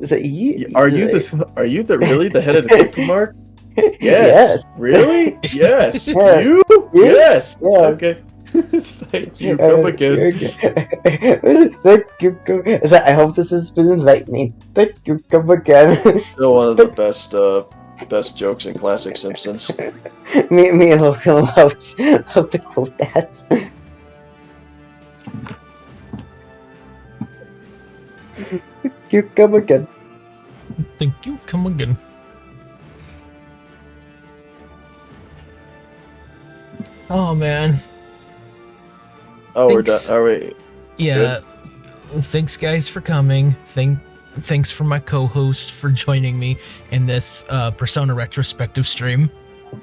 G: Is it you?
C: Are you the really the head of the paper mark? Yes.
G: Yes.
C: Really? Yes.
G: Yeah.
C: You?
G: You?
C: Yes.
G: Yeah.
C: Okay. Thank you. Come again.
G: Thank you. Is that, I hope this has been enlightening. Thank you. Come again.
C: Still one of the best jokes in classic Simpsons.
G: me and Logan love to quote that. You come again.
B: Thank you. Come again. Oh man.
C: Oh, we're done.
B: Thanks.
C: Are we?
B: Yeah. Thanks guys for coming. Thanks for my co-host for joining me in this Persona retrospective stream.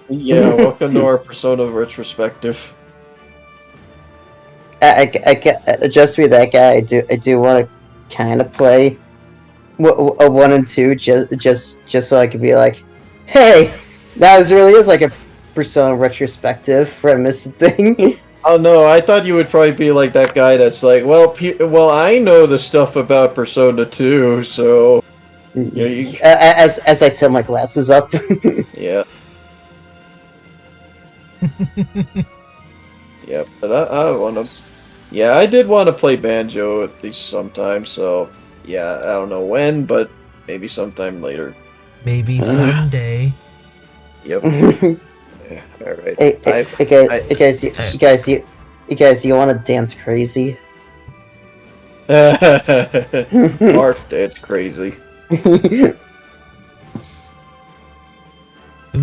C: Yeah. Welcome to our Persona retrospective.
G: I can't just be that guy. I do want to kind of play a 1 and 2 just so I could be like, hey, that really is like a Persona retrospective for a missing thing.
C: Oh no, I thought you would probably be like that guy that's like, well, I know the stuff about Persona 2, so yeah,
G: as I tilt my glasses up.
C: yeah. Yeah, but I want to. Yeah, I did want to play Banjo at least sometime, so yeah, I don't know when, but maybe sometime later.
B: Maybe someday.
C: Yep. Yeah, all right.
G: You guys, you want to dance crazy?
C: Mark, that's crazy.
B: We've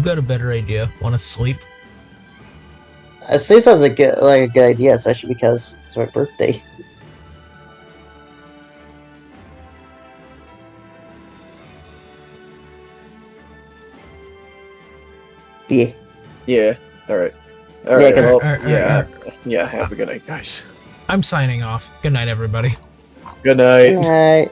B: got a better idea. Want to sleep?
G: Sleep sounds like a good idea, especially because it's my birthday. Yeah.
C: Yeah. All right. All
G: Yeah,
C: right.
G: good-
C: Well,
B: Alright.
C: yeah. Have a good night, guys.
B: I'm signing off. Good night, everybody.
C: Good night.
G: Good night.